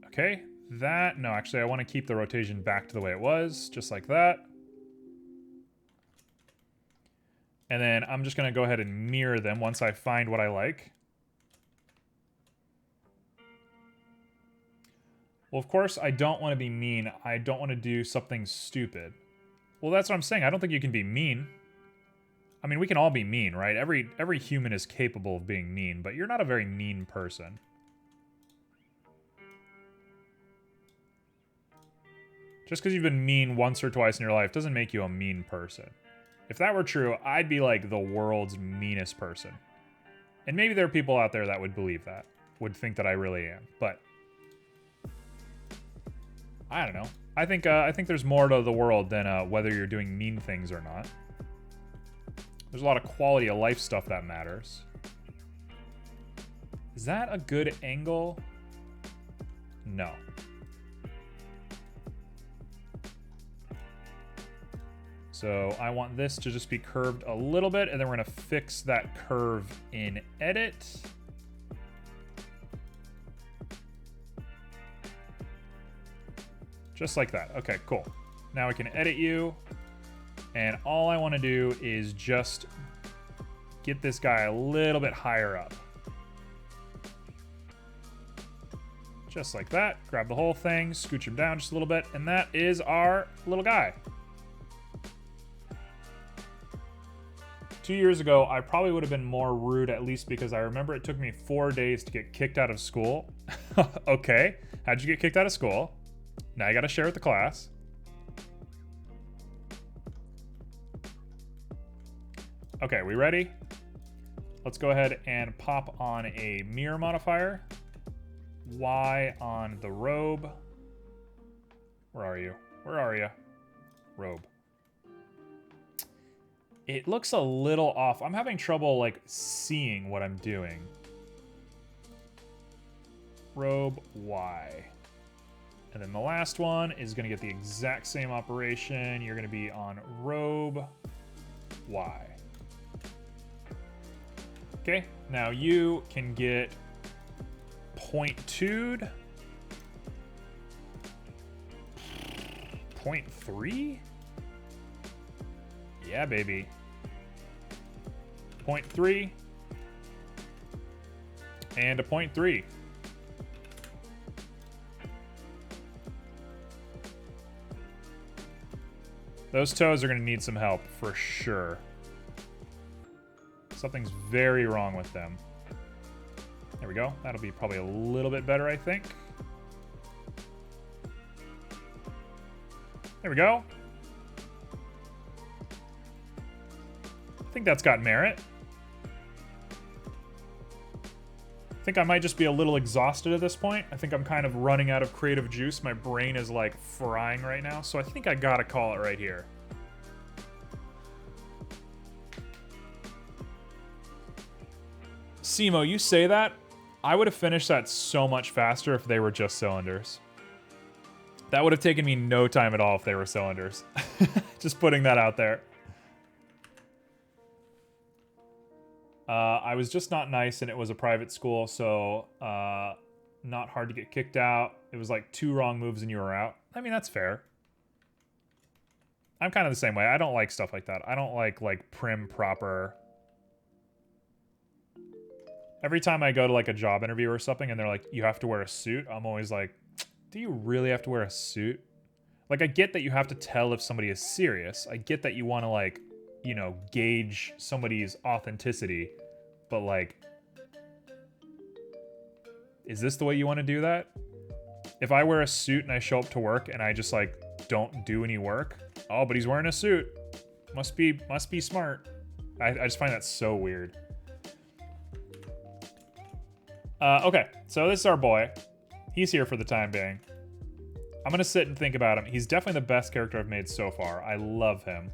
Okay, that, no, actually I want to keep the rotation back to the way it was, just like that. And then I'm just going to go ahead and mirror them once I find what I like. Well, of course, I don't want to be mean. I don't want to do something stupid. Well, that's what I'm saying. I don't think you can be mean. I mean, we can all be mean, right? Every human is capable of being mean, but you're not a very mean person. Just because you've been mean once or twice in your life doesn't make you a mean person. If that were true, I'd be like the world's meanest person. And maybe there are people out there that would believe that, would think that I really am, but I don't know. I think there's more to the world than whether you're doing mean things or not. There's a lot of quality of life stuff that matters. Is that a good angle? No. So I want this to just be curved a little bit, and then we're going to fix that curve in Edit. Just like that. Okay, cool. Now we can edit you, and all I want to do is just get this guy a little bit higher up. Just like that. Grab the whole thing, scooch him down just a little bit, and that is our little guy. 2 years ago, I probably would have been more rude, at least because I remember it took me 4 days to get kicked out of school. Okay, how'd you get kicked out of school? Now you gotta share with the class. Okay, we ready? Let's go ahead and pop on a mirror modifier. Y on the robe. Where are you? Where are you? Robe. It looks a little off. I'm having trouble, like, seeing what I'm doing. Robe Y. And then the last one is going to get the exact same operation. You're going to be on robe Y. Okay, now you can get 0.2'd. 0.3? Yeah, baby. 0.3 and a 0.3. Those toes are going to need some help for sure. Something's very wrong with them. There we go. That'll be probably a little bit better, I think. There we go. think that's got merit. I think I might just be a little exhausted at this point. I think I'm kind of running out of creative juice. My brain is like frying right now, so I think I gotta call it right here. Simo, you say that? I would have finished that so much faster if they were just cylinders. That would have taken me no time at all if they were cylinders. Just putting that out there. I was just not nice and it was a private school, so not hard to get kicked out. It was like 2 wrong moves and you were out. I mean, that's fair. I'm kind of the same way. I don't like stuff like that. I don't like prim, proper... Every time I go to like a job interview or something and they're like, you have to wear a suit, I'm always like, do you really have to wear a suit? Like, I get that you have to tell if somebody is serious. I get that you want to like, you know, gauge somebody's authenticity. But like, is this the way you want to do that? If I wear a suit and I show up to work and I just like don't do any work, oh, but he's wearing a suit. Must be smart. I just find that so weird. Okay, so this is our boy. He's here for the time being. I'm gonna sit and think about him. He's definitely the best character I've made so far. I love him.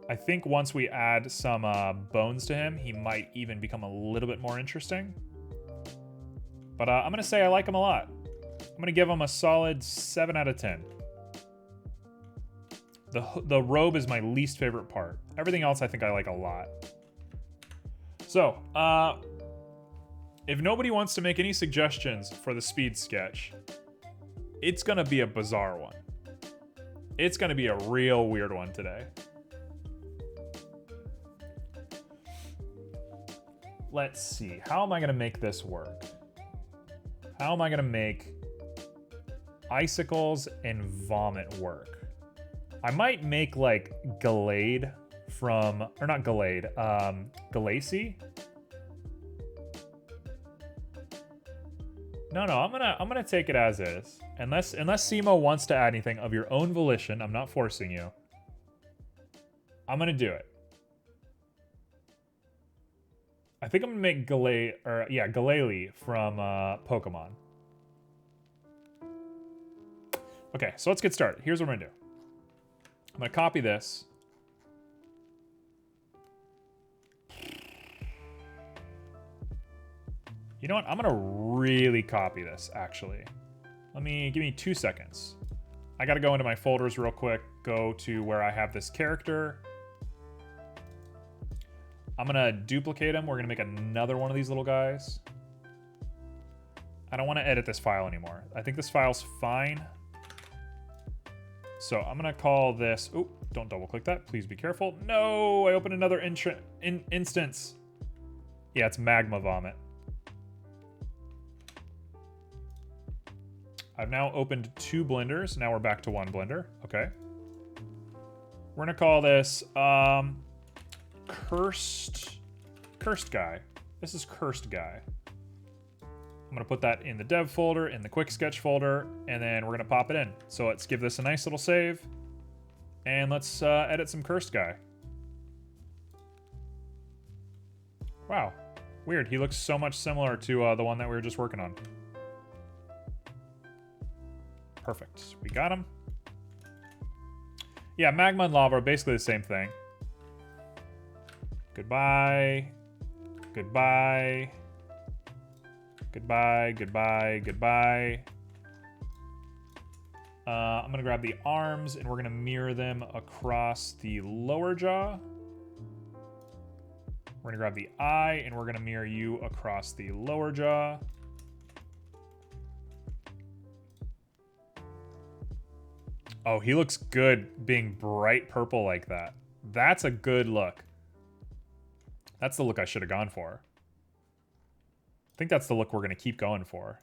I think once we add some bones to him, he might even become a little bit more interesting. But I'm gonna say I like him a lot. I'm gonna give him a solid 7 out of 10. The robe is my least favorite part. Everything else I think I like a lot. So, if nobody wants to make any suggestions for the speed sketch, it's gonna be a bizarre one. It's gonna be a real weird one today. Let's see, how am I gonna make this work? How am I gonna make icicles and vomit work? I might make like Gallade from, or not Gallade, Galacy? No, I'm gonna take it as is. Unless Simo wants to add anything of your own volition, I'm not forcing you. I'm gonna do it. I think I'm gonna make Glalie from Pokemon. Okay, so let's get started. Here's what I'm gonna do. I'm gonna copy this. You know what? I'm gonna really copy this, actually. Give me 2 seconds. I gotta go into my folders real quick, go to where I have this character. I'm gonna duplicate him. We're gonna make another one of these little guys. I don't wanna edit this file anymore. I think this file's fine. So I'm gonna call this, oh, don't double click that, please be careful. No, I opened another instance. Yeah, it's Magma Vomit. I've now opened 2 blenders. Now we're back to 1 blender. Okay. We're gonna call this Cursed Guy. This is Cursed Guy. I'm gonna put that in the dev folder, in the quick sketch folder, and then we're gonna pop it in. So let's give this a nice little save, and let's edit some Cursed Guy. Wow, weird. He looks so much similar to the one that we were just working on. Perfect. We got him. Yeah, magma and lava are basically the same thing. Goodbye. Goodbye. Goodbye, goodbye, goodbye. I'm gonna grab the arms and we're gonna mirror them across the lower jaw. We're gonna grab the eye and we're gonna mirror you across the lower jaw. Oh, he looks good being bright purple like that. That's a good look. That's the look I should have gone for. I think that's the look we're going to keep going for.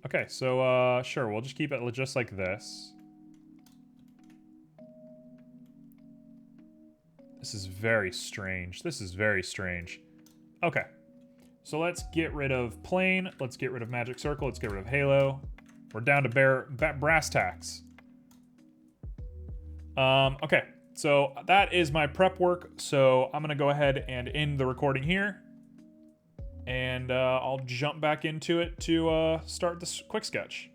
Okay, so sure, we'll just keep it just like this. This is very strange. This is very strange. Okay. So let's get rid of plane. Let's get rid of magic circle. Let's get rid of halo. We're down to brass tacks. Okay, so that is my prep work. So I'm gonna go ahead and end the recording here, and I'll jump back into it to start this quick sketch.